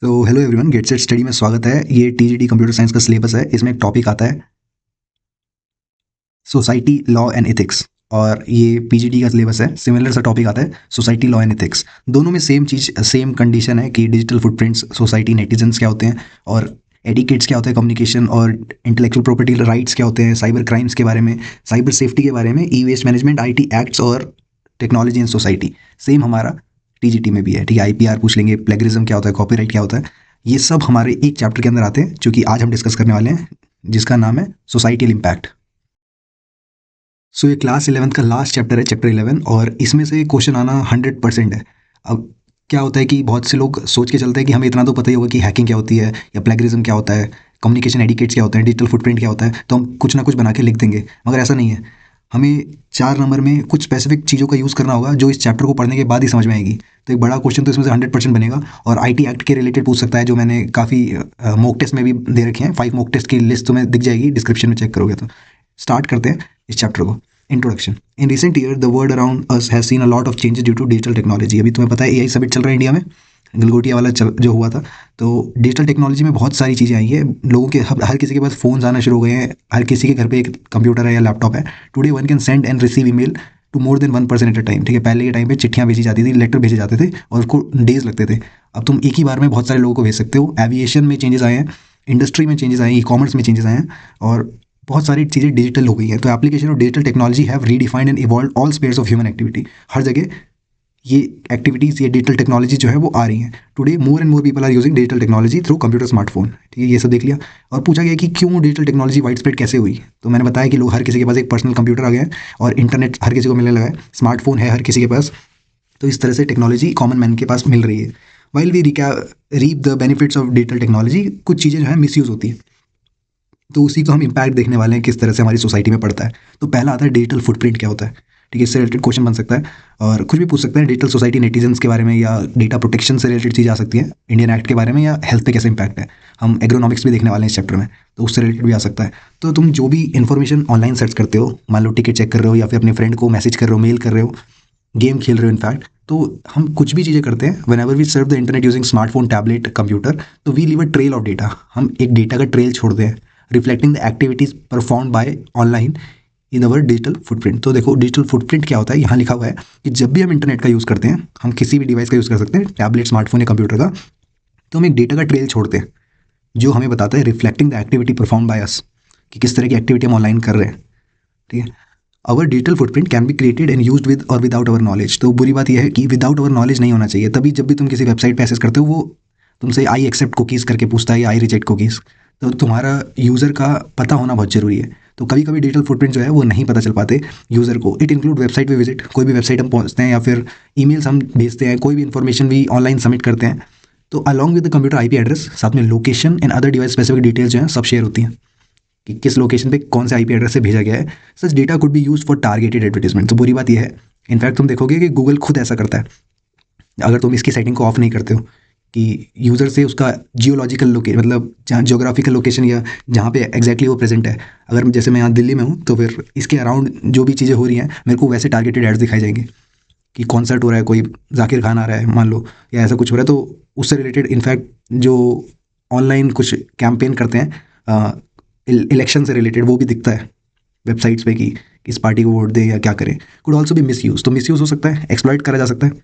तो hello everyone, get set study में स्वागत है। ये टीजीटी कंप्यूटर साइंस का सिलेबस है। इसमें एक टॉपिक आता है सोसाइटी, लॉ एंड एथिक्स। और ये पीजीटी का सिलेबस है। सिमिलर सा टॉपिक आता है सोसाइटी, लॉ एंड एथिक्स। दोनों में सेम चीज़, सेम कंडीशन है कि डिजिटल फुटप्रिंट्स, सोसाइटी, नेटिजन्स क्या होते हैं, और एडिकेट्स क्या होता है, कम्युनिकेशन, और इंटेलेक्चुअल प्रॉपर्टी राइट्स क्या होते हैं, साइबर क्राइम्स के बारे में, साइबर सेफ्टी के बारे में, ई वेस्ट मैनेजमेंट, आईटी एक्ट्स, और टेक्नोलॉजी एंड सोसाइटी। सेम हमारा टीजीटी में भी है। ठीक है, आईपीआर पूछ लेंगे, प्लेगरिज्म क्या होता है, कॉपीराइट क्या होता है। ये सब हमारे एक चैप्टर के अंदर आते हैं, जो कि आज हम डिस्कस करने वाले हैं, जिसका नाम है सोसाइटियल इम्पैक्ट। सो ये क्लास 11th का लास्ट चैप्टर है, चैप्टर 11, और इसमें से क्वेश्चन आना 100% है। अब क्या होता है कि बहुत से लोग सोच के चलते हैं कि हमें इतना तो पता ही होगा कि हैकिंग क्या होती है, या प्लेगरिज्म क्या होता है, कम्युनिकेशन एडिकेट्स क्या होता है, डिजिटल फुटप्रिंट क्या होता है, तो हम कुछ ना कुछ बना के लिख देंगे। मगर ऐसा नहीं है। हमें 4 नंबर में कुछ स्पेसिफिक चीज़ों का यूज़ करना होगा, जो इस चैप्टर को पढ़ने के बाद ही समझ में आएगी। तो एक बड़ा क्वेश्चन तो इसमें से 100% बनेगा। और आईटी एक्ट के रिलेटेड पूछ सकता है, जो मैंने काफ़ी मॉक टेस्ट में भी दे रखे हैं। 5 मॉक टेस्ट की लिस्ट तुम्हें दिख जाएगी, डिस्क्रिप्शन में चेक करोगे तो। स्टार्ट करते हैं इस चैप्टर को। Introduction. In recent year the world around us has seen a lot of changes due to digital technology. अभी तुम्हें पता है एआई समिट चल रहा है इंडिया में, गलगोटिया वाला जो हुआ था। तो डिजिटल टेक्नोलॉजी में बहुत सारी चीज़ें आई हैं। लोगों के हर किसी के पास फ़ोन्स आना शुरू हो गए हैं। हर किसी के घर पे एक कंप्यूटर है या लैपटॉप है। Today one can send and receive email to more than 1 person at a time. ठीक है, पहले के टाइम पे चिट्ठियाँ भेजी जाती थी, लेटर भेजे जाते थे, और उसको डेज लगते थे। अब तुम एक ही बार में बहुत सारे लोगों को भेज सकते हो। एविएशन में चेंजेस आए हैं, इंडस्ट्री में चेंजेस आए हैं, ई कॉमर्स में चेंजेस आए हैं, और बहुत सारी चीज़ें डिजिटल हो गई हैं। तो application of digital technology have redefined and evolve all spheres of human activity. हर जगह ये एक्टिविटीज़, ये डिजिटल टेक्नोलॉजी जो है वो आ रही हैं। Today more and more people are using digital technology through computer, smartphone. ठीक है, ये सब देख लिया। और पूछा गया कि क्यों डिजिटल टेक्नोलॉजी वाइड स्प्रेड कैसे हुई। तो मैंने बताया कि लोग, हर किसी के पास एक पर्सनल कंप्यूटर आ गया है, और इंटरनेट हर किसी को मिलने लगा है, स्मार्टफोन है हर किसी के पास। तो इस तरह से टेक्नोलॉजी कॉमन मैन के पास मिल रही है। While we reap the benefits of digital technology, कुछ चीज़ें जो है मिसयूज़ होती है। तो उसी का हम इम्पैक्ट देखने वाले हैं, किस तरह से हमारी सोसाइटी में पड़ता है। तो पहला आता है डिजिटल फुटप्रिंट क्या होता है। ठीक है, इससे रिलेटेड क्वेश्चन बन सकता है, और कुछ भी पूछ सकते हैं डिजिटल सोसाइटी, नेटिजन्स के बारे में, या डेटा प्रोटेक्शन से रिलेटेड चीज़ आ सकती है, इंडियन एक्ट के बारे में, या हेल्थ पे कैसे इंपैक्ट है। हम एग्रोनॉमिक्स भी देखने वाले हैं इस चैप्टर में, तो उससे रिलेटेड भी आ सकता है। तो तुम जो भी इन्फॉर्मेशन ऑनलाइन सर्च करते हो, मान लो टिकट चेक कर रहे हो, या फिर अपने फ्रेंड को मैसेज कर रहे हो, मेल कर रहे हो, गेम खेल रहे हो इनफैक्ट, तो हम कुछ भी चीज़ें करते हैं, whenever we surf the internet using smartphone, tablet, computer, तो we leave a trail of data. हम एक डेटा का ट्रेल छोड़ते हैं, reflecting the activities perform by online in our digital footprint. तो देखो, डिजिटल फुटप्रिंट क्या होता है, यहाँ लिखा हुआ है कि जब भी हम इंटरनेट का यूज़ करते हैं, हम किसी भी डिवाइस का यूज़ कर सकते हैं, टैबलेट, स्मार्टफोन या कंप्यूटर का, तो हम एक डेटा का ट्रेल छोड़ते हैं, जो हमें बताता है reflecting the activity perform by us, कि किस तरह की एक्टिविटी हम ऑनलाइन कर रहे हैं। ठीक है, our digital footprint can be created and used with और विदाउट अवर नॉलेज। तो बुरी बात यह है कि विदाउट अवर नॉलेज नहीं होना चाहिए। तभी जब भी तुम किसी वेबसाइट पे एक्सेस करते हो, वो तुमसे आई एक्सेप्ट कुकीज़ करके पूछता है, या आई रिजेक्ट कुकीज़। तो तुम्हारा यूज़र का पता होना बहुत ज़रूरी है। तो कभी कभी डिजिटल फुटप्रिंट जो है वो नहीं पता चल पाते यूज़र को। इट इंक्लूड वेबसाइट पे विजिट, कोई भी वेबसाइट हम पहुँचते हैं, या फिर ईमेल्स हम भेजते हैं, कोई भी इन्फॉर्मेशन भी ऑनलाइन सबमिट करते हैं, तो along with the computer IP address, साथ में location and other device specific details जो हैं सब शेयर होती हैं, कि किस लोकेशन पे कौन से आईपी एड्रेस से भेजा गया है। Such data could be use for targeted advertisement. तो बुरी बात यह है, इनफैक्ट तुम देखोगे कि गूगल खुद ऐसा करता है, अगर तुम इसकी सेटिंग को ऑफ नहीं करते हो, कि यूज़र से उसका जियोलॉजिकल लोकेशन, मतलब जहाँ जियोग्राफिकल लोकेशन, या जहाँ पे एग्जैक्टली वो प्रेजेंट है, अगर जैसे मैं यहाँ दिल्ली में हूँ, तो फिर इसके अराउंड जो भी चीज़ें हो रही हैं, मेरे को वैसे टारगेटेड एड्स दिखाई जाएंगे, कि कॉन्सर्ट हो रहा है, कोई जाकिर खान आ रहा है मान लो, या ऐसा कुछ हो रहा है, तो उससे रिलेटेड इनफैक्ट जो ऑनलाइन कुछ कैंपेन करते हैं इलेक्शन से रिलेटेड, वो भी दिखता है वेबसाइट्स पे, कि किस पार्टी को वोट दें या क्या करें। कुड ऑल्सो भी मिस यूज़, तो मिस यूज़ हो सकता है, एक्सप्लॉइट करा जा सकता है।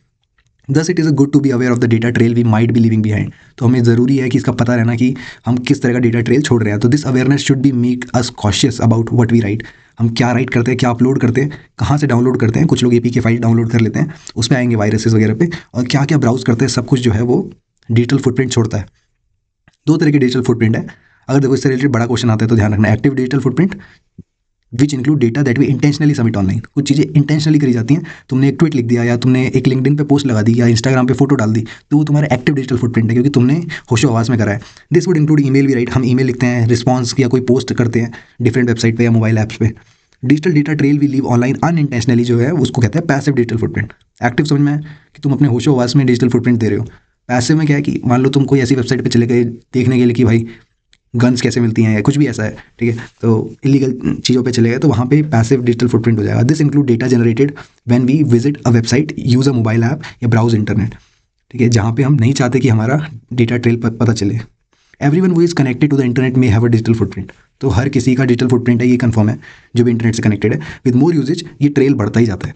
Thus it is a good to be aware of the data trail we might be living behind. तो हमें ज़रूरी है कि इसका पता रहना कि हम किस तरह का डेटा ट्रेल छोड़ रहे हैं। तो this awareness should be make us cautious about what we write. हम क्या राइट करते हैं, क्या अपलोड करते हैं, कहाँ से डाउनलोड करते हैं। कुछ लोग एपी के फाइल डाउनलोड कर लेते हैं, उस पर आएंगे वायरसेस वगैरह पे, और क्या क्या ब्राउज करते हैं, सब कुछ जो है वो डिजिटल फुटप्रिंट छोड़ता है। 2 तरह के डिजिटल फुटप्रिंट है। अगर देखो इससे रिलेटेड बड़ा क्वेश्चन आता है, तो ध्यान रखना, active digital footprint which include data that we intentionally submit online. कुछ चीज़ें इंटेंशनली करी जाती हैं, तुमने एक ट्वीट लिख दिया, या तुमने एक लिंक्डइन पे पोस्ट लगा दी, या इंस्टाग्राम पे फोटो डाल दी, तो वो तुम्हारा एक्टिव डिजिटल फुटप्रिंट है, क्योंकि तुमने होशो आवाज़ में करा है। दिस वुड इंक्लूड ईमेल भी, राइट, हम ईमेल लिखते हैं, रिस्पॉन्स या कोई पोस्ट करते हैं डिफरेंट वेबसाइट पे या मोबाइल ऐप्स पे। Digital data trail we leave online unintentionally, जो है उसको कहते हैं पैसिव डिजिटल फुटप्रिंट। एक्टिव समझ में है कि तुम अपने होशो आवाज़ में डिजिटल फुटप्रिंट दे रहे हो। पैसिव में क्या है कि मान लो तुम कोई ऐसी वेबसाइट पे चले गए देखने के लिए कि भाई गन्स कैसे मिलती हैं, या कुछ भी ऐसा है, ठीक है, तो इलीगल चीज़ों पे चले गए, तो वहाँ पे पैसिव डिजिटल फुटप्रिंट हो जाएगा। This include data generated when we visit a website, use a mobile app, या ब्राउज इंटरनेट। ठीक है, जहाँ पे हम नहीं चाहते कि हमारा डेटा ट्रेल पता चले। Everyone who is connected to the internet may have a digital footprint. तो हर किसी का डिजिटल फुटप्रिंट है, ये कंफर्म है, जो भी इंटरनेट से कनेक्टेड है। विद मोर यूजेज ये ट्रेल बढ़ता ही जाता है।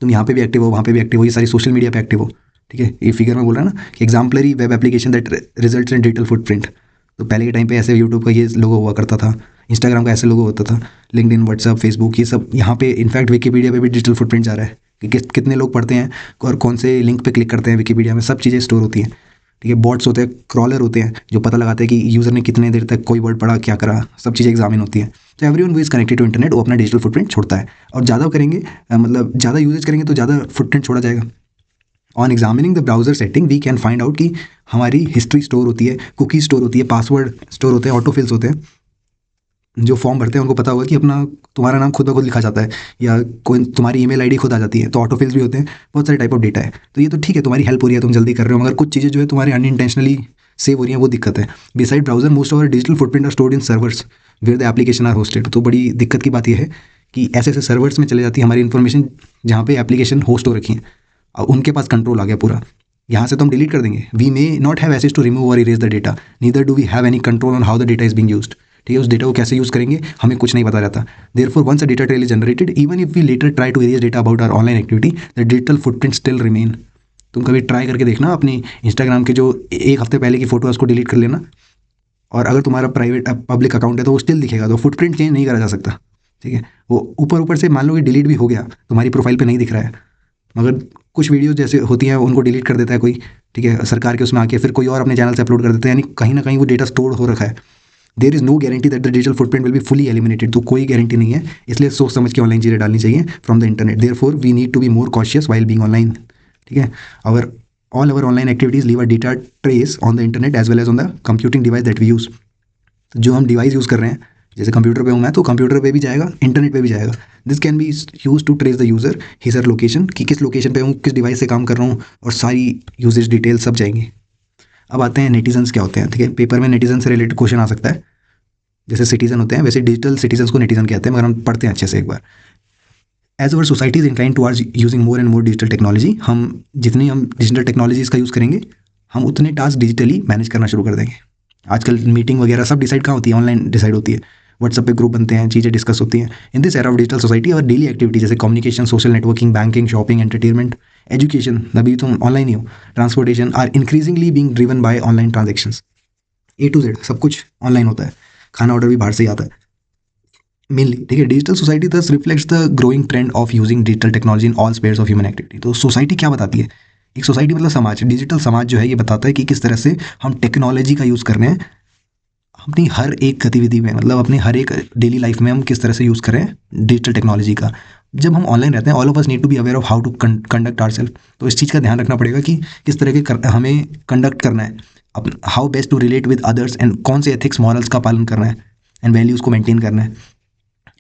तुम यहाँ पे भी एक्टिव हो, वहाँ पे भी एक्टिव हो, ये सारी सोशल मीडिया पे एक्टिव हो, ठीक है। ये फिगर में बोल रहा है ना कि exemplary web application that results in digital footprint. तो पहले के टाइम पे ऐसे यूट्यूब का ये लोगो हुआ करता था, इंस्टाग्राम का ऐसे लोगो होता था, लिंक्डइन, व्हाट्सअप, फेसबुक, ये सब। यहाँ पे इनफैक्ट विकीपीडिया पे भी डिजिटल फुटप्रिंट जा रहा है कि कितने लोग पढ़ते हैं और कौन से लिंक पे क्लिक करते हैं। विकीपीडिया में सब चीज़ें स्टोर होती हैं, ठीक है। बॉट्स होते हैं, क्रॉलर होते हैं, जो पता लगाते हैं कि यूज़र ने कितने देर तक कोई वर्ड पढ़ा, क्या करा, सब चीज़ें एग्जामिन होती हैं। तो everyone who is connected to internet वो अपना डिजिटल फुटप्रिंट छोड़ता है। और ज़्यादा करेंगे, मतलब ज़्यादा यूजेज करेंगे तो ज़्यादा फुटप्रिंट छोड़ा जाएगा। On examining the browser setting we can find out कि हमारी हिस्ट्री स्टोर होती है, कुकी स्टोर होती है, पासवर्ड स्टोर होते हैं, ऑटोफिल्स होते हैं। जो फॉर्म भरते हैं उनको पता होगा कि अपना तुम्हारा नाम खुद ब खुद लिखा जाता है, या कोई तुम्हारी ईमेल आईडी खुद आ जाती है, तो ऑटोफिल्स भी होते हैं। बहुत सारे टाइप ऑफ डेटा है। तो ये तो ठीक है, तुम्हारी हेल्प हो रही है, तुम जल्दी कर रहे हो, मगर कुछ चीज़ें जो है तुम्हारे अनइंटेंशनली सेव हो रही हैं, वो दिक्कत है। Beside browser most of our digital footprint are stored in servers where the application are hosted. तो बड़ी दिक्कत की बात यह है कि ऐसे ऐसे सर्वर्स में चले जाती है हमारी इन्फॉर्मेशन, जहाँ पे एप्लीकेशन होस्ट हो रखी है। अब उनके पास कंट्रोल आ गया पूरा। यहाँ से तो हम डिलीट कर देंगे। We may not have access to remove or erase the data, neither do we have any control on how the data is being used. ठीक है, उस डेटा को कैसे यूज़ करेंगे हमें कुछ नहीं पता रहता। Therefore once a data trail is generated, even if we later try to erase data about our online activity, the digital footprint still remain. तुम कभी ट्राई करके देखना, अपनी इंस्टाग्राम के जो एक हफ्ते पहले की फोटो है उसको डिलीट कर लेना, और अगर तुम्हारा प्राइवेट पब्लिक अकाउंट है तो वो स्टिल दिखेगा, तो फुटप्रिंट चेंज नहीं करा जा सकता। ठीक है, वो ऊपर ऊपर से मान लो कि डिलीट भी हो गया, तुम्हारी प्रोफाइल पे नहीं दिख रहा है, मगर कुछ वीडियो जैसे होती हैं उनको डिलीट कर देता है कोई, ठीक है, सरकार के उसमें आके, फिर कोई और अपने चैनल से अपलोड कर देता है, यानी कहीं ना कहीं वो डेटा स्टोर हो रखा है। There is no guarantee that the digital footprint will be fully eliminated. तो कोई गारंटी नहीं है, इसलिए सोच समझ के ऑनलाइन चीज़ें डालनी चाहिए from the internet. Therefore we need to be more cautious while being online. ठीक है, और all our online activities leave a data trace on the internet as well as on the computing device that we use. तो जो हम device use कर रहे हैं, जैसे कंप्यूटर पे हूँ मैं, तो कंप्यूटर पे भी जाएगा, इंटरनेट पे भी जाएगा। This can be use to trace the user his her location, कि किस लोकेशन पे हूँ, किस डिवाइस से काम कर रहा हूँ, और सारी यूजेज डिटेल सब जाएंगी। अब आते हैं नेटिजन्स क्या होते हैं। ठीक है, पेपर में नेटिजन से रिलेटेड क्वेश्चन आ सकता है। जैसे सिटीजन होते हैं, वैसे डिजिटल सिटीजन को नेटिजन कहते हैं, मगर हम पढ़ते हैं अच्छे से एक बार। As our society is incline towards using more and more digital technology, हम जितनी हम डिजिटल टेक्नोलॉजीज़ का यूज़ करेंगे, हम उतने टास्क डिजिटली मैनेज करना शुरू कर देंगे। आजकल मीटिंग वगैरह सब डिसाइड कहाँ होती है, ऑनलाइन डिसाइड होती है। व्हाट्सएप पे ग्रुप बनते हैं, चीज़ें डिस्कस होती हैं। In this era of digital society और डेली एक्टिविटी जैसे communication, social networking, banking, shopping, entertainment, education, अभी तुम ऑनलाइन ही हो, transportation, are increasingly being driven by online transactions. A to Z सब कुछ ऑनलाइन होता है, खाना ऑर्डर भी बाहर से ही आता है मेनली। ठीक है, digital society thus reflects the growing trend of using digital technology in all spheres of human activity. तो सोसाइटी क्या बताती है, एक सोसाइटी मतलब समाज, डिजिटल समाज जो है ये बताता है कि किस तरह से हम टेक्नोलॉजी का यूज़ कर रहे हैं अपनी हर एक गतिविधि में, मतलब अपनी हर एक डेली लाइफ में हम किस तरह से यूज़ करें डिजिटल टेक्नोलॉजी का। जब हम ऑनलाइन रहते हैं, all of us need to be aware of how to conduct ourselves. तो इस चीज़ का ध्यान रखना पड़ेगा कि किस तरह के हमें कंडक्ट करना है, अब how best to relate with others, and कौन से एथिक्स मॉरल्स का पालन करना है, एंड वैल्यूज़ को मेंटेन करना है।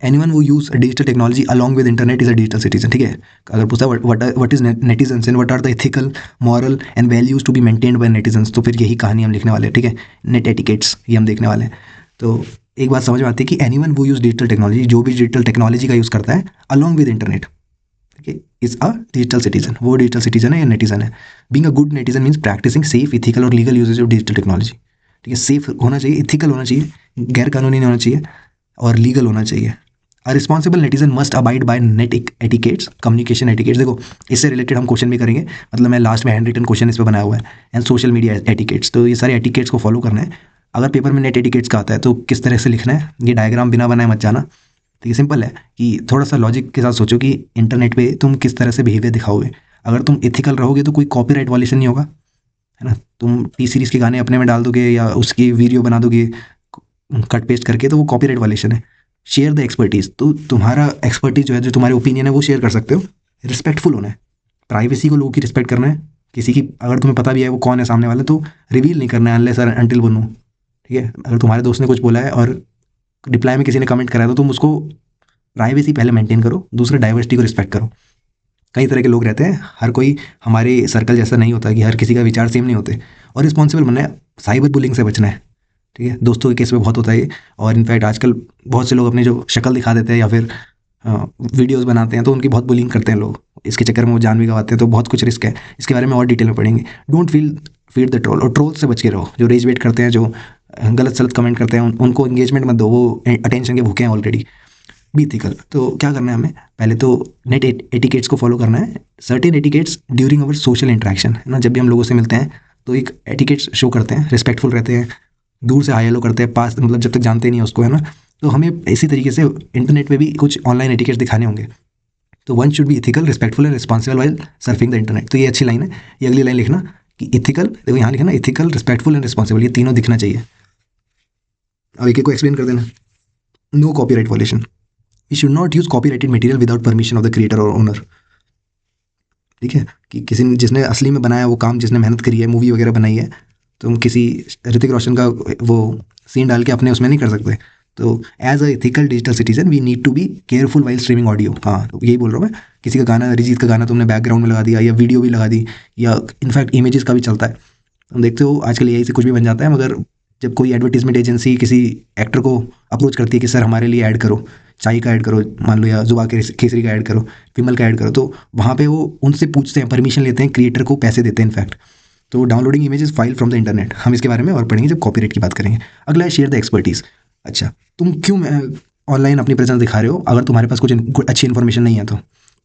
Anyone who use digital technology along with internet is a digital citizen. ठीक है, अगर पूछा what is netizens and what are the ethical, moral and values to be maintained by netizens, तो फिर यही कहानी हम लिखने वाले हैं। ठीक है, नेट एटिकेट्स ये हम देखने वाले हैं। तो एक बात समझ में आती है कि anyone who use digital technology, जो भी डिजिटल टेक्नोलॉजी का यूज़ करता है अलॉन्ग विद इंटरनेट, ठीक है, इज अ डिजिटल सिटीजन। वो डिजिटल सिटीजन है या नेटिजन है। Being a good netizen means practising safe, ethical और legal usage of digital technology. ठीक है, सेफ होना चाहिए, इथिकल होना चाहिए, गैर कानूनी नहीं होना चाहिए, और लीगल होना चाहिए। A responsible netizen must abide by net etiquettes, communication etiquettes. देखो इससे रिलेटेड हम क्वेश्चन भी करेंगे, मतलब मैं लास्ट में हैंड रिटन क्वेश्चन इस पर बनाया हुआ है, एंड सोशल मीडिया एटिकेट्स। तो ये सारे एटिकेट्स को फॉलो करना है। अगर पेपर में नेट एटिकेट्स का आता है तो किस तरह से लिखना है, ये डायग्राम बिना बनाए मत जाना। ठीक है, सिंपल है कि थोड़ा सा लॉजिक के साथ सोचो कि इंटरनेट पे तुम किस तरह से बिहेवियर दिखाओगे। अगर तुम एथिकल रहोगे तो कोई कॉपीराइट वायलेशन नहीं होगा, है ना। तुम टी सीरीज़ के गाने अपने में डाल दोगे या उसकी वीडियो बना दोगे कट पेस्ट करके, तो वो कॉपीराइट वायलेशन है। शेयर द एक्सपर्टीज़, तो तुम्हारा एक्सपर्टीज जो है, जो तुम्हारे ओपिनियन है, वो शेयर कर सकते हो। रिस्पेक्टफुल होना है, प्राइवेसी को लोगों की रिस्पेक्ट करना है। किसी की अगर तुम्हें पता भी है वो कौन है सामने वाला, तो रिवील नहीं करना है अनलेस अनटिल वो नो। ठीक है, अगर तुम्हारे दोस्त ने कुछ बोला है और रिप्लाई में किसी ने कमेंट करा है, तो तुम उसको प्राइवेसी पहले मेंटेन करो, दूसरा डाइवर्सिटी को रिस्पेक्ट करो। कई तरह के लोग रहते हैं, हर कोई हमारे सर्कल जैसा नहीं होता, कि हर किसी का विचार सेम नहीं होते। और रिस्पॉन्सिबल बनना है, साइबर बुलिंग से बचना है। ठीक है, दोस्तों के केस में बहुत होता है ये। और इनफैक्ट आजकल बहुत से लोग अपनी जो शक्ल दिखा देते हैं या फिर वीडियोस बनाते हैं, तो उनकी बहुत बुलिंग करते हैं लोग। इसके चक्कर में वो जान भी गंवाते हैं, तो बहुत कुछ रिस्क है। इसके बारे में और डिटेल में पढ़ेंगे। डोंट फीड द ट्रोल, और ट्रोल से बच के रहो। जो रेज वेट करते हैं, जो गलत सलत कमेंट करते हैं, उनको एंगेजमेंट मत दो, वो अटेंशन के भूखे हैं ऑलरेडी। बी इथिकल, तो क्या करना है हमें, पहले तो नेट एटिकेट्स को फॉलो करना है। सर्टेन एटिकेट्स ड्यूरिंग अवर सोशल इंटरेक्शन, है ना, जब भी हम लोगों से मिलते हैं तो एक एटिकेट्स शो करते हैं, रिस्पेक्टफुल रहते हैं, दूर से हाय हेलो करते हैं, पास मतलब जब तक जानते नहीं है उसको, है ना। तो हमें इसी तरीके से इंटरनेट पे भी कुछ ऑनलाइन एटिकेट्स दिखाने होंगे। तो one should be ethical, respectful and responsible while surfing the internet. तो ये अच्छी लाइन है। ये अगली लाइन लिखना कि इथिकल, देखो यहाँ लिखना इथिकल, रिस्पेक्टफुल एंड रिस्पॉन्सिबल, ये तीनों दिखना चाहिए। अब एक एक को एक्सप्लेन कर देना। No copyright violation, we should not use copyrighted material without permission of the creator और ओनर। ठीक है, कि किसी ने जिसने असली में बनाया वो काम, जिसने मेहनत करी है, मूवी वगैरह बनाई है, तो हम किसी ऋतिक रोशन का वो सीन डाल के अपने उसमें नहीं कर सकते। तो as a ethical digital citizen we need to be careful while streaming audio. हाँ, तो यही बोल रहा हूँ मैं। किसी का गाना, अरिजीत का गाना तुमने बैकग्राउंड में लगा दिया, या वीडियो भी लगा दी, या इनफैक्ट इमेजेस का भी चलता है। तुम देखते हो आजकल यही से कुछ भी बन जाता है, मगर जब कोई एडवर्टीजमेंट एजेंसी किसी एक्टर को अप्रोच करती है कि सर हमारे लिए ऐड करो, चाय का ऐड करो मान लो, या जुबा केसरी का ऐड करो, विमल का ऐड करो, तो वहाँ पे वो उनसे पूछते हैं, परमिशन लेते हैं, क्रिएटर को पैसे देते हैं इनफैक्ट। तो downloading images file from the internet, हम इसके बारे में और पढ़ेंगे जब कॉपीराइट की बात करेंगे। अगला है शेयर द एक्सपर्टीज। अच्छा, तुम क्यों ऑनलाइन अपनी प्रेजेंस दिखा रहे हो अगर तुम्हारे पास कुछ अच्छी इन्फॉर्मेशन नहीं है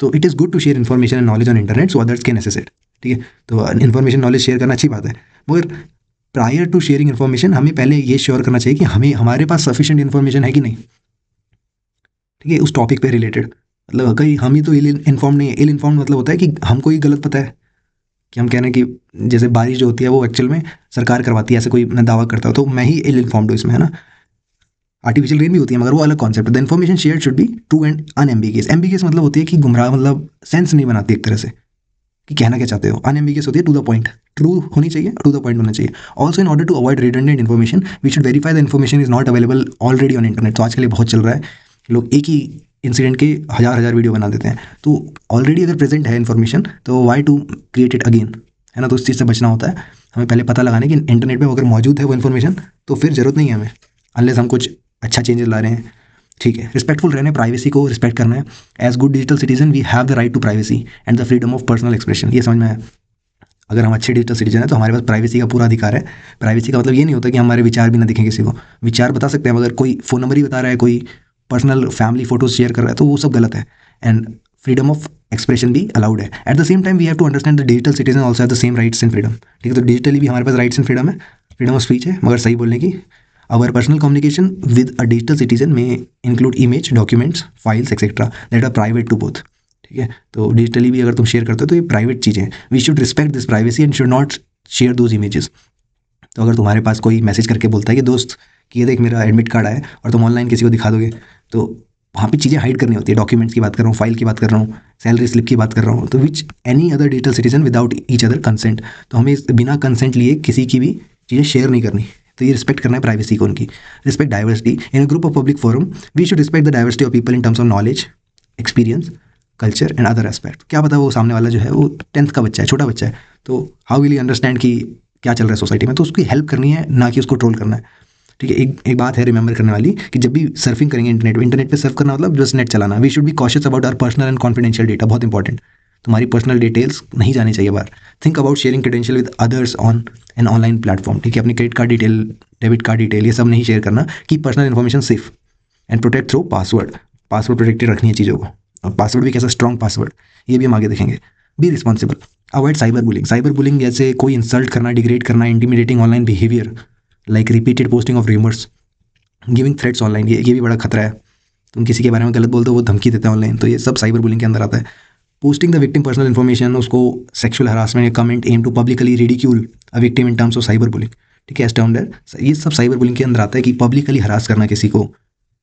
तो it is good to share information and knowledge on internet so others can access it. ठीक है, तो इन्फॉर्मेशन नॉलेज शेयर करना अच्छी बात है, मगर प्रायर टू शेयरिंग इन्फॉर्मेशन हमें पहले ये श्योर करना चाहिए कि हमारे पास सफिशिएंट इन्फॉर्मेशन है कि नहीं। ठीक है, उस टॉपिक पे रिलेटेड, मतलब कहीं हम ही तो इल इन्फॉर्म नहीं है। इल इन्फॉर्म मतलब होता है कि हमको ही गलत पता है, कि हम कह रहे हैं कि जैसे बारिश जो होती है वो एक्चुअल में सरकार करवाती है, ऐसे कोई मैं दावा करता हूँ तो मैं ही इल इन्फॉर्म्ड हूँ इसमें, है ना। आर्टिफिशियल रेन भी होती है, मगर वो अलग कॉन्सेप्ट है। The information share should be true and unambiguous. Ambiguous मतलब होती है कि गुमराह, मतलब सेंस नहीं बनाती एक तरह से कि कहना क्या चाहते हो। अनएम्बिगियस होती है टू द पॉइंट, ट्रू होनी चाहिए, टू द पॉइंट होना चाहिए। Also in order to avoid redundant information we should verify the information is not available already on internet. तो आजकल ये बहुत चल रहा है, लोग एक ही इंसिडेंट के हज़ार हज़ार वीडियो बना देते हैं। तो ऑलरेडी अगर प्रेजेंट है इन्फॉर्मेशन तो why to create it again, है ना। तो उस चीज़ से बचना होता है। हमें पहले पता लगाने कि इंटरनेट पे अगर मौजूद है वो इन्फॉर्मेशन, तो फिर ज़रूरत नहीं है हमें, अनलेस हम कुछ अच्छा चेंजेस ला रहे हैं। ठीक है, रिस्पेक्टफुल रहना है, प्राइवेसी को रिस्पेक्ट करना है। As good digital citizen we have the right to privacy and the freedom of personal expression. ये समझ में आया। अगर हम अच्छे डिजिटल सिटीजन है तो हमारे पास प्राइवेसी का पूरा अधिकार है। प्राइवेसी का मतलब ये नहीं होता कि हमारे विचार भी ना दिखें किसी को। विचार बता सकते हैं, मगर कोई फ़ोन नंबर ही बता रहा है, कोई पर्सनल फैमिली फोटोज शेयर कर रहा है, तो वो सब गलत है। एंड फ्रीडम ऑफ एक्सप्रेशन भी अलाउड है। At the same time we have to understand the digital citizen also have the same rights and freedom. ठीक है, तो डिजिटली भी हमारे पास राइट्स एंड फ्रीडम है, फ्रीडम ऑफ स्पीच है, मगर सही बोलने की। Our personal communication with a digital citizen may include image, documents, files, etc. that are private to both. ठीक है, तो डिजिटली भी अगर तुम शेयर करते हो तो ये प्राइवेट चीज़ें हैं। We should respect this privacy and should not share those images. तो अगर तुम्हारे पास कोई मैसेज करके बोलता है कि दोस्त कि ये देख मेरा एडमिट कार्ड आया, और तुम ऑनलाइन किसी को दिखा दोगे, तो वहाँ पे चीज़ें हाइड करनी होती है। डॉक्यूमेंट्स की बात कर रहा हूँ, फाइल की बात कर रहा हूँ, सैलरी स्लिप की बात कर रहा हूँ, तो which any other digital citizen without each other consent. तो हमें बिना कंसेंट लिए किसी की भी चीज़ें शेयर नहीं करनी। तो ये रिस्पेक्ट करना है प्राइवेसी को उनकी। Respect diversity in a group of public forum we should respect the diversity of people in terms of knowledge, experience, culture and other aspect. क्या पता वो सामने वाला जो है वो 10th का बच्चा है, छोटा बच्चा है, तो हाउ विल यू अंडरस्टैंड कि क्या चल रहा है सोसाइटी में। तो उसकी हेल्प करनी है, ना कि उसको ट्रोल करना है। ठीक है, एक बात है रिमेंबर करने वाली कि जब भी सर्फिंग करेंगे इंटरनेट पे सर्फ करना मतलब जस्ट नेट चलाना। We should be cautious about our personal and confidential data. बहुत इंपॉर्टेंट, तुम्हारी पर्सनल डिटेल्स नहीं जानी चाहिए बाहर। Think about sharing credential with others on an online platform. ठीक है, अपनी credit card detail, debit card detail, ये सब नहीं शेयर करना। Keep personal information safe and protect through password. Password protected रखनी है चीज़ों को, और पासवर्ड भी कैसा स्ट्रॉन्ग पासवर्ड, ये भी हम आगे देखेंगे। Be responsible, avoid cyber bullying. Cyber bullying जैसे कोई इंसल्ट करना, डिग्रेड करना, intimidating online behaviour like repeated posting of rumours, giving threats online, ये भी बड़ा खतरा है। तुम किसी के बारे में गलत बोल दो, वो धमकी देता है ऑनलाइन, तो ये सब साइबर बुलिंग के अंदर आता है। Posting the victim personal information, उसको सेक्सुअल हरासमेंट या comment aim to publicly ridicule a victim in terms of cyber bullying. ठीक है, एज टर्म्ड है, ये सब साइबर बुलिंग के अंदर आता है कि पब्लिकली हरास करना किसी को,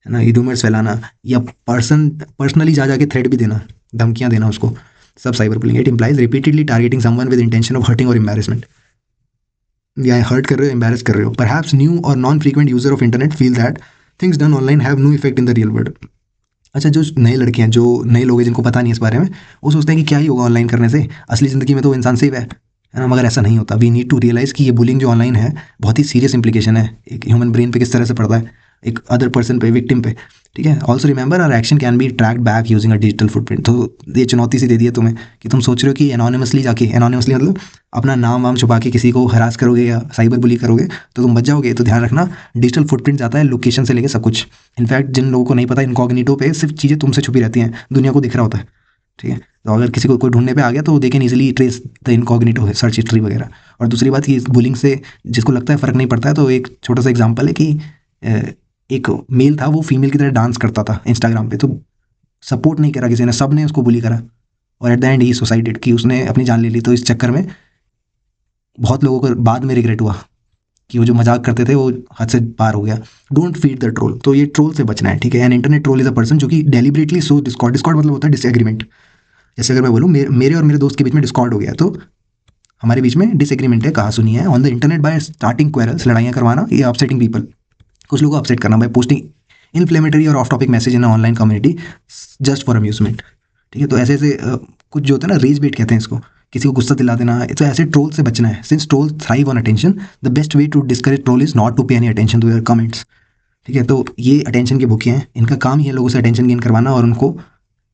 है ना, रूमर्स फैलाना, या पर्सनली जा जाके थ्रेट भी देना, धमकियाँ देना उसको, सब cyber bullying. It implies repeatedly targeting someone with intention of hurting और एम्बैरेसमेंट, या हर्ट कर रहे हो, एम्बैरेस कर रहे हो। परहैप्स न्यू और non frequent user of internet feel that things done online have no effect in the real world. अच्छा, जो नए लड़के हैं, जो नए लोग हैं जिनको पता नहीं है इस बारे में, वो सोचते हैं कि क्या ही होगा ऑनलाइन करने से, असली ज़िंदगी में तो इंसान सेफ है ना, मगर ऐसा नहीं होता। वी नीड टू रियलाइज़ कि ये बुलिंग जो ऑनलाइन है बहुत ही सीरियस इंप्लीकेशन है, एक ह्यूमन ब्रेन पे किस तरह से पड़ता है। एक अदर पर्सन पे, विक्टिम पे, ठीक है। Also remember our action can be tracked back using a digital footprint. तो ये चुनौती सी दे दी है तुम्हें कि तुम सोच रहे हो कि एनोनिमसली जाके, एनोनिमसली मतलब अपना नाम वाम छुपा के किसी को हरास करोगे या साइबर बुली करोगे तो तुम बच जाओगे। तो ध्यान रखना, डिजिटल फुटप्रिंट जाता है लोकेशन से लेके सब कुछ। इनफैक्ट जिन लोगों को नहीं पता, इनकॉग्निटो पे सिर्फ चीज़ें तुमसे छुपी रहती हैं, दुनिया को दिख रहा होता है, ठीक है। तो अगर किसी को कोई ढूंढने पे आ गया तो they can easily trace the incognito search history वगैरह। और दूसरी बात कि बुलिंग से जिसको लगता है फ़र्क नहीं पड़ता है, तो एक छोटा सा एग्जांपल है कि एक मेल था, वो फीमेल की तरह डांस करता था इंस्टाग्राम पे, तो सपोर्ट नहीं करा किसी ने, सब ने उसको बुली करा और at the and he suicided, कि उसने अपनी जान ले ली। तो इस चक्कर में बहुत लोगों को बाद में रिग्रेट हुआ कि वो जो मजाक करते थे वो हद से पार हो गया। Don't feed the troll. तो ये ट्रोल से बचना है, ठीक है। An internet troll is a person जो कि डेलिबरेटली सो डिस्कॉर्ड। डिस्कॉर्ड मतलब होता है डिसएग्रीमेंट। जैसे अगर मैं बोलूँ मेरे और मेरे दोस्त के बीच में डिस्कॉर्ड हो गया, तो हमारे बीच में डिसएग्रीमेंट है, कहा सुनी है, on the internet bye starting quarrels, लड़ाइयाँ करवाना या अपसेटिंग पीपल, कुछ लोगों को अपसेट करना बाय पोस्टिंग इन्फ्लेमेटरी और of topic message in online community just for amusement, ठीक है। तो ऐसे ऐसे कुछ जो होता है ना, रेज बेट कहते हैं इसको, किसी को गुस्सा दिला देना। तो ऐसे ट्रोल से बचना है। Since troll thrive on attention, the best way to discourage troll is not to pay any attention to your comments, ठीक है। तो ये अटेंशन के भूखे हैं, इनका काम ही है लोगों से अटेंशन गेन करवाना और उनको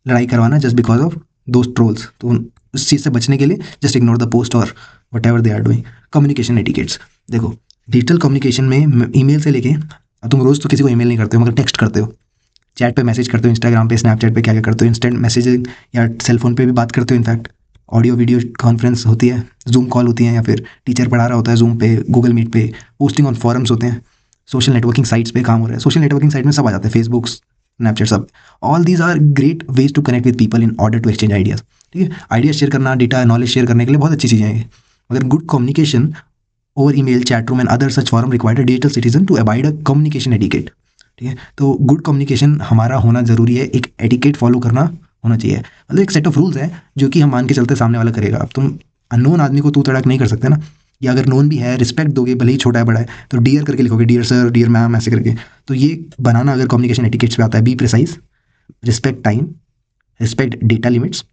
लड़ाई करवाना just because of those trolls. तो उस चीज़ से बचने के लिए जस्ट इग्नोर द पोस्ट और whatever they are doing. Communication etiquettes, देखो डिजिटल कम्युनिकेशन में ईमेल से लेके, अब तुम रोज़ तो किसी को ईमेल नहीं करते हो मगर टेक्स्ट करते हो, चैट पे मैसेज करते हो, इंस्टाग्राम पे, स्नैपचैट पे क्या क्या करते हो, इंस्टेंट मैसेजिंग या सेलफोन पे भी बात करते हो। इनफैक्ट ऑडियो वीडियो कॉन्फ्रेंस होती है, जूम कॉल होती है, या फिर टीचर पढ़ा रहा होता है जूम पे, गूगल मीट पे, पोस्टिंग ऑन फॉरम्स होते हैं, सोशल नेटवर्किंग साइट्स पे काम हो रहा है। सोशल नेटवर्किंग साइट में सब आ जाते हैं, फेसबुक, स्नैपचैट, सब। All these are great ways to connect with people in order to exchange ideas, ठीक है। आइडिया शेयर करना, डेटा नॉलेज शेयर करने के लिए बहुत अच्छी चीज़ें हैं ये। मगर good communication over email, chat room and other such forum required a digital citizen to abide a communication etiquette, ठीक है। तो गुड कम्युनिकेशन हमारा होना ज़रूरी है, एक एटिकेट फॉलो करना होना चाहिए। मतलब एक सेट ऑफ रूल्स है जो कि हम मान के चलते सामने वाला करेगा। अब तुम अननोन आदमी को तू तड़ाक नहीं कर सकते ना, या अगर नोन भी है रिस्पेक्ट दोगे, भले ही छोटा है बड़ा है, तो डियर करके लिखोगे, डियर सर, डियर मैम, ऐसे करके। तो ये बनाना अगर कम्युनिकेशन एटिकेट्स पे आता है, be precise, respect time, respect data limits,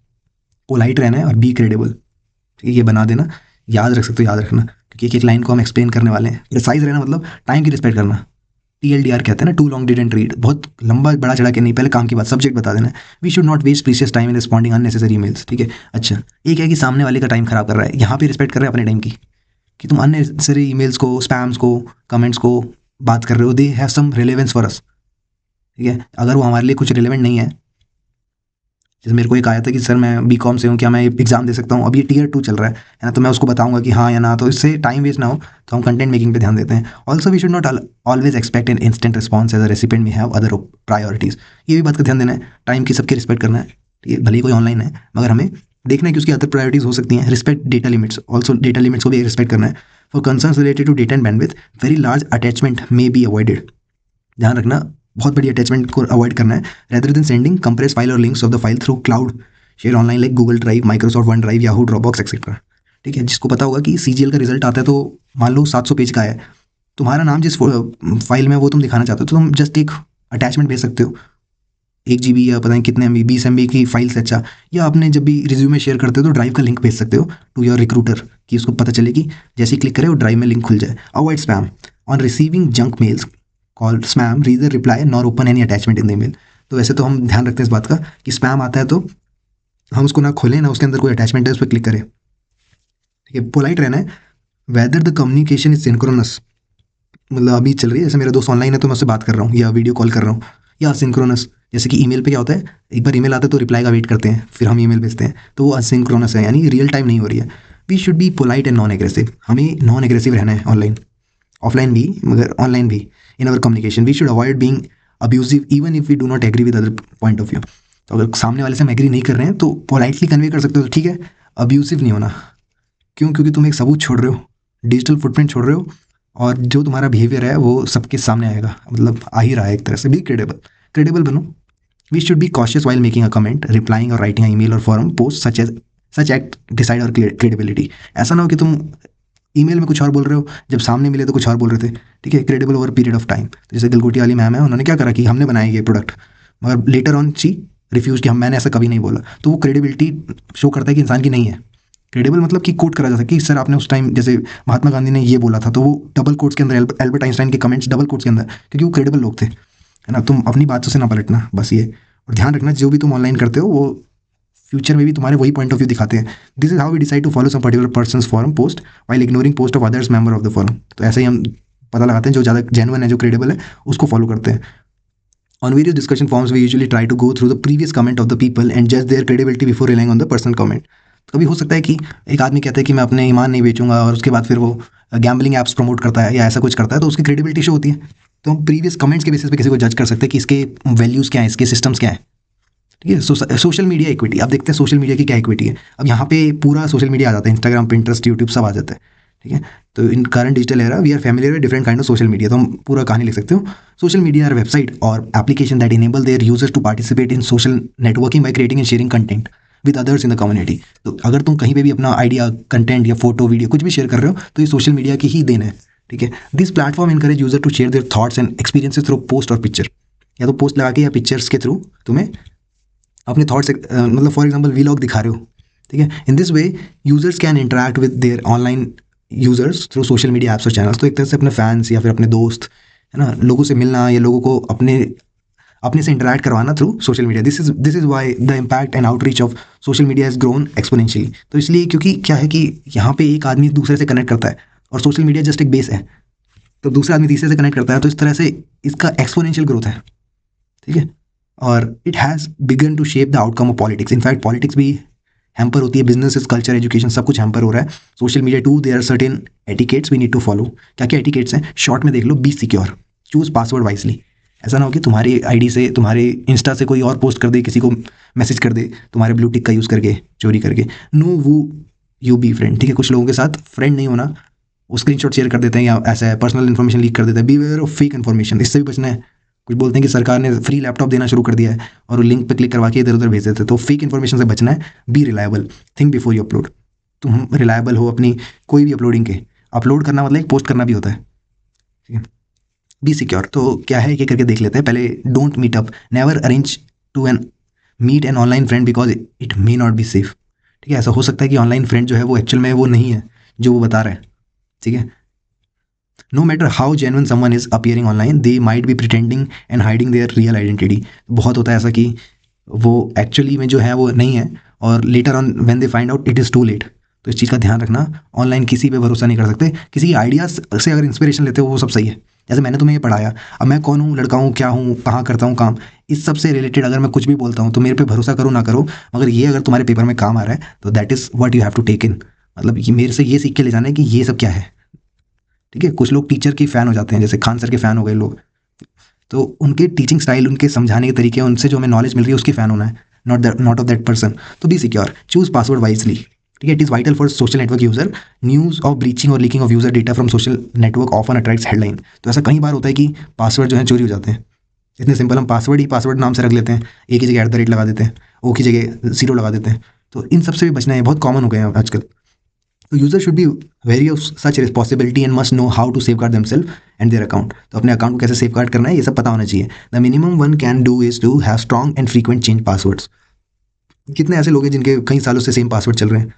polite रहना है और बी क्रेडिबल, ठीक है। ये बना देना, याद रख सकते हो, याद रखना, क्योंकि एक एक लाइन को हम एक्सप्लेन करने वाले हैं। प्रिसाइज रहना मतलब टाइम की रिस्पेक्ट करना, TLDR कहते हैं ना, टू लॉन्ग डिडंट रीड, बहुत लंबा बड़ा चढ़ा के नहीं, पहले काम की बात, सब्जेक्ट बता देना। We should not waste precious time in responding unnecessary emails, ठीक है। अच्छा, एक है कि सामने वाले का टाइम खराब कर रहा है, यहाँ पे रिस्पेक्ट कर रहे हैं अपने टाइम की, कि तुम अननेसेसरी ईमेल्स को, स्पैम्स को, कमेंट्स को बात कर रहे हो, they have some relevance for us, ठीक है। अगर वो हमारे लिए कुछ रिलेवेंट नहीं है, जैसे मेरे को एक आया था कि सर मैं बीकॉम से हूँ, क्या मैं एग्जाम दे सकता हूँ, अब ये टीयर 2 चल रहा है ना, तो मैं उसको बताऊंगा कि हाँ या ना, तो इससे टाइम वेस्ट ना हो, तो हम कंटेंट मेकिंग पे ध्यान देते हैं। Also we should not always expect an instant response as a recipient, we have other priorities. ये भी बात का ध्यान देना है, टाइम की सबकी रिस्पेक्ट करना है, ठीक है। भले ही कोई ऑनलाइन है मगर हमें देखना है कि उसकी अदर प्रायोरिटीज़ हो सकती हैं। Respect data limits, also data limits को भी रिस्पेक्ट करना है। For concerns related to data and bandwidth, very large attachment may be avoided. ध्यान रखना, बहुत बड़ी अटैचमेंट को अवॉइड करना है। Rather than sending compress file or links of the file through cloud share online like Google Drive, Microsoft OneDrive, Yahoo, Dropbox etcetera, ठीक है। जिसको पता होगा कि CGL का रिजल्ट आता है, तो मान लो 700 पेज का है, तुम्हारा नाम जिस फाइल में वो तुम दिखाना चाहते हो, तो तुम जस्ट एक अटैचमेंट भेज सकते हो, 1 GB या पता नहीं कितने MB, 20 MB की फाइल से अच्छा। या आपने जब भी रिज्यूमे शेयर करते हो तो ड्राइव का लिंक भेज सकते हो टू योर रिक्रूटर, कि उसको पता चले कि जैसे ही क्लिक करे वो ड्राइव में लिंक खुल जाए। Avoid spam, on receiving junk mails called spam, reader reply nor open any attachment in the email. तो वैसे तो हम ध्यान रखते हैं इस बात का कि स्पैम आता है तो हम उसको ना खोलें, ना उसके अंदर कोई अटैचमेंट है उस पर क्लिक करें, ठीक है। पोलाइट रहना है। Whether the communication is synchronous, मतलब अभी चल रही है, जैसे मेरा दोस्त ऑनलाइन है तो मैं उससे बात कर रहा हूँ या वीडियो कॉल कर रहा हूँ, या सिंक्रोनस, जैसे कि ईमेल पे क्या होता है, एक बार ईमेल आता है तो रिप्लाई का वेट करते हैं, फिर हम ईमेल भेजते हैं, तो वो असिंक्रोनस है, यानी रियल टाइम नहीं हो रही है। We should be polite and non aggressive, हमें नॉन एग्रेसिव रहना है ऑनलाइन, ऑफलाइन भी मगर ऑनलाइन भी। In our communication we should avoid being abusive even if we do not agree with other point of view. तो अगर सामने वाले से हम एग्री नहीं कर रहे हैं तो पोलाइटली कन्वे कर सकते हो, तो ठीक है, अब्यूसिव नहीं होना। क्यों? क्योंकि तुम एक सबूत छोड़ रहे हो, डिजिटल फुटप्रिंट छोड़ रहे हो, और जो तुम्हारा बिहेवियर है वो सबके सामने आएगा, मतलब आ ही रहा है एक तरह से। बी क्रेडिबल, क्रेडिबल बनो। We should be cautious while making a comment, replying और राइटिंग ईमेल और forum post such act decide और क्रेडिबिलिटी। ऐसा ना हो कि तुम ईमेल में कुछ और बोल रहे हो, जब सामने मिले तो कुछ और बोल रहे थे, ठीक है। Credible over period of time. तो जैसे गलगोटी वाली मैम है, उन्होंने क्या करा कि हमने बनाया ये प्रोडक्ट, मगर लेटर ऑन शी रिफ्यूज कि हम, मैंने ऐसा कभी नहीं बोला, तो वो क्रेडिबिलिटी शो करता है कि इंसान की नहीं है, क्रेडिबल मतलब कि कोट करा जा सके कि सर आपने उस टाइम जैसे महात्मा गांधी ने ये बोला था, तो वो डबल कोट्स के अंदर, एल्बर्ट आइंस्टाइन के कमेंट्स डबल कोट्स के अंदर, क्योंकि वो क्रेडिबल लोग थे, है ना। तुम अपनी बातों से ना पलटना, बस ये। और ध्यान रखना जो भी तुम ऑनलाइन करते हो वो फ्यूचर में भी तुम्हारे वही पॉइंट ऑफ व्यू दिखाते हैं। This is how we decide to follow some particular persons forum post while ignoring post of others member of the forum. तो ऐसे ही हम पता लगाते हैं जो ज़्यादा जेन्युइन है, जो क्रेडिबल है, उसको फॉलो करते हैं। On various discussion forums, we usually try to go through the previous comment of the people and judge their credibility before relying on the personal comment. कभी हो सकता है कि एक आदमी कहता है कि मैं अपने ईमान नहीं बेचूंगा, और उसके बाद फिर वो गैम्बलिंग ऐप्स प्रमोट करता है या ऐसा कुछ करता है, तो उसकी क्रेडिबिलिटी शो होती है। तो हम प्रीवियस कमेंट्स के बेसिस पे किसी को जज कर सकते हैं कि इसके वैल्यूज़ क्या है, इसके सिस्टम्स क्या है। ठीक है। सोशल मीडिया इक्विटी, अब देखते हैं सोशल मीडिया की क्या इक्विटी है। अब यहाँ पे पूरा सोशल मीडिया आ जाता है, इंस्टाग्राम, पिंटरेस्ट, यूट्यूब सब आ जाता है। ठीक है। तो in current digital era we are familiar with different kind of social media. तो हम पूरा कहानी लिख सकते हो। सोशल मीडिया आर वेबसाइट और application that enable their users to participate in social networking by creating and sharing content with others in the community. तो अगर तुम कहीं पे भी अपना आइडिया, कंटेंट या फोटो, वीडियो कुछ भी शेयर कर रहे हो, तो ये सोशल मीडिया की ही देन है। ठीक है। This platform encourage user to share their thoughts and experiences through post और पिक्चर। या तो पोस्ट लगा के या पिक्चर्स के थ्रू तुम्हें अपने थॉट्स, मतलब फॉर एग्जाम्पल वीलॉग दिखा रहे हो। ठीक है। In this way users can interact with their online users through social media apps और चैनल्स। तो एक तरह से अपने फैंस या फिर अपने दोस्त, है ना, लोगों से मिलना या लोगों को अपने से इंटरेक्ट करवाना through social media. This is why the impact and outreach of social media has grown exponentially. तो इसलिए क्योंकि क्या है कि यहाँ पे एक आदमी दूसरे से कनेक्ट करता है और सोशल मीडिया जस्ट एक बेस है, तो दूसरा आदमी तीसरे से कनेक्ट करता है, तो इस तरह से इसका एक्सपोनेंशियल ग्रोथ है। ठीक है। और it has begun to shape the outcome of politics. In fact politics भी हैम्पर होती है, बिजनेस, कल्चर, एजुकेशन, सब कुछ हैम्पर हो रहा है social media too. There are certain etiquettes we need to follow. क्या क्या एटिकेट्स हैं, शॉर्ट में देख लो। Be secure, choose password wisely. ऐसा ना हो कि तुम्हारी आईडी से, तुम्हारे इंस्टा से कोई और पोस्ट कर दे, किसी को मैसेज कर दे तुम्हारे ब्लू टिक का यूज़ करके, चोरी करके। नो वो यू बी फ्रेंड। ठीक है। कुछ लोगों के साथ फ्रेंड नहीं होना, वो स्क्रीनशॉट शेयर कर देते हैं या ऐसा है पर्सनल इन्फॉर्मेशन लीक कर देते हैं। Beware of fake information, इससे भी बचना है। कुछ बोलते हैं कि सरकार ने फ्री लैपटॉप देना शुरू कर दिया है और लिंक पे क्लिक करवा के इधर उधर भेज देते हैं, तो फेक इन्फॉर्मेशन से बचना है। B reliable, think before you upload. तुम रिलायबल हो अपनी कोई भी अपलोडिंग के। अपलोड करना मतलब एक पोस्ट करना भी होता है। ठीक है। बी सिक्योर, तो क्या है, एक करके देख लेते हैं। पहले don't meet up, never arrange to an meet an online friend because it may not be safe. ठीक है। ऐसा हो सकता है कि ऑनलाइन फ्रेंड जो है वो एक्चुअल में वो नहीं है जो वो बता रहा है। ठीक है। No matter how genuine someone is appearing online, they might be pretending and hiding their real identity. बहुत होता है ऐसा कि वो एक्चुअली में जो है वो नहीं है, और later on when they find out it is too late. तो इस चीज़ का ध्यान रखना। ऑनलाइन किसी पे भरोसा नहीं कर सकते। किसी की आइडियाज़ से अगर इंस्पिरेशन लेते हो वो सब सही है। जैसे मैंने तुम्हें ये पढ़ाया, अब मैं कौन हूँ, लड़का हूँ, क्या हूँ, कहाँ करता हूँ काम, इस सब से रिलेटेड अगर मैं कुछ भी बोलता हूँ तो मेरे पे भरोसा करो ना करो, मगर ये अगर तुम्हारे पेपर में काम आ रहा है तो that is what you have to take in. मतलब ये मेरे से ये सीख के ले जाना है कि ये सब क्या है। ठीक है। कुछ लोग टीचर के फ़ैन हो जाते हैं, जैसे खान सर के फ़ैन हो गए लोग, तो उनके टीचिंग स्टाइल, उनके समझाने के तरीके, उनसे जो हमें नॉलेज मिल रही है उसकी फ़ैन होना है, नॉट ऑफ दैट पर्सन। तो be secure, choose password wisely. ठीक है। It is vital for social network user. News of breaching or leaking of user data from social network often attracts headline. तो ऐसा कई बार होता है कि पासवर्ड जो है चोरी हो जाते हैं। इतने सिंपल, हम पासवर्ड ही पासवर्ड नाम से रख लेते हैं, एक ही जगह @ लगा देते हैं, ओ की जगह 0 लगा देते हैं। तो इन सबसे भी बचना है, बहुत कॉमन हो गए हैं आजकल। तो user should be very of such responsibility and must know how to safeguard themselves and their account. तो अपने अकाउंट को कैसे सेफगार्ड करना है ये सब पता होना चाहिए। The minimum one can do is to have strong and frequent change passwords. कितने ऐसे लोग हैं जिनके कई सालों से सेम पासवर्ड चल रहे हैं,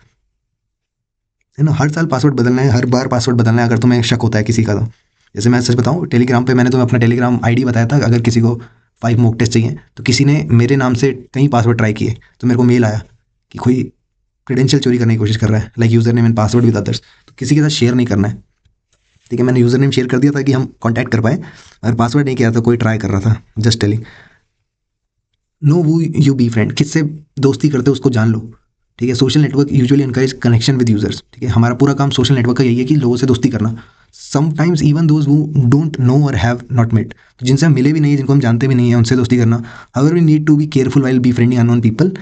है ना। हर साल पासवर्ड बदलना है, हर बार पासवर्ड बदलना है अगर तुम्हें शक होता है किसी का। तो जैसे मैं सच बताऊँ, टेलीग्राम पे मैंने तुम्हें अपना टेलीग्राम आईडी बताया था, अगर किसी को 5 मॉक टेस्ट चाहिए, तो किसी ने मेरे नाम से कई पासवर्ड ट्राई किए, तो मेरे को मेल आया कि कोई क्रेडेंशियल चोरी करने की कोशिश कर रहा है, like user name and password with others. तो किसी के साथ शेयर नहीं करना है। ठीक है। मैंने यूज़र नेम शेयर कर दिया था कि हम कांटेक्ट कर पाए, अगर पासवर्ड नहीं किया था, कोई ट्राई कर रहा था, जस्ट टेलिंग। नो वो यू बी फ्रेंड, किससे दोस्ती करते हो उसको जान लो। ठीक है। Social network usually encourage connection with users. ठीक है। हमारा पूरा काम सोशल नेटवर्क का यही है कि लोगों से दोस्ती करना। Sometimes even those who don't know और हैव नॉट मेट, तो जिनसे हम मिले भी नहीं है, जिनको हम जानते भी नहीं है, उनसे दोस्ती करना। However we need to be careful while be friending unknown people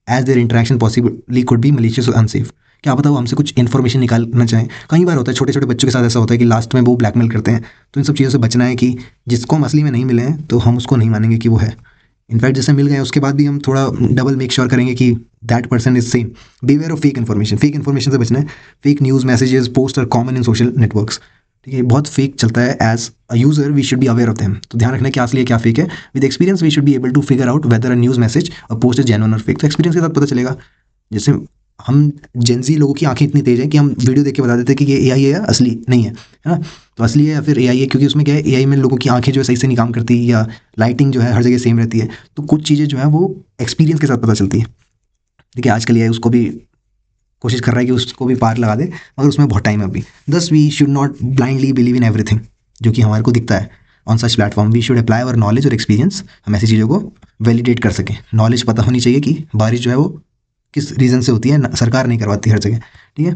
as their interaction possibly could be malicious or unsafe. क्या पता वो हमसे कुछ इन्फॉर्मेशन निकालना चाहें। कई बार होता है छोटे छोटे बच्चों के साथ ऐसा होता है कि लास्ट में वो ब्लैकमेल करते हैं। तो इन सब चीज़ों से बचना है कि जिसको हम असली में नहीं मिले हैं तो हम उसको नहीं मानेंगे कि वो है। इनफैक्ट जैसे मिल गए उसके बाद भी हम थोड़ा डबल मेक श्योर करेंगे कि that person is same. Beware of fake information, fake information से बचना है। Fake news, messages, post are common in social networks. ठीक है। बहुत फेक चलता है। As a user we should be aware of them. तो ध्यान रखना क्या असली है क्या फेक है। With experience we should be able to figure out whether a news, message और पोस्ट इज जेन्युइन और फेक। तो एक्सपीरियंस के साथ पता चलेगा। जैसे हम जेंजी लोगों की आंखें इतनी तेज हैं कि हम वीडियो देख के बता देते हैं कि ये एआई है या असली नहीं है, है ना? तो असली है या फिर एआई है, क्योंकि उसमें क्या है, एआई में लोगों की आंखें जो है सही से नहीं काम करती, या लाइटिंग जो है हर जगह सेम रहती है, तो कुछ चीज़ें जो है वो एक्सपीरियंस के साथ पता चलती है। देखिए आजकल एआई उसको भी कोशिश कर रहा है कि उसको भी पार लगा दे, मगर उसमें बहुत टाइम है अभी। Thus we should not blindly believe in everything जो कि हमारे को दिखता है on such platform. We should apply our knowledge और एक्सपीरियंस, हम ऐसी चीज़ों को वैलिडेट कर सकें। नॉलेज पता होनी चाहिए कि बारिश जो है वो किस रीज़न से होती है, सरकार नहीं करवाती हर जगह, ठीक है?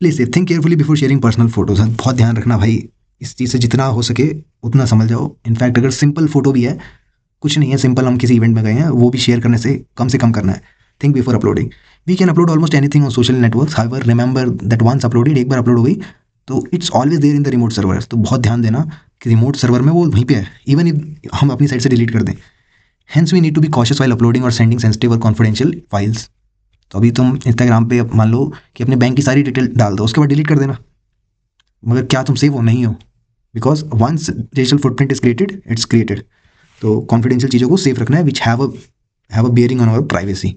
Please think carefully before sharing personal photos. बहुत ध्यान रखना भाई, इस चीज़ से जितना हो सके उतना समझ जाओ। इनफैक्ट अगर सिंपल फोटो भी है, कुछ नहीं है, सिंपल हम किसी इवेंट में गए हैं, वो भी शेयर करने से कम करना है। Think before uploading. We can upload almost anything on social networks, however remember that once uploaded, एक बार अपलोड हो गई तो it's always there in the remote server. तो बहुत ध्यान देना कि रिमोट सर्वर में वो वहीं पे है, इवन इफ हम अपनी साइड से डिलीट कर दें। Hence we need to be cautious while uploading और सेंडिंग सेंसिटिव और कॉन्फिडेंशियल फाइल्स। तो अभी तुम इंस्टाग्राम पे मान लो कि अपने बैंक की सारी डिटेल डाल दो, उसके बाद डिलीट कर देना, मगर क्या तुम सेफ हो? नहीं हो, because once digital footprint is created, it's created. तो कॉन्फिडेंशियल चीज़ों को सेफ रखना है, which have a bearing on our privacy.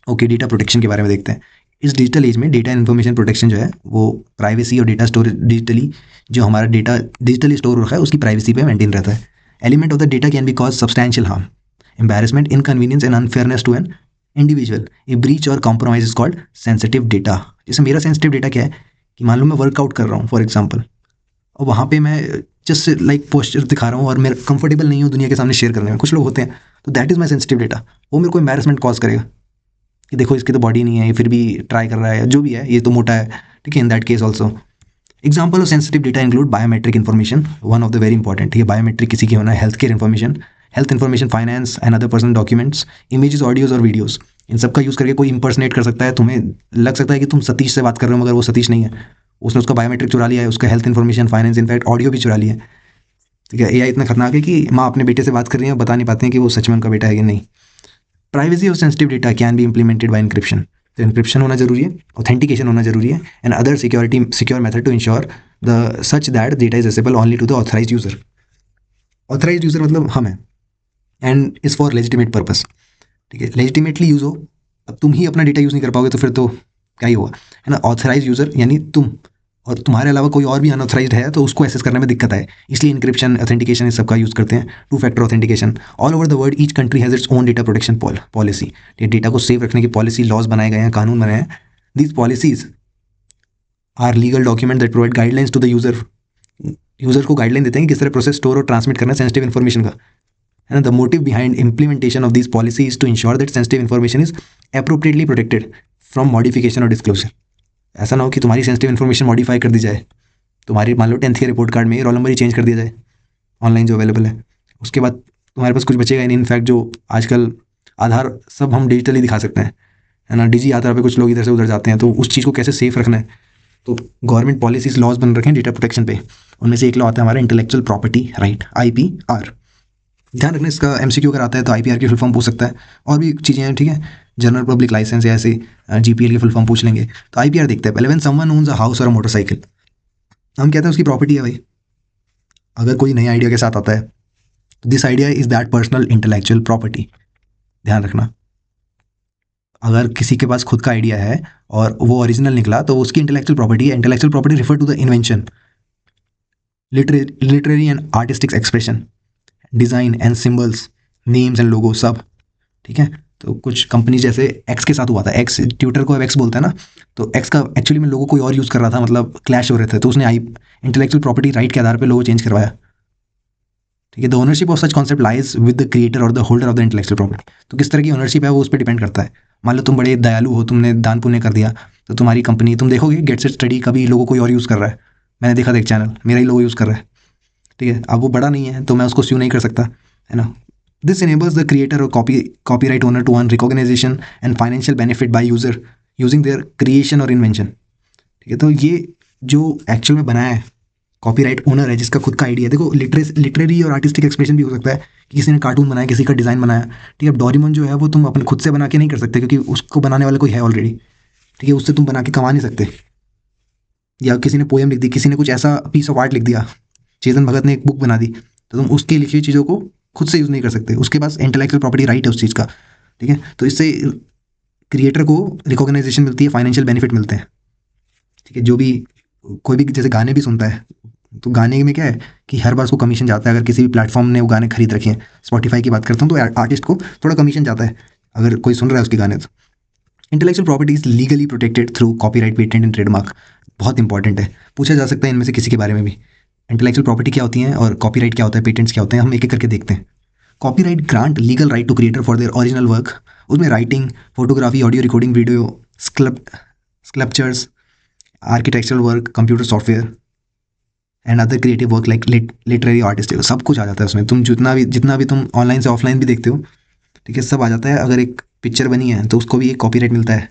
Okay, data protection के बारे में देखते हैं। इस डिजिटल एज में डेटा इन्फॉर्मेशन प्रोटेक्शन जो है वो प्राइवेसी और डेटा स्टोरेज, डिजिटली जो हमारा डेटा डिजिटली स्टोर हो रखा है उसकी प्राइवेसी पे मेंटेन रहता है। Element of the data can be cause substantial harm, embarrassment, inconvenience and unfairness to an individual. A breach or compromise is called sensitive data. जैसे मेरा सेंसिटिव डेटा क्या है कि मान लो मैं वर्कआउट कर रहा हूँ फॉर एग्जांपल, और वहाँ पे मैं जस्ट लाइक पोस्चर दिखा रहा हूँ और मैं कंफर्टेबल नहीं हूँ दुनिया के सामने शेयर करने में, कुछ लोग होते हैं, तो that is my sensitive data. वो मेरे को एम्बेरसमेंट कॉज करेगा कि देखो इसकी तो बॉडी नहीं है, ये फिर भी ट्राई कर रहा है, जो भी है ये तो मोटा है, ठीक है? In that case also example of sensitive data include biometric information, one of the very important, ठीक है? बायोमेट्रिक किसी की होना है, health care information, health information, finance and other personal documents, images, audios और वीडियोस। इन सब का यूज़ करके कोई इंपर्सनेट कर सकता है, तुम्हें लग सकता है कि तुम सतीश से बात कर रहे हो, मगर वो सतीश नहीं है, उसने उसका बायोमेट्रिक चुरा लिया है, उसका health information, finance, in fact audio भी चुरा लिया है, ठीक है? एआई इतना खतरनाक है कि माँ अपने बेटे से बात कर रही है, बता नहीं पाते हैं कि वो सच में उनका बेटा है कि नहीं। Privacy of sensitive data can be implemented by encryption. तो इंक्रिप्शन होना जरूरी है, ऑथेंटिकेशन होना जरूरी है, and other secure method to ensure the such that data is accessible only to the authorized user. Authorized user मतलब हम हैं, and is for legitimate purpose, ठीक है? लेजिटिमेटली यूज हो। अब तुम ही अपना डेटा यूज़ नहीं कर पाओगे तो फिर तो क्या ही हुआ, है ना? ऑथराइज यूज़र यानी तुम, और तुम्हारे अलावा कोई और भी अनऑथराइज्ड है तो उसको एक्सेस करने में दिक्कत है, इसलिए इंक्रिप्शन, ऑथेंटिकेशन इस सब का यूज़ करते हैं। Two factor authentication, all over the world each country has its own data protection policy. ये डेटा को सेफ रखने की पॉलिसी, लॉज बनाए गए हैं, कानून बनाए हैं। These policies are legal document that provide guidelines to the user. User को गाइडलाइन देते हैं कि किस तरह प्रोसेस, स्टोर और ट्रांसमिट करना है सेंसिटिव इन्फॉर्मेशन का, है ना? The motive behind implementation of this policy is to ensure that sensitive information is appropriately protected from modification और डिस्क्लोजर। ऐसा ना हो कि तुम्हारी सेंसिटिव इन्फॉर्मेशन मॉडिफाई कर दी जाए, तुम्हारी मान लो 10th के रिपोर्ट कार्ड में रोल नंबर ही चेंज कर दिया जाए ऑनलाइन जो अवेलेबल है, उसके बाद तुम्हारे पास कुछ बचेगा ही नहीं। इनफैक्ट जो आजकल आधार सब हम डिजिटली दिखा सकते हैं, है ना? डिजी यात्रा पे कुछ लोग इधर से उधर जाते हैं, तो उस चीज़ को कैसे सेफ रखना है, तो गवर्नमेंट पॉलिसीज, लॉज बन रखे हैं डेटा प्रोटेक्शन पे। उनमें से एक लॉ आता है हमारा इंटेलेक्चुअल प्रॉपर्टी राइट, IPR। ध्यान रखना, इसका MCQ अगर आता है तो IPR की फुल फॉर्म पूछ सकता है, और भी चीज़ें हैं, ठीक है? जनरल पब्लिक लाइसेंस या ऐसे GPL की फुल फॉर्म पूछ लेंगे। तो IPR देखते हैं पहले। When someone owns a house और अ मोटरसाइकिल, हम कहते हैं उसकी प्रॉपर्टी है भाई। अगर कोई नया आइडिया के साथ आता है तो this idea is that personal intellectual property. ध्यान रखना, अगर किसी के पास खुद का आइडिया है और वो ओरिजिनल निकला तो उसकी इंटेलेक्चुअल प्रॉपर्टी है। Intellectual property refer to the invention, literary and artistic expression, design and symbols, names and logo सब, ठीक है? तो कुछ कंपनी जैसे एक्स के साथ हुआ था, एक्स ट्विटर को अब एक्स बोलता है ना, तो एक्स का एक्चुअली में लोगो कोई और यूज़ कर रहा था, मतलब क्लैश हो रहे थे, तो उसने इंटेलेक्चुअल प्रॉपर्टी राइट के आधार पे लोगो चेंज करवाया, ठीक है? The ownership of such concept lies with the creator or the holder of the intellectual property. तो किस तरह की ओनरशिप है वो उस पर डिपेंड करता है। मान लो तुम बड़े दयालु हो, तुमने दान पुण्य कर दिया, तो तुम्हारी कंपनी, तुम देखोगे गेट्स इट स्टडी, कभी लोगो कोई और यूज़ कर रहा है, मैंने देखा था एक चैनल मेरा ही लोगो यूज़ कर रहा है, ठीक है? अब वो बड़ा नहीं है तो मैं उसको स्यू नहीं कर सकता, है ना? दिस enables द क्रिएटर और copyright owner to earn recognition and financial benefit by user using their creation और invention, ठीक है? तो ये जो एक्चुअल में बनाया है, कॉपीराइट ओनर है जिसका खुद का आइडिया है। देखो लिटरेरी और आर्टिस्टिक एक्सप्रेशन भी हो सकता है कि किसी ने कार्टून बनाया, किसी का डिज़ाइन बनाया, ठीक है? अब डोरेमोन जो है वो तुम अपने खुद से बना के नहीं कर सकते, क्योंकि उसको बनाने वाला कोई है ऑलरेडी, ठीक है? उससे तुम बना के कमा नहीं सकते। या किसी ने पोएम लिख दी, किसी ने कुछ ऐसा पीस ऑफ आर्ट लिख दिया, चेतन भगत ने एक बुक बना दी, तो तुम उसकी लिखी हुई चीज़ों को खुद से यूज़ नहीं कर सकते, उसके पास इंटेलेक्चुअल प्रॉपर्टी राइट है उस चीज़ का, ठीक है? तो इससे क्रिएटर को रिकॉग्नाइजेशन मिलती है, फाइनेंशियल बेनिफिट मिलते हैं, ठीक है। जो भी कोई भी जैसे गाने भी सुनता है, तो गाने में क्या है कि हर बार उसको कमीशन जाता है, अगर किसी भी प्लेटफॉर्म ने वो गाने खरीद रखे हैं, स्पॉटिफाई की बात करता हूँ, तो आर्टिस्ट को थोड़ा कमीशन जाता है अगर कोई सुन रहा है उसके गाने। तो intellectual property is legally protected through copyright, patent and trademark. बहुत इंपॉर्टेंट है, पूछा जा सकता है इनमें से किसी के बारे में भी। इंटेलेक्चुअल प्रॉपर्टी क्या होती है और कॉपीराइट क्या होता है, पेटेंट्स क्या होते हैं, हम एक एक करके देखते हैं। Copyright grant legal right to creator for their original work. उसमें writing, photography, audio recording, video, sculptures, architectural work, computer software and other creative work like literary artist, सब कुछ आ जाता है उसमें। तुम जितना भी तुम ऑनलाइन से ऑफलाइन भी देखते हो, ठीक है, सब आ जाता है। अगर एक पिक्चर बनी है तो उसको भी एक कॉपीराइट मिलता है,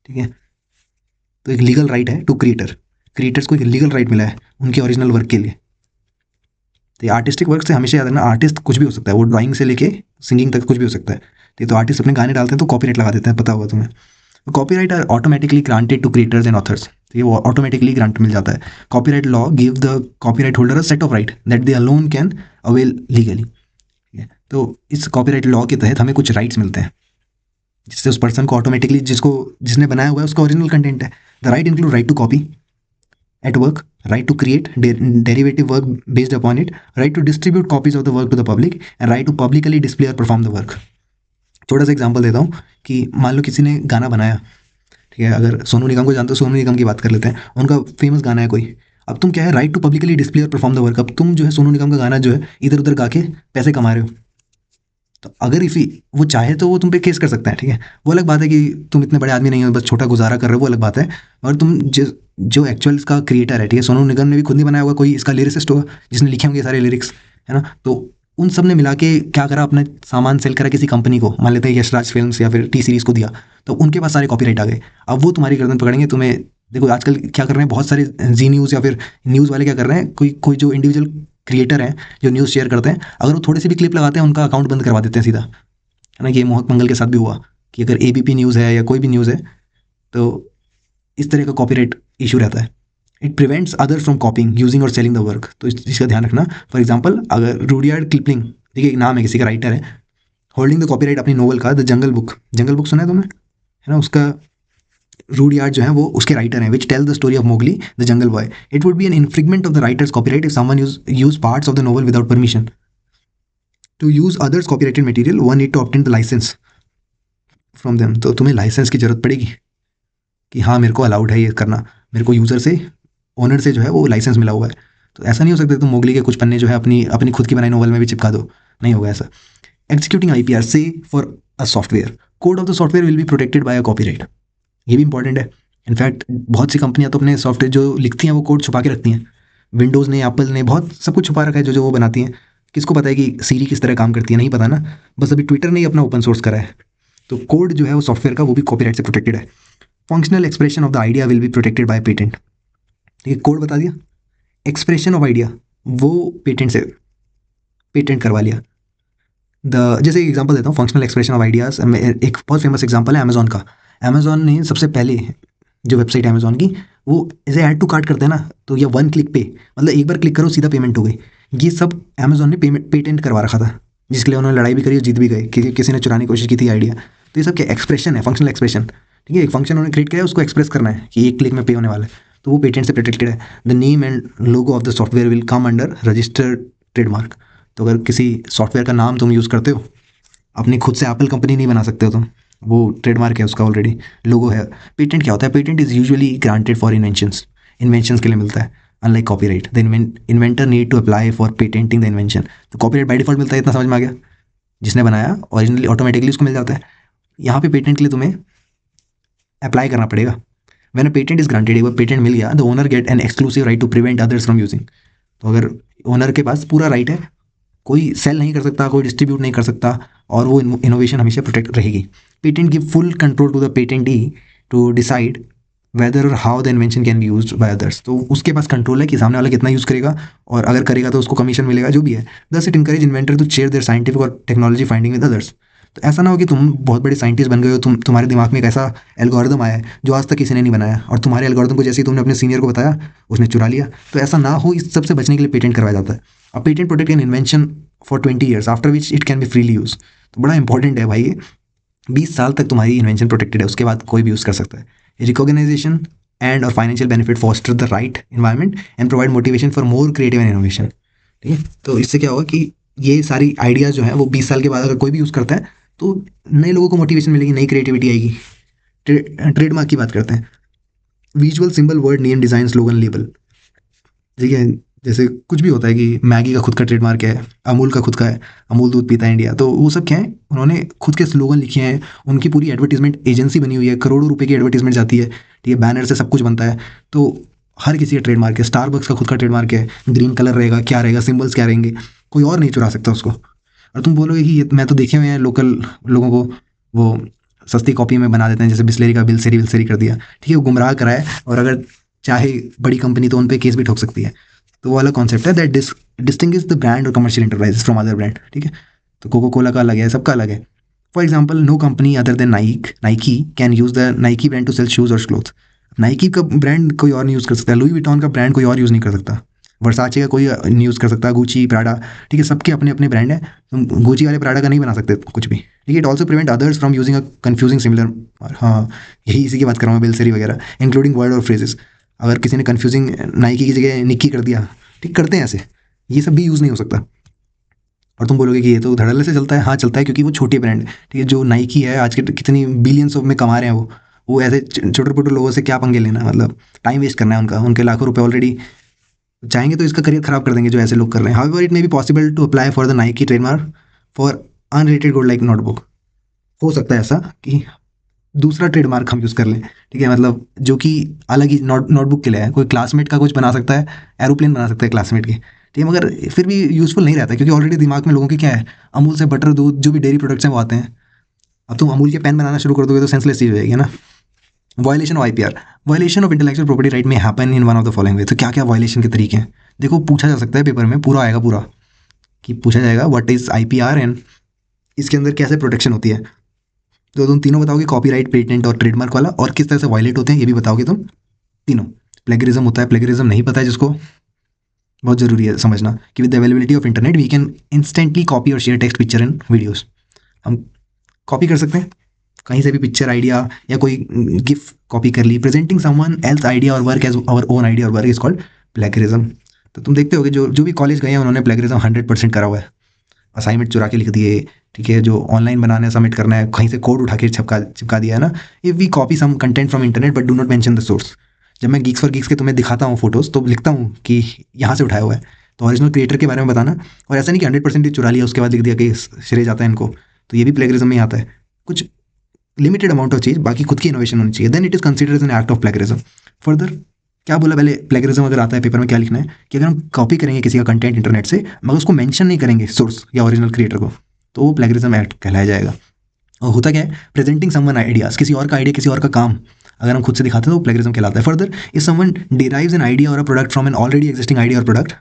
ठीक है। तो एक लीगल राइट है टू क्रिएटर्स को एक लीगल राइट मिला है उनके ओरिजिनल वर्क के लिए। तो आर्टिस्टिक वर्क से हमेशा याद रखना, आर्टिस्ट कुछ भी हो सकता है, वो ड्राइंग से लेके सिंगिंग तक कुछ भी हो सकता है। तो आर्टिस्ट अपने गाने डालते हैं तो कॉपीराइट लगा देते हैं, पता होगा तुम्हें। Copyright are automatically granted to creators and authors, तो ये वो ऑटोमेटिकली ग्रांट मिल जाता है। Copyright law give the copyright holder a set of right that they alone can avail legally. तो इस कॉपीराइट लॉ के तहत हमें कुछ राइट्स मिलते हैं, जिससे उस पर्सन को ऑटोमेटिकली, जिसने बनाया हुआ है उसका ओरिजिनल कंटेंट है। The right include right to copy at work, right to create derivative work based upon it, right to distribute copies of the work to the public, and right to publicly display or perform the work. थोड़ा सा example देता हूँ कि मान लो किसी ने गाना बनाया, ठीक है, अगर सोनू निगम को जानते हो, सोनू निगम की बात कर लेते हैं, उनका फेमस गाना है कोई। अब तुम क्या है, राइट टू पब्लिकली डिस्प्ले और परफॉर्म द वर्क। अब तुम जो है सोनू निगम का गाना जो है इधर उधर गा के पैसे कमा रहे हो, तो अगर इफ़ वो चाहे तो वो तुम पे केस कर सकता है, ठीक है। वो अलग बात है कि तुम इतने बड़े आदमी नहीं हो, बस छोटा गुजारा कर रहे हो, वो अलग बात है। और तुम जो एक्चुअल इसका क्रिएटर है, ठीक है, सोनू निगम ने भी खुद नहीं बनाया होगा, कोई इसका लिरिसिस्ट होगा जिसने लिखे होंगे सारे लिरिक्स, है ना। तो उन सब ने मिला के क्या करा, अपना सामान सेल करा किसी कंपनी को, मान लेते हैं यशराज फिल्म्स या फिर टी सीरीज़ को दिया, तो उनके पास सारे कॉपीराइट आ गए। अब वो तुम्हारी गर्दन पकड़ेंगे तुम्हें। देखो आजकल क्या कर रहे हैं, बहुत सारे जी न्यूज़ या फिर न्यूज़ वाले क्या कर रहे हैं, कोई कोई जो इंडिविजुअल क्रिएटर हैं जो न्यूज़ शेयर करते हैं, अगर वो थोड़ी सी भी क्लिप लगाते हैं उनका अकाउंट बंद करवा देते हैं सीधा, है ना। ये मोहक मंगल के साथ भी हुआ कि अगर एबीपी न्यूज़ है या कोई भी न्यूज़ है, तो इस तरह का कॉपीराइट इशू रहता है। It prevents other from कॉपिंग, using और सेलिंग द वर्क। तो इस चीज़ का ध्यान रखना। फॉर एग्जाम्पल, अगर रूडियार्ड किपलिंग, देखिए एक नाम है किसी का, राइटर है, होल्डिंग द कॉपीराइट अपनी नोवेल का the jungle book. Jungle book सुना है तुमने, है ना। उसका रूडियार्ड जो है वो उसके राइटर हैं, which tell the story of Mowgli the jungle boy. It would be an infringement of the writer's copyright if someone use parts of the novel without permission. To use others copyrighted material one need to obtain the licence from them. तो तुम्हें licence की जरूरत पड़ेगी कि हाँ मेरे को allowed है ये करना, मेरे को यूज़र से, ओनर से जो है वो लाइसेंस मिला हुआ है। तो ऐसा नहीं हो सकता तुम मोगली के कुछ पन्ने जो है अपनी अपनी खुद की बनाई नोवेल में भी चिपका दो, नहीं होगा ऐसा। एग्जीक्यूटिंग आईपीआर से for a software, code of the software will be protected by a copyright. ये भी इंपॉर्टेंट है। इनफैक्ट बहुत सी कंपनियां तो अपने सॉफ्टवेयर जो लिखती हैं वो कोड छुपा के रखती हैं। विंडोज़ ने, एप्पल ने बहुत सब कुछ छुपा रखा है जो जो वो बनाती हैं। किसको पता है कि सीरी किस तरह काम करती है, नहीं पता ना। बस अभी ट्विटर ने ही अपना ओपन सोर्स करा है। तो कोड जो है वो सॉफ्टवेयर का, वो भी कॉपीराइट से प्रोटेक्टेड है। Functional expression of the idea will be protected by patent. ठीक है, कोड बता दिया। एक्सप्रेशन ऑफ आइडिया वो पेटेंट से पेटेंट करवा लिया। जैसे एक एग्जांपल देता हूँ, फंक्शनल एक्सप्रेशन ऑफ आइडियाज़, एक बहुत फेमस एग्जांपल है अमेजोन का। अमेजोन ने सबसे पहले जो वेबसाइट है अमेजोन की, वो ऐसे ऐड टू कार्ट करते हैं ना, तो ये वन क्लिक पे, मतलब एक बार क्लिक करो सीधा पेमेंट हो गई। ये सब अमेजोन ने पेटेंट करवा रखा था, जिसके लिए उन्होंने लड़ाई भी करी और जीत भी गए, क्योंकि किसी ने चुराने की कोशिश की थी आइडिया। तो ये सब क्या एक्सप्रेशन है, फंक्शनल एक्सप्रेशन। ठीक है, एक फंक्शन उन्होंने क्रिएट किया है, उसको एक्सप्रेस करना है कि एक क्लिक में पे होने वाला है, तो वो पेटेंट से प्रोटेक्टेड है। The name and logo of the software will come under registered trademark. तो अगर किसी सॉफ्टवेयर का नाम तुम यूज़ करते हो, अपनी खुद से एप्पल कंपनी नहीं बना सकते हो तुम, वो ट्रेडमार्क है उसका, ऑलरेडी लोगो है। पेटेंट क्या होता है, patent is usually granted for inventions के लिए मिलता है, unlike copyright. The inventor need to apply for patenting the invention. तो कॉपीराइट बाय डिफॉल्ट मिलता है, इतना समझ में आ गया। जिसने बनाया ओरिजिनली ऑटोमेटिकली उसको मिल जाता है। यहाँ पे पेटेंट के लिए तुम्हें अप्लाई करना पड़ेगा। When a patent is granted, एक बार पेटेंट मिल गया, the owner get an exclusive right to prevent others from using. तो अगर ओनर के पास पूरा राइट है, कोई सेल नहीं कर सकता, कोई डिस्ट्रीब्यूट नहीं कर सकता, और वो इनोवेशन हमेशा प्रोटेक्ट रहेगी। Patent give full control to the patentee to decide whether और how the invention can be used by others. तो उसके पास कंट्रोल है कि सामने वाला कितना यूज़ करेगा, और अगर करेगा तो उसको कमीशन मिलेगा, जो भी है। Thus it encourage inventor to share their scientific और टेक्नोलॉजी फाइंडिंग विद अदर्स। तो ऐसा ना हो कि तुम बहुत बड़े साइंटिस्ट बन गए हो, तुम्हारे दिमाग में एक ऐसा एल्गोरिदम आया है जो आज तक किसी ने नहीं बनाया, और तुम्हारे एल्गोरिदम को जैसे ही तुमने अपने सीनियर को बताया उसने चुरा लिया। तो ऐसा ना हो, इस सबसे बचने के लिए पेटेंट करवाया जाता है। A patent protect an invention for 20 years after which it can be freely use. तो बड़ा इंपॉर्टेंट है भाई ये। 20 साल तक तुम्हारी इन्वेंशन प्रोटेक्टेड है, उसके बाद कोई भी यूज़ कर सकता है। रिकॉग्नाइजेशन एंड और financial benefit foster the right environment and provide motivation for more creative and innovation. ठीक है, तो इससे क्या होगा कि ये सारी आइडियाज़ जो हैं वो 20 साल के बाद अगर कोई भी यूज़ करता है तो नए लोगों को मोटिवेशन मिलेगी, नई क्रिएटिविटी आएगी। ट्रेडमार्क की बात करते हैं। Visual symbol, word, name, design, slogan, label. ठीक है, जैसे कुछ भी होता है कि मैगी का खुद का ट्रेडमार्क है, अमूल का खुद का है, अमूल दूध पीता है इंडिया, तो वो सब क्या है, उन्होंने खुद के स्लोगन लिखे हैं, उनकी पूरी एडवर्टीजमेंट एजेंसी बनी हुई है, करोड़ों रुपए की एडवर्टीजमेंट जाती है, ठीक है, बैनर से सब कुछ बनता है। तो हर किसी का ट्रेडमार्क है, स्टारबक्स का खुद का ट्रेडमार्क है, ग्रीन कलर रहेगा, क्या रहेगा, सिम्बल्स क्या रहेंगे, कोई और नहीं चुरा सकता उसको। और तुम बोलोगे कि ये मैं तो देखे हुए हैं लोकल लोगों को, वो सस्ती कॉपी में बना देते हैं, जैसे बिस्लेरी का बिलसेरी बिलसेरी कर दिया, ठीक है, वो गुमराह कराए, और अगर चाहे बड़ी कंपनी तो उन पे केस भी ठोक सकती है। तो वो वाला कॉन्सेप्ट है दैट डिस्टिंग्विश द ब्रांड और commercial enterprise from other brand. ठीक है, तो कोको कोला का अलग है, सबका अलग है। For example, no company other than Nike can use the Nike brand to sell shoes और क्लोथ। नाइकी का ब्रांड कोई और नहीं यूज़ कर सकता, लुई विटॉन का ब्रांड कोई और यूज़ नहीं कर सकता, वर्साचे का कोई नहीं यूज़ कर सकता, गुची, प्राडा, ठीक है, सबके अपने अपने ब्रांड है। तुम गुची वाले प्राडा का नहीं बना सकते कुछ भी। ठीक है, it also prevent others from using a confusing similar. हाँ, यही इसी की बात कर रहा हूँ, बिलसेरी वगैरह, इंक्लूडिंग वर्ड और फ्रेजेस। अगर किसी ने कन्फ्यूजिंग नाइकी की जगह निक्की कर दिया, ठीक, करते हैं ऐसे, ये सब भी यूज़ नहीं हो सकता। और तुम बोलोगे कि ये तो धड़ल्ले से चलता है, हाँ चलता है, क्योंकि वो छोटी ब्रांड है। ठीक है, जो नाइकी है आज के कितनी बिलियंस में कमा रहे हैं वो ऐसे छोटे छोटे लोगों से क्या पंगे लेना, मतलब टाइम वेस्ट करना है उनका, उनके लाखों रुपए ऑलरेडी चाहेंगे तो इसका करियर खराब कर देंगे जो ऐसे लोग कर रहे हैं। However it may be possible to apply for the Nike trademark for unrelated good like notebook. हो सकता है ऐसा कि दूसरा ट्रेडमार्क हम यूज़ कर लें, ठीक है, मतलब जो कि अलग ही नोटबुक के लिए है। कोई क्लासमेट का कुछ बना सकता है, एरोप्लेन बना सकता है क्लासमेट की, ठीक है, मगर फिर भी यूज़फुल नहीं रहता, क्योंकि ऑलरेडी दिमाग में लोगों के क्या है, अमूल से बटर, दूध, जो भी डेयरी प्रोडक्ट्स हैं वो आते हैं। अब तुम अमूल के पेन बनाना शुरू कर दोगे तो सेंसलेस चीज़ हो जाएगी ना। Violation of IPR, violation of intellectual property right में happen in one of the following way. तो क्या क्या वायलेशन के तरीके हैं, देखो पूछा जा सकता है पेपर में, पूरा आएगा पूरा, कि पूछा जाएगा व्हाट इज आईपीआर एंड इसके अंदर कैसे प्रोटेक्शन होती है। तो तुम तीनों बताओगे, कॉपीराइट, पेटेंट और ट्रेडमार्क वाला, और किस तरह से वायलेट होते हैं ये भी बताओगे तुम तीनों। प्लेगरिज्म होता है, प्लेगरिज्म नहीं पता है जिसको, बहुत ज़रूरी है समझना कि with the availability of internet we can instantly copy और share text, picture and videos. हम कॉपी कर सकते हैं कहीं से भी, पिक्चर, आइडिया या कोई गिफ कॉपी कर ली, प्रेजेंटिंग समवन एल्स आइडिया और work as our own idea और वर्क इज कॉल्ड प्लेगरिज्म। तो तुम देखते होगे जो जो भी कॉलेज गए हैं उन्होंने प्लेगरिज्म 100% करा हुआ है। असाइनमेंट चुरा के लिख दिए, ठीक है, जो ऑनलाइन बनाना है, सबमिट करना है, कहीं से कोड उठा के चिपका दिया है ना। If we copy some content from internet but do not mention the source, जब मैं गीक्स फॉर गीक्स के तुम्हें दिखाता हूँ फोटोज़ तो लिखता हूँ कि यहाँ से उठाया हुआ है, तो ओरिजिनल क्रिएटर के बारे में बताना। और ऐसा नहीं कि 100% चुरा लिया उसके बाद लिख दिया कि श्रेय जाता है इनको, तो ये भी प्लेगरिज्म में ही आता है। कुछ लिमिटेड अमाउंट ऑफ चीज़, बाकी खुद की इनोवेशन होनी चाहिए, then it is considered as an act of plagiarism. Further क्या बोला पहले, प्लेगरिज्म अगर आता है पेपर में क्या लिखना है कि अगर हम कॉपी करेंगे किसी का कंटेंट इंटरनेट से मगर उसको मेंशन नहीं करेंगे सोर्स या ओरिजिनल क्रिएटर को, तो वो प्लेगरिज्म एक्ट कहलाया जाएगा। और होता क्या है, प्रेजेंटिंग समवन आइडियाज, किसी और का आइडिया, किसी और का काम अगर हम खुद से दिखाते हैं तो प्लेगरिज्म कहलाता है। Further, if someone derives an idea or a product from an already existing idea और प्रोडक्ट,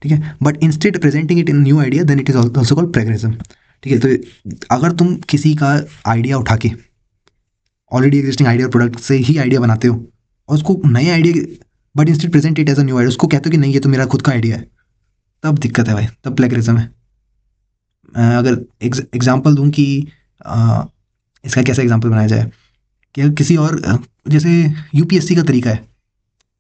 ठीक है, but instead presenting it in new idea, then it is also called plagiarism. ठीक है, तो अगर तुम किसी का आइडिया उठा के ऑलरेडी एग्जिस्टिंग आइडिया और प्रोडक्ट से ही आइडिया बनाते हो और उसको नए idea, but instead present it as a new idea, उसको कहते हो कि नहीं ये तो मेरा खुद का आइडिया है, तब दिक्कत है भाई, तब प्लेगरिज्म है। अगर एग्जांपल दूं कि अ, इसका कैसे एग्जांपल बनाया जाए कि किसी और जैसे यूपीएससी का तरीका है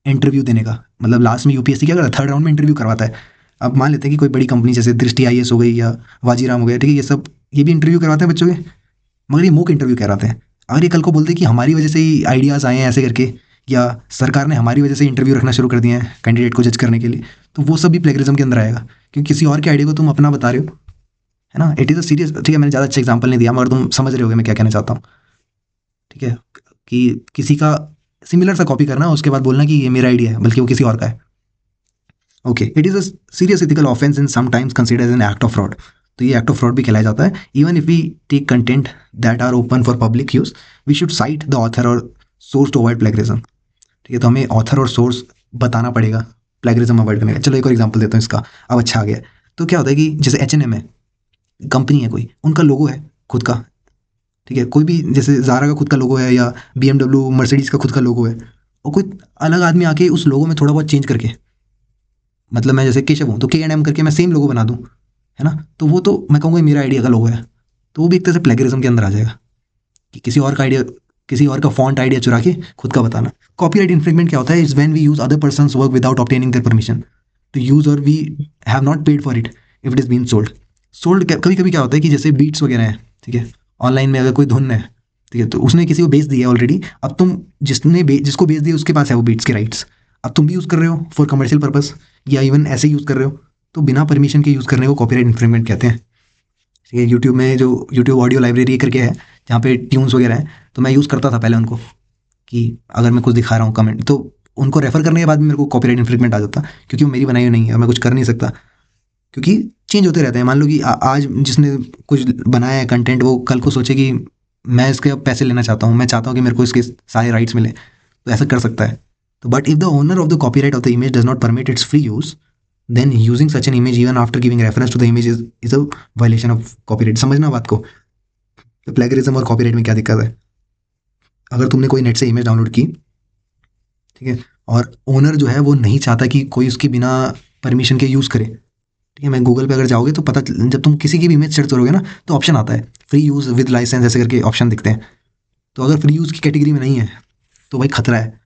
इंटरव्यू देने का, मतलब लास्ट में यूपीएससी क्या करता है, थर्ड राउंड में इंटरव्यू करवाता है। अब मान लेते हैं कि कोई बड़ी कंपनी जैसे दृष्टि आईएएस हो गई या वाजीराम हो गया, ठीक है, ये सब ये भी इंटरव्यू करवाते हैं बच्चों के, मगर ये मूक इंटरव्यू कहलाते हैं। अगर ये कल को बोलते हैं कि हमारी वजह से ही आइडियाज़ आए हैं ऐसे करके, या सरकार ने हमारी वजह से इंटरव्यू रखना शुरू कर दिए हैं कैंडिडेट को जज करने के लिए, तो वो सब भी प्लेगरिज्म के अंदर आएगा, क्योंकि किसी और के आइडिया को तुम अपना बता रहे हो, है ना। इट इज़ अ सीरियस, ठीक है, मैंने ज़्यादा अच्छा एग्जाम्पल नहीं दिया मगर तुम समझ रहे होगे मैं क्या कहना चाहता हूँ। ठीक है, कि किसी का सिमिलर सा कॉपी करना उसके बाद बोलना कि ये मेरा आइडिया है बल्कि वो किसी और का है। Okay, it is a serious ethical offence and sometimes considered as an act of fraud. तो ये एक्ट ऑफ फ्रॉड भी कहलाया जाता है। Even if we take content that are open for public use, we should cite the author और source to avoid plagiarism. ठीक है, तो हमें ऑथर और सोर्स बताना पड़ेगा प्लेगरिज्म अवॉइड करने का। चलो एक और एग्जांपल देता हूँ इसका, अब अच्छा आ गया। तो क्या होता है कि जैसे H&M है, कंपनी है कोई, उनका लोगो है खुद का, ठीक है, कोई भी जैसे ज़ारा का खुद का लोगो है या BMW मर्सिडीज़ का खुद का लोगो है, और कोई अलग आदमी आके उस लोगो में थोड़ा बहुत चेंज करके, मतलब मैं जैसे केशव हूँ तो K&M करके मैं सेम लोगो बना दूँ, है ना, तो वो तो मैं कहूँगा ये मेरा आइडिया का लोगो है, तो वो भी एक तरह से प्लेगरिज्म के अंदर आ जाएगा। कि किसी और का फॉन्ट आइडिया चुरा के खुद का बताना। कॉपीराइट इन्फ्रिंगमेंट क्या होता है? Is when we use other persons work without obtaining their permission to use, और we have not paid for it if it is been sold. कभी कभी क्या होता है कि जैसे बीट्स वगैरह हैं, ठीक है, ऑनलाइन में अगर कोई धुन है, ठीक है, तो उसने किसी को बेच दिया है ऑलरेडी। अब तुम जिसको बेच दिया उसके पास है वो बीट्स के राइट्स, अब तुम भी यूज़ कर रहे हो फॉर कमर्शियल पर्पस, या इवन ऐसे यूज़ कर रहे हो, तो बिना परमिशन के यूज़ करने को कॉपीराइट इन्फ्रिंगमेंट कहते हैं। ठीक है, यूट्यूब में जो यूट्यूब ऑडियो लाइब्रेरी करके है जहाँ पे ट्यून्स वगैरह हैं, तो मैं यूज़ करता था पहले उनको, कि अगर मैं कुछ दिखा रहा हूँ कमेंट, तो उनको रेफर करने के बाद भी मेरे को कॉपीराइट इन्फ्रिंगमेंट आ जाता, क्योंकि वो मेरी बनाई हुई नहीं है, मैं कुछ कर नहीं सकता, क्योंकि चेंज होते रहते हैं। मान लो कि आज जिसने कुछ बनाया है कंटेंट, वो कल को सोचे कि मैं इसके अब पैसे लेना चाहता हूँ, मैं चाहता हूँ कि मेरे को इसके सारे राइट्स मिले, तो ऐसा कर सकता है। तो but if the owner of the copyright of the image does not permit its free use, then using such an image even after giving reference to the image is a violation of copyright. समझना बात को। तो plagiarism और copyright में क्या दिक्कत है? अगर तुमने कोई नेट से इमेज डाउनलोड की, ठीक है, और ओनर जो है वो नहीं चाहता कि कोई उसकी बिना परमिशन के यूज़ करे, ठीक है, मैं गूगल पे अगर जाओगे तो जब तुम किसी की भी इमेज सर्च करोगे ना, तो ऑप्शन आता है फ्री यूज़ विद लाइसेंस, ऐसे करके ऑप्शन दिखते हैं। तो अगर फ्री यूज़ की कैटेगरी में नहीं है तो भाई खतरा है।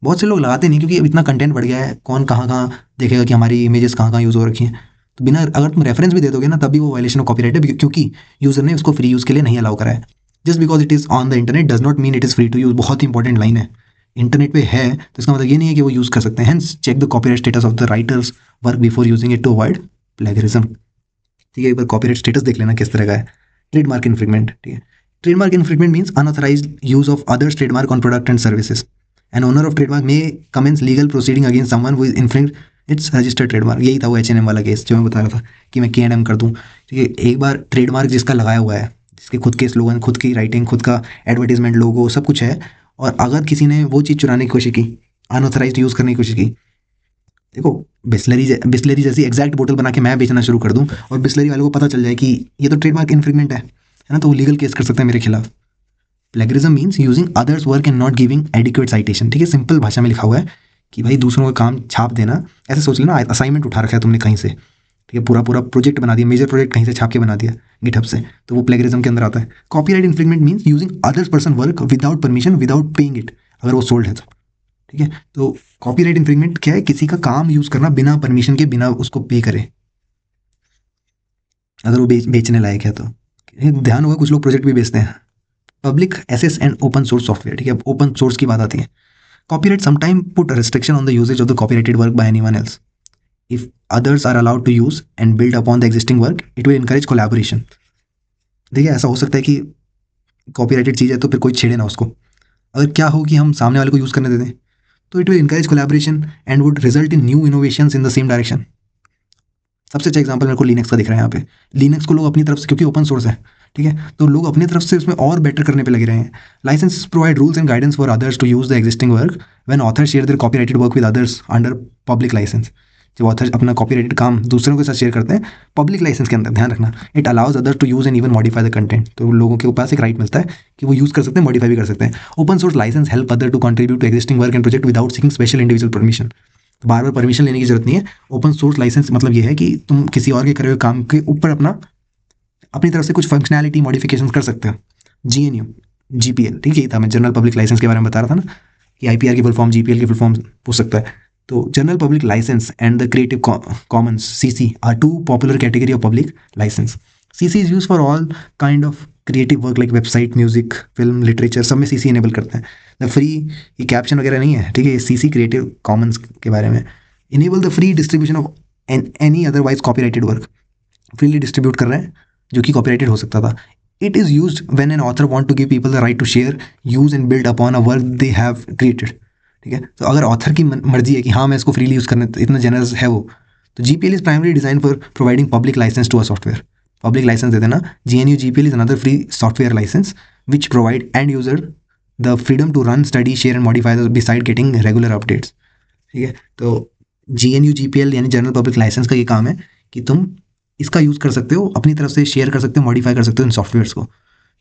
बहुत से लोग लगाते नहीं, क्योंकि अब इतना कंटेंट बढ़ गया है, कौन कहाँ कहाँ देखेगा कि हमारी इमेजेस कहाँ कहाँ यूज़ हो रखी हैं। तो बिना, अगर तुम रेफरेंस भी दे दोगे ना, तभी वो वायलेशन ऑफ कॉपीराइट है, क्योंकि यूज़र ने उसको फ्री यूज़ के लिए नहीं अलाउ करा है। Just because it is on the internet does not mean it is free to use. बहुत ही इंपॉर्टेंट लाइन है। इंटरनेट पे है तो इसका मतलब ये नहीं है कि वो यूज़ कर सकते हैं। Hence check the copyright status of the writer's work before using it to avoid plagiarism. ठीक है, एक बार कॉपीराइट स्टेटस देख लेना किस तरह का है। ट्रेडमार्क इन्फ्रिंगमेंट, ठीक है, trademark infringement means unauthorized use of others trademark on product and services. An owner of trademark may commence legal proceeding against someone who is infringed its registered trademark. यही था वो H&M वाला case जो मैं बता रहा था कि मैं K&M कर दूँ। ठीक है, एक बार ट्रेडमार्क जिसका लगाया हुआ है, जिसके खुद के स्लोगन, खुद की राइटिंग, खुद का एडवर्टीजमेंट, लोगो, सब कुछ है, और अगर किसी ने वो चीज़ चुराने की कोशिश की, अनऑथराइज्ड यूज़ करने की कोशिश की, देखो, बिस्लरी जैसी एग्जैक्ट बोतल बना के मैं बेचना शुरू कर दूं और बिस्लरी वालों को पता चल जाए कि ये तो ट्रेडमार्क इन्फ्रिंगमेंट है ना, तो वो लीगल केस कर सकते हैं मेरे खिलाफ। Plagiarism means using others work and not giving adequate citation. ठीक है, सिंपल भाषा में लिखा हुआ है कि भाई दूसरों का काम छाप देना। ऐसे सोच लेना, असाइनमेंट उठा रखा है तुमने कहीं से, ठीक है, पूरा पूरा प्रोजेक्ट बना दिया, मेजर प्रोजेक्ट कहीं से छाप के बना दिया गिटहब से, तो वो प्लेगरिज्म के अंदर आता है। Copyright infringement means using others person work without permission without paying it, अगर वो सोल्ड है तो। ठीक है, तो कॉपीराइट इन्फ्रिंगमेंट क्या है? किसी का काम यूज करना बिना परमिशन के, बिना उसको पे करे, अगर वो बेचने लायक है तो। ध्यान होगा कुछ लोग प्रोजेक्ट भी बेचते हैं। Public access and open source software, ठीक है, ओपन सोर्स की बात आती है। Copyright sometime put restriction on the usage of the copyrighted work by anyone else. If others are allowed to use and build upon the existing work, it will encourage collaboration. देखिए, ऐसा हो सकता है कि कॉपीराइटेड चीज़ है तो फिर कोई छेड़े ना उसको। अगर क्या हो कि हम सामने वाले को यूज़ करने दे दें, तो it will encourage collaboration and would result in new innovations in the same direction। सबसे अच्छा एग्जांपल मेरे को लिनक्स का दिख रहा है यहाँ पे। लिनक्स को लोग अपनी तरफ से, क्योंकि ओपन सोर्स है, ठीक है, तो लोग अपनी तरफ से उसमें और बेटर करने पे लगे रहे हैं। Licence provide rules and guidance for others to use the existing work when author share their copyrighted work with others under public licence. जब ऑथर अपना कॉपीराइटेड काम दूसरों के साथ शेयर करते हैं पब्लिक लाइसेंस के अंदर, ध्यान रखना, it allows others to use and even modify the content. तो लोगों के पास एक राइट मिलता है कि वो यूज कर सकते हैं, मॉडिफाई भी कर सकते हैं। Open source licence help other to contribute to existing work and project without seeking special individual permission. तो बार बार परमिशन लेने की जरूरत नहीं है। ओपन सोर्स लाइसेंस मतलब ये है कि तुम किसी और के करे हुए काम के ऊपर अपनी तरफ से कुछ फंक्शनैलिटी मॉडिफिकेशन कर सकते हो। GNU GPL, ठीक है, यही था, मैं जनरल पब्लिक लाइसेंस के बारे में बता रहा था ना, कि IPR की फुल फॉर्म, GPL की फुल फॉर्म पूछ सकता है। तो general public licence and the creative commons CC are two popular category of public licence. CC is use for all kind of creative work like website, music, film, literature, सब में CC enable करते हैं। The free, ये caption वगैरह नहीं है, ठीक है, CC क्रिएटिव कॉमन्स के बारे में। Enable the free distribution of any otherwise copyrighted work, freely distribute कर रहे हैं जो कि कॉपीराइटेड हो सकता था। It is use when an author want to give people the right to share, use and build upon a work they have created. ठीक है, तो अगर ऑथर की मर्जी है कि हाँ मैं इसको फ्रीली यूज़ करने, इतना जनरस है वो, तो GPL is primary design for providing public licence to a software. Public licence दे देना। GNU GPL is another free software licence which provide end user the freedom to run, study, share and modify beside getting regular updates. ठीक है, तो GNU GPL यानी general public licence का ये काम है कि तुम इसका यूज़ कर सकते हो, अपनी तरफ से शेयर कर सकते हो, मॉडिफाई कर सकते हो इन सॉफ्टवेयर्स को।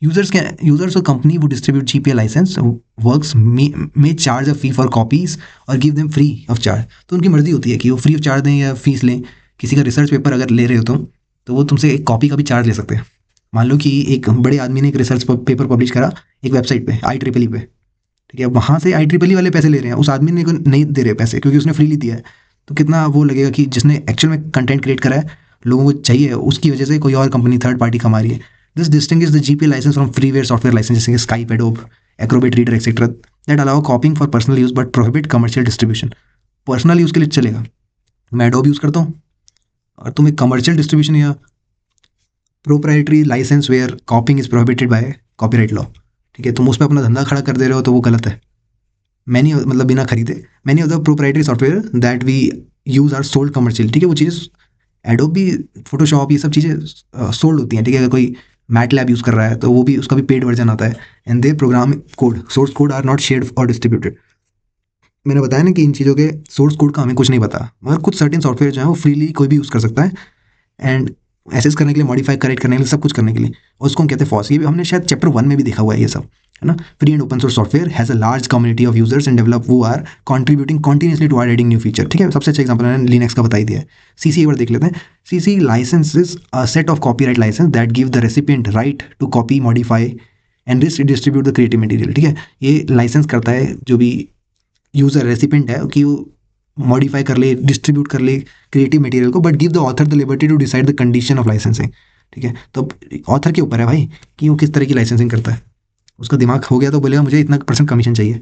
यूजर्स और कंपनी वो distribute GPL licence works may charge a fee for copies or give them free of charge. तो उनकी मर्जी होती है कि वो फ्री ऑफ चार्ज दें या फीस लें। किसी का रिसर्च पेपर अगर ले रहे हो तुम, तो वो तुमसे एक कॉपी का भी चार्ज ले सकते हैं। मान लो कि एक बड़े आदमी ने एक रिसर्च पेपर पब्लिश करा एक वेबसाइट पे IEEE पे, ठीक है, वहाँ से IEEE वाले पैसे ले रहे हैं, उस आदमी ने को नहीं दे रहे पैसे क्योंकि उसने फ्रीली दिया है। तो कितना वो लगेगा कि जिसने एक्चुअल में कंटेंट क्रिएट करा है, लोगों को चाहिए, उसकी वजह से कोई और कंपनी थर्ड पार्टी कमा रही है। This distinguish the GPL licence from freeware software licence जैसे कि Skype, Adobe, Acrobat Reader etcetera that allow copying for personal use but prohibit commercial distribution. Personal use के लिए चलेगा, मैं एडोब यूज करता हूँ, और तुम्हें कमर्शियल डिस्ट्रीब्यूशन या proprietary licence where copying is prohibited by copyright law, ठीक है, तुम उस पर अपना धंधा खड़ा कर दे रहे हो तो वो गलत है। मैनी मतलब बिना खरीदे, many of the proprietary software that we use are sold commercial, ठीक है, वो चीज़ एडोब भी, फोटोशॉप, ये सब चीज़ें सोल्ड होती हैं, ठीक है। अगर कोई मैट लैब यूज़ कर रहा है तो वो भी, उसका भी पेड वर्जन आता है, and they program code source code are not shared और डिस्ट्रीब्यूटेड। मैंने बताया ना कि इन चीज़ों के सोर्स कोड का हमें कुछ नहीं पता, मगर कुछ सर्टेन सॉफ्टवेयर जो है वो फ्रीली कोई भी यूज़ कर सकता है, एंड एसेस करने के लिए, मॉडिफाई करेक्ट करने के लिए, सब कुछ करने के लिए, और उसको हम कहते हैं फॉस। ये भी हमने शायद चैप्टर 1 में भी देखा हुआ है ये सब, है ना। Free and open source software has a large community of users and develop वो are contributing continuously to adding new feature, ठीक है। सबसे अच्छा एग्जांपल मैंने लिनक्स का बता ही दिया है। CC एक बार देख लेते हैं। CC licences a set of copyright licence that give the recipient right to copy, modify and distribute the creative material, ठीक है। ये लाइसेंस करता है जो भी यूज़र रेसिपिएंट है कि वो मॉडिफाई कर ले, डिस्ट्रीब्यूट कर ले क्रिएटिव मटेरियल को, but give the author the liberty to decide the condition of licensing, ठीक है। तो ऑथर के ऊपर है भाई कि वो किस तरह की लाइसेंसिंग करता है। उसका दिमाग हो गया तो बोलेगा मुझे इतना % कमीशन चाहिए।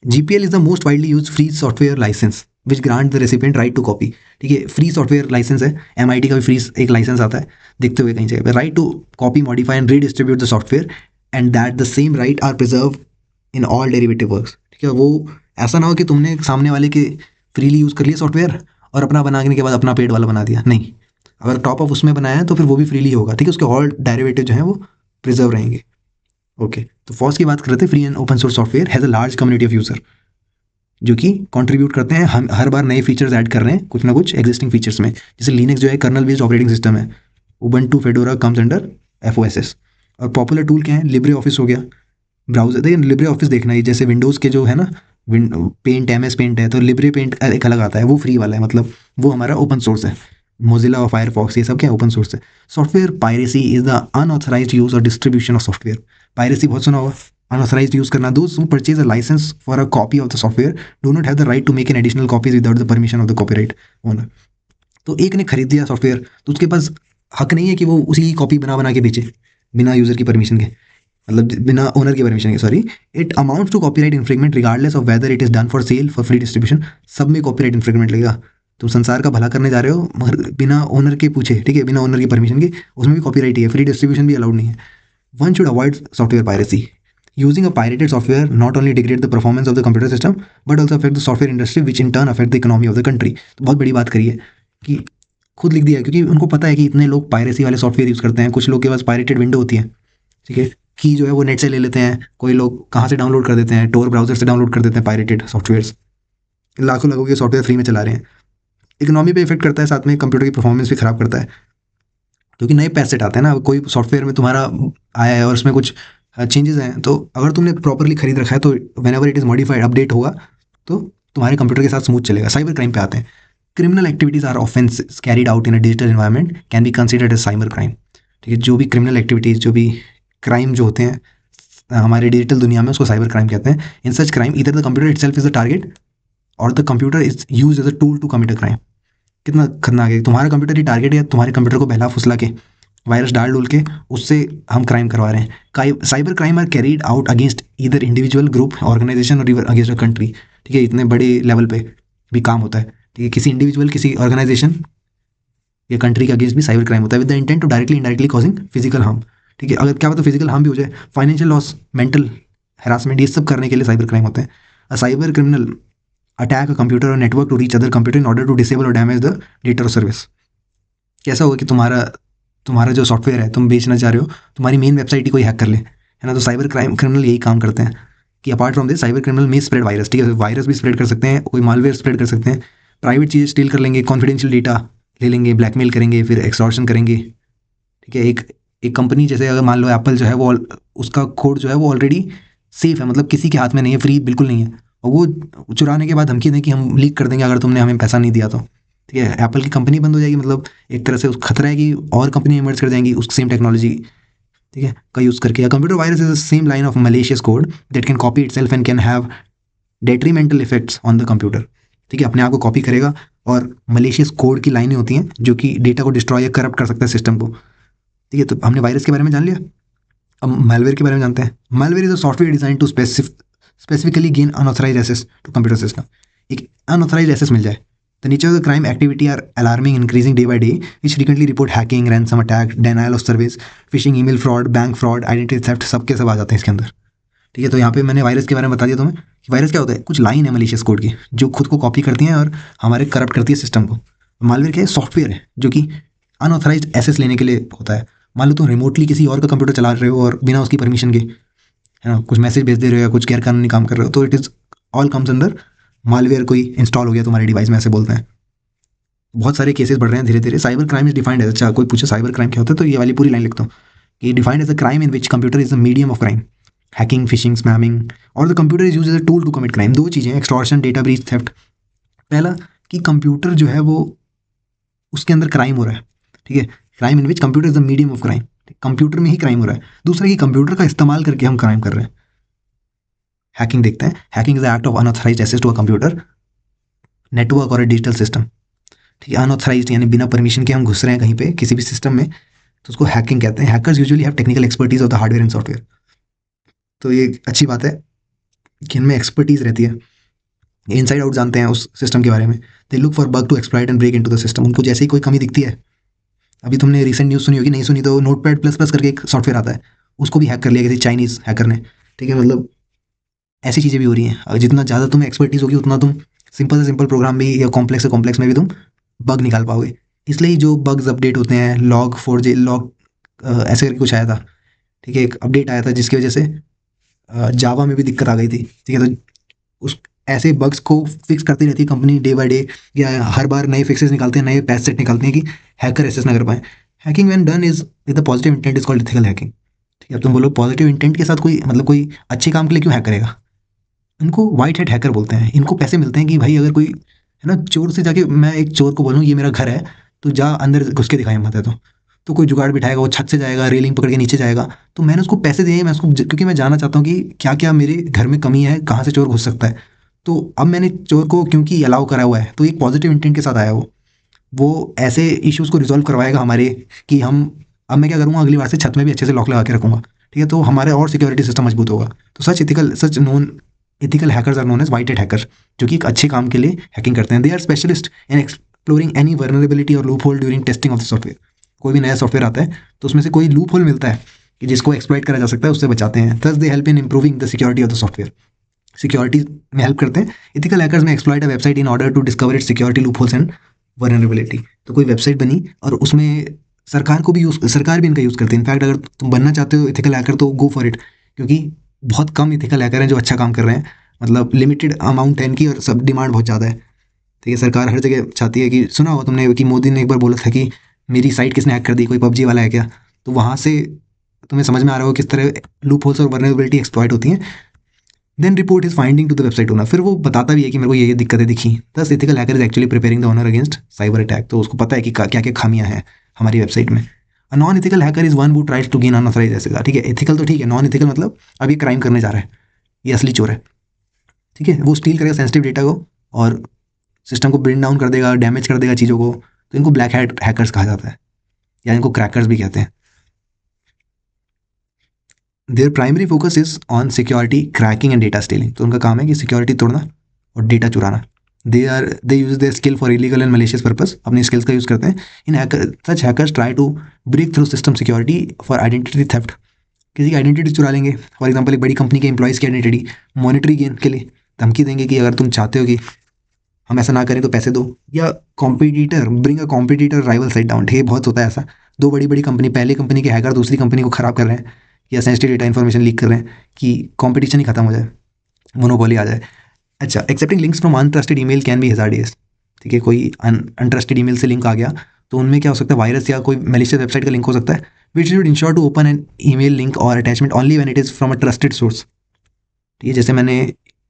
GPL is the most widely use free software licence which grant the recipient right to copy, ठीक है। फ्री सॉफ्टवेयर लाइसेंस है, MIT का भी फ्री एक लाइसेंस आता है, देखते हुए कहीं जगह पे, right to copy, modify and redistribute the software and that the same right are preserve in all derivative works, ठीक है। वो ऐसा ना हो कि तुमने सामने वाले के फ्रीली यूज़ कर लिया सॉफ्टवेयर और अपना बनाने के बाद अपना पेड वाला बना दिया, नहीं। अगर टॉप ऑफ उसमें बनाया है तो फिर वो भी फ्रीली होगा, ठीक है, उसके ऑल डेरिवेटिव जो है वो प्रिजर्व रहेंगे। ओके, तो फॉस की बात कर रहे थे। Free and open source software has a large community of user जो कि कंट्रीब्यूट करते हैं, हम हर बार नए फीचर्स ऐड कर रहे हैं, कुछ ना कुछ एग्जिस्टिंग फीचर्स में। जैसे लिनक्स जो है कर्नल बेस्ड ऑपरेटिंग सिस्टम है, Ubuntu fedora comes under FOSS। और पॉपुलर टूल क्या है, लिब्रे ऑफिस हो गया, ब्राउजर देखिए, लिब्रे ऑफिस देखना ही, जैसे विंडोज़ के जो है ना, पेंट, MS पेंट है, तो लिब्रे पेंट एक अलग आता है, वो फ्री वाला है, मतलब वो हमारा ओपन सोर्स है। मोजिला और फायरफॉक्स ये सब क्या ओपन सोर्स है। Software piracy is the unauthorised use और डिस्ट्रीब्यूशन ऑफ सॉफ्टवेयर। पायरेसी बहुत सुना होगा, अनऑथराइज्ड यूज करना। Those who purchase a licence for a copy of the software do not have the right to make an additional copies without the permission of the copyright owner. तो एक ने खरीद लिया software तो उसके पास हक नहीं है कि वो उसी की कॉपी बना बना के बेचे बिना यूजर की परमिशन के, मतलब बिना ओनर की परमिशन के, sorry. It amounts to copyright infringement regardless of whether it is done for sale, for free distribution, सब में कॉपीराइट इन्फ्रिंगमेंट लगेगा। तुम संसार का भला करने जा रहे हो मगर बिना ओनर के पूछे, ठीक है, बिना ओनर की परमिशन के, उसमें भी कॉपीराइट ही है, फ्री डिस्ट्रीब्यूशन भी अलाउड नहीं है। One should avoid software piracy. Using a pirated software not only degrade the performance of the computer system but also affect the software industry which in turn affect the economy of the country. तो बहुत बड़ी बात करी है कि खुद लिख दिया, क्योंकि उनको पता है कि इतने लोग पायरेसी वाले सॉफ्टवेयर यूज़ करते हैं। कुछ लोग के पास पायरेटेड विंडो होती है, ठीक है, की जो है वो नेट से ले लेते हैं, कोई लोग कहाँ से डाउनलोड कर देते हैं, टोर ब्राउजर से डाउनलोड कर देते हैं पायरेटेड सॉफ्टवेयर्स। लाखों लोगों के सॉफ्टवेयर फ्री में चला रहे हैं। इकोनॉमी पे इफेक्ट करता है, साथ में कंप्यूटर की परफॉर्मेंस भी खराब करता है, क्योंकि नए पैसे आते हैं ना। कोई सॉफ्टवेयर में तुम्हारा आया है और उसमें कुछ चेंजेस हैं, तो अगर तुमने प्रॉपरली खरीद रखा है तो when ever it is modified, update होगा तो तुम्हारे कंप्यूटर के साथ स्मूथ चलेगा। साइबर क्राइम पे आते हैं। Criminal activities are offence carried out in a digital environment can be considered as cyber crime, ठीक है। जो भी क्रिमिनल एक्टिविटीज़, जो भी क्राइम जो होते हैं हमारे डिजिटल दुनिया में, उसको साइबर क्राइम कहते हैं। In such crime either the computer itself is the target or the computer is use as a tool to commit a crime. कितना खतरनाक है, तुम्हारा कंप्यूटर ही टारगेट है, तुम्हारे कंप्यूटर को बहला फुसला के, वायरस डाल डूल के उससे हम क्राइम करवा रहे हैं। Cyber crime are carried out against either individual, group, organisation और अगेंस्ट अ कंट्री, ठीक है। इतने बड़े लेवल पे भी काम होता है, ठीक है। किसी इंडिविजुअल, किसी ऑर्गेनाइजेशन या कंट्री के अगेंस्ट भी साइबर क्राइम होता है, with the intent to directly indirectly causing physical harm, ठीक है। अगर क्या पता फिजिकल हार्म भी हो जाए, फाइनेंशियल लॉस, मेंटल हरासमेंट, ये सब करने के लिए साइबर क्राइम होते हैं। A cyber criminal attack a computer or network to reach other computer in order to disable or damage the data or service. कैसा होगा कि तुम्हारा तुम्हारा जो सॉफ्टवेयर है तुम बेचना चाह रहे हो, तुम्हारी मेन वेबसाइट ही कोई हैक कर ले, है ना। तो साइबर क्राइम क्रिमिनल यही काम करते हैं कि apart from this cyber criminal में स्प्रेड वायरस, ठीक है, वायरस भी स्प्रेड कर सकते हैं, कोई मालवेयर स्प्रेड कर सकते हैं, प्राइवेट चीज़ें स्टील कर लेंगे, कॉन्फिडेंशियल डेटा ले लेंगे, ब्लैकमेल करेंगे, फिर एक्सटॉर्शन करेंगे, ठीक है। एक एक कंपनी जैसे अगर मान लो एप्पल जो है वो उसका कोड जो है वो ऑलरेडी सेफ है, मतलब किसी के हाथ में नहीं है, फ्री बिल्कुल नहीं है, और वो चुराने के बाद धमकी दें कि हम लीक कर देंगे अगर तुमने हमें पैसा नहीं दिया तो, ठीक है, एप्पल की कंपनी बंद हो जाएगी, मतलब एक तरह से उस खतरा है कि और कंपनी इमर्ज कर जाएंगी उस सेम टेक्नोलॉजी, ठीक है, का यूज़ करके। Computer virus is the same line of malicious code that can copy itself and can have detrimental effects on the computer. ठीक है, अपने आप को कॉपी करेगा और मलेशियस कोड की लाइनें होती हैं जो कि डेटा को डिस्ट्रॉय या करप्ट कर सकता है सिस्टम को। ठीक है, तो हमने वायरस के बारे में जान लिया। अब malware के बारे में जानते हैं। malware is a software design to specifically gain unauthorise access to computer system. एक अनऑथराइज एक्सेस मिल जाए। The nature of the crime activity are alarming, increasing day by day, which frequently report hacking, ransom attack, denial of service, phishing, email fraud, bank fraud, identity theft, सबके सब आ जाते हैं इसके अंदर। ठीक है, तो यहाँ पे मैंने वायरस के बारे में बता दिया तुम्हें कि वायरस क्या होता है। कुछ लाइन है मलिशियस कोड की जो खुद को कॉपी करती हैं और हमारे करप्ट करती है सिस्टम को। मालवेयर क्या है, सॉफ्टवेयर है जो कि अनऑथराइज एक्सेस लेने के लिए होता है। मान लो तुम रिमोटली किसी और का कंप्यूटर चला रहे हो और बिना उसकी परमिशन के, है ना, कुछ मैसेज भेज दे रहे हो या कुछ गैर कानूनी काम कर रहे हो, तो it is all comes under malware. कोई इंस्टॉल हो गया तुम्हारे डिवाइस में, ऐसे बोलते हैं। बहुत सारे केसेस बढ़ रहे हैं धीरे धीरे। Cyber crime is defined as, अच्छा कोई पूछे साइबर क्राइम क्या होता है, तो ये वाली पूरी लाइन लिखता हूँ कि defined as a crime in which computer is the medium of crime, hacking, phishing, spamming, or the computer is use as a tool to commit crime. दो चीज़ें, एक्सटॉर्शन, डेटा ब्रीच, थेफ्ट। पहला कि computer जो है वो, उसके अंदर crime हो रहा है। ठीक है, crime in which computer is the medium of crime, computer में ही क्राइम हो रहा है। दूसरा कि कंप्यूटर का इस्तेमाल करके हम क्राइम कर रहे हैं। हैकिंग देखते हैं। Hacking is the act of unauthorised access to a computer, network और अ डिजिटल सिस्टम। ठीक है, अनऑथराइज्ड यानी बिना परमिशन के हम घुस रहे हैं कहीं पे किसी भी सिस्टम में, तो उसको हैकिंग कहते हैं। Hackers usually have technical expertise of the hardware and software. तो ये अच्छी बात है कि इनमें एक्सपर्टीज रहती है, इनसाइड आउट जानते हैं उस सिस्टम के बारे में। They look for bug to exploit and break into the system. उनको जैसे ही कोई कमी दिखती है, अभी तुमने रिसेंट न्यूज़ सुनी होगी, नहीं सुनी तो नोटपैड प्लस प्लस करके एक सॉफ्टवेयर आता है, उसको भी हैक कर लिया किसी चाइनीज़ हैकर ने। ठीक है, मतलब ऐसी चीज़ें भी हो रही हैं। और जितना ज़्यादा तुम्हें एक्सपर्टीज होगी उतना तुम सिंपल से सिंपल प्रोग्राम भी या कॉम्प्लेक्स से कॉम्प्लेक्स में भी तुम बग निकाल पाओगे। इसलिए जो बग्स अपडेट होते हैं, लॉग 4J लॉग ऐसे करके कुछ आया था। ठीक है, एक अपडेट आया था जिसकी वजह से जावा में भी दिक्कत आ गई थी। ठीक है, तो उस ऐसे बग्स को फिक्स करती रहती है कंपनी डे बाय डे, या हर बार नए फिक्सेस निकालते हैं, नए पैच सेट निकालते हैं कि हैकर एक्सेस ना कर पाए। Hacking when done is with the positive intent is called ethical hacking. ठीक है, अब तुम बोलो पॉजिटिव इंटेंट के साथ कोई, मतलब कोई अच्छे काम के लिए क्यों हैक करेगा। इनको वाइट हेड हैकर बोलते हैं। इनको पैसे मिलते हैं कि भाई अगर कोई, है ना, चोर से जाके मैं एक चोर को बोलूँ ये मेरा घर है, तो जा अंदर घुस के दिखाई मत है, तो कोई जुगाड़ बिठाएगा, वो छत से जाएगा, रेलिंग पकड़ के नीचे जाएगा। तो मैंने उसको पैसे दिए, मैं उसको क्योंकि मैं जानना चाहता हूँ कि क्या क्या मेरे घर में कमी है, कहाँ से चोर घुस सकता है। तो अब मैंने चोर को क्योंकि अलाउ करा हुआ है, तो एक पॉजिटिव इंटेंट के साथ आया वो ऐसे इश्यूज़ को रिज़ॉल्व करवाएगा हमारे, कि हम, अब मैं क्या करूँगा, अगली बार से छत में भी अच्छे से लॉक लगा के रखूँगा। ठीक है, तो हमारे और सिक्योरिटी सिस्टम मजबूत होगा। तो such known ethical hackers are known as white hat hacker, जो कि एक अच्छे काम के लिए हैकिंग करते हैं। They are specialist in exploring any vulnerability or loophole during testing of the software. कोई भी नया सॉफ्टवेयर आता है तो उसमें से कोई लूप होल मिलता है कि जिसको एक्सप्लॉइट करा जा सकता है, उससे बचाते हैं। Thus they help in improving the security of the software. Security में हेल्प करते हैं। एथिकल हैकर्स में exploit a website in order to discover its security loopholes and vulnerability. तो कोई वेबसाइट बनी और उसमें सरकार भी इनका यूज़ करती है। इनफैक्ट अगर तुम बनना चाहते हो एथिकल हैकर तो गो फॉर इट, क्योंकि बहुत कम एथिकल हैकर हैं जो अच्छा काम कर रहे हैं। मतलब लिमिटेड अमाउंट है इनकी और सब डिमांड बहुत ज़्यादा है। ठीक है, सरकार हर जगह चाहती है कि, सुना हो तुमने कि मोदी ने एक बार बोला था कि मेरी साइट किसने हैक कर दी, कोई पबजी वाला है क्या। तो वहाँ से तुम्हें समझ में आ रहा हो किस तरह लूप होल्स और वर्नरेबिलिटी एक्सप्लॉइट होती हैं। Then report is finding to the website owner. फिर वो बताता भी है कि मेरे को ये दिक्कतें दिखी। दस ethical hacker is actually preparing the owner against cyber attack. तो उसको पता है कि क्या क्या खामियां हैं हमारी वेबसाइट में। A non ethical hacker is one who tries to gain unauthorised access. ठीक है, एथिकल तो ठीक है, नॉन एथिकल मतलब अब ये क्राइम करने जा रहा है, ये असली चोर है। ठीक है, वो स्टील करेगा सेंसिटिव डेटा को और सिस्टम को ब्रेक डाउन कर देगा, डैमेज कर देगा चीज़ों को। तो इनको ब्लैक हैट हैकर्स कहा जाता है, या इनको क्रैकर्स भी कहते हैं। There primary focus is on security cracking and data stealing. तो उनका काम है कि सिक्योरिटी तोड़ना और डेटा चुराना। They use their skill for illegal and malicious purpose. अपनी स्किल्स का यूज़ करते हैं। इन hacker such hackers try to break through system security for identity theft. किसी की आइडेंटिटी चुरा लेंगे, फॉर एग्जाम्पल एक बड़ी कंपनी के एम्प्लॉयज़ की आइडेंटिटी, मॉनिटरी गेन के लिए धमकी देंगे कि अगर तुम चाहते हो कि हम ऐसा ना करें तो पैसे दो। या competitor, bring a competitor rival side down. ठीक है, बहुत होता है ऐसा। दो बड़ी बड़ी कंपनी, पहली कंपनी के हैकर दूसरी कंपनी को ख़राब कर रहे हैं या सेंसिटिव डेटा इन्फॉर्मेशन लीक कर रहे हैं कि कंपटीशन ही खत्म हो जाए, मोनोपोली आ जाए। अच्छा, accepting links from untrusted email can be hazardous. ठीक है, कोई अनट्रस्टेड ईमेल से लिंक आ गया तो उनमें क्या हो सकता है, वायरस या कोई मैलिशियस वेबसाइट का लिंक हो सकता है। Which should ensure to open an email link or attachment only when it is from a trusted source. ठीक है, जैसे मैंने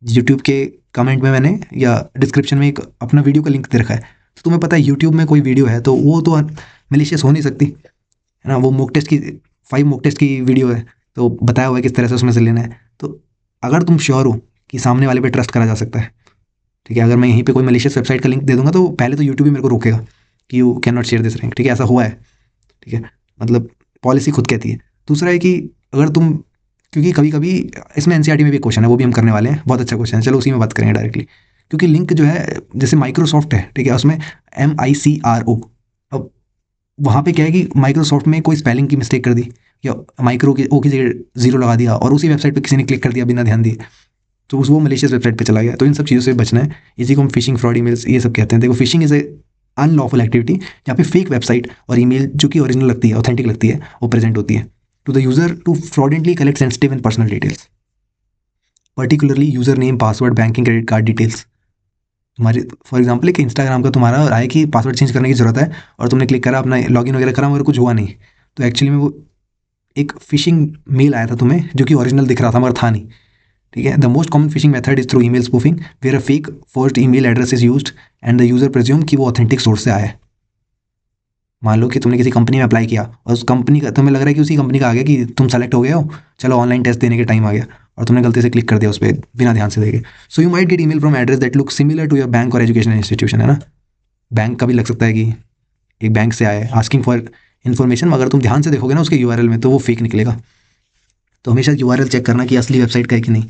यूट्यूब के कमेंट में मैंने या डिस्क्रिप्शन में एक अपना वीडियो का लिंक दे रखा है, तो तुम्हें पता है यूट्यूब में कोई वीडियो है तो वो तो मेलिशियस हो नहीं सकती, है ना। वो मॉक टेस्ट की 5 मॉक टेस्ट की वीडियो है, तो बताया हुआ है किस तरह से उसमें से लेना है। तो अगर तुम श्योर हो कि सामने वाले पे ट्रस्ट करा जा सकता है, ठीक है, अगर मैं यहीं पे कोई मलिशियस वेबसाइट का लिंक दे दूंगा तो पहले तो यूट्यूब ही मेरे को रोकेगा कि you can not share this link, ठीक है, ऐसा हुआ है, ठीक है, मतलब पॉलिसी खुद कहती है। दूसरा है कि अगर तुम, क्योंकि कभी कभी इसमें एनसीईआरटी में भी क्वेश्चन है, वो भी हम करने वाले हैं, बहुत अच्छा क्वेश्चन है, चलो उसी में बात करेंगे डायरेक्टली। क्योंकि लिंक जो है जैसे माइक्रोसॉफ्ट है, ठीक है, उसमें MICRO, अब वहाँ पे क्या है कि माइक्रोसॉफ्ट में कोई स्पेलिंग की मिस्टेक कर दी या माइक्रो की ओ की जगह जीरो लगा दिया और उसी वेबसाइट पे किसी ने क्लिक कर दिया बिना ध्यान दिए, तो उस वो मलेशियस वेबसाइट पे चला गया। तो इन सब चीज़ों से बचना है, इसी को हम फिशिंग, फ्रॉड ईमेल्स ये सब कहते हैं। देखो fishing is a unlawful activity जहाँ पे फेक वेबसाइट और ईमेल जो कि ओरिजिनल लगती है, ऑथेंटिक लगती है, वो प्रेजेंट होती है to the user to fraudulently collect sensitive and personal details, particularly user name, password, banking, credit card details. तुम्हारी फॉर एग्जाम्पल एक इंस्टाग्राम का तुम्हारा आया कि पासवर्ड चेंज करने की जरूरत है और तुमने क्लिक करा, अपना लॉगिन वगैरह करा, मगर कुछ हुआ नहीं, तो एक्चुअली में वो एक फिशिंग मेल आया था तुम्हें जो कि ओरिजिनल दिख रहा था मगर था नहीं, ठीक है। The most common phishing method is through email spoofing where a fake first email address is used and the user presume कि वो ऑथेंटिक सोर्स से आया है। मान लो कि तुमने किसी कंपनी में अप्लाई किया और उस कंपनी का तुम्हें लग रहा है कि उसी कंपनी का आ गया कि तुम सेलेक्ट हो गए हो, चलो ऑनलाइन टेस्ट देने के टाइम आ गया, और तुमने गलती से क्लिक कर दिया उस पर बिना ध्यान से देखे। So you might get email from address that look similar to your bank और एजुकेशन इंस्टीट्यूशन, है ना। बैंक का भी लग सकता है कि एक बैंक से आया है आस्किंग फॉर इन्फॉर्मेशन, अगर तुम ध्यान से देखोगे ना उसके यूआरएल में तो वो फेक निकलेगा। तो हमेशा यूआरएल चेक करना कि असली वेबसाइट का है कि नहीं।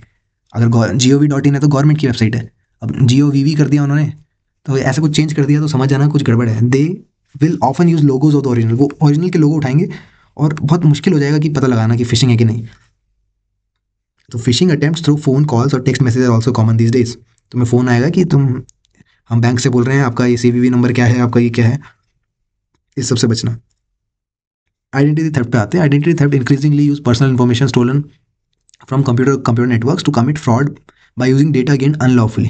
अगर gov.in है तो गवर्नमेंट की वेबसाइट है, अब GOVV कर दिया उन्होंने, तो ऐसा कुछ चेंज कर दिया तो समझ जाना कुछ गड़बड़ है। They will often use logos of the original, वो ओरिजिनल के लोगो उठाएंगे और बहुत मुश्किल हो जाएगा कि पता लगाना कि फिशिंग है कि नहीं। तो phishing attempts through phone calls और text message are also common these days. तुम्हें फ़ोन आएगा कि हम बैंक से बोल रहे हैं, आपका ये CVV नंबर क्या है, आपका ये क्या है, इस सबसे बचना। आइडेंटिटी थेफ्ट पे आते हैं। Identity theft increasingly use personal information stolen from computer networks to commit fraud by using data gain unlawfully.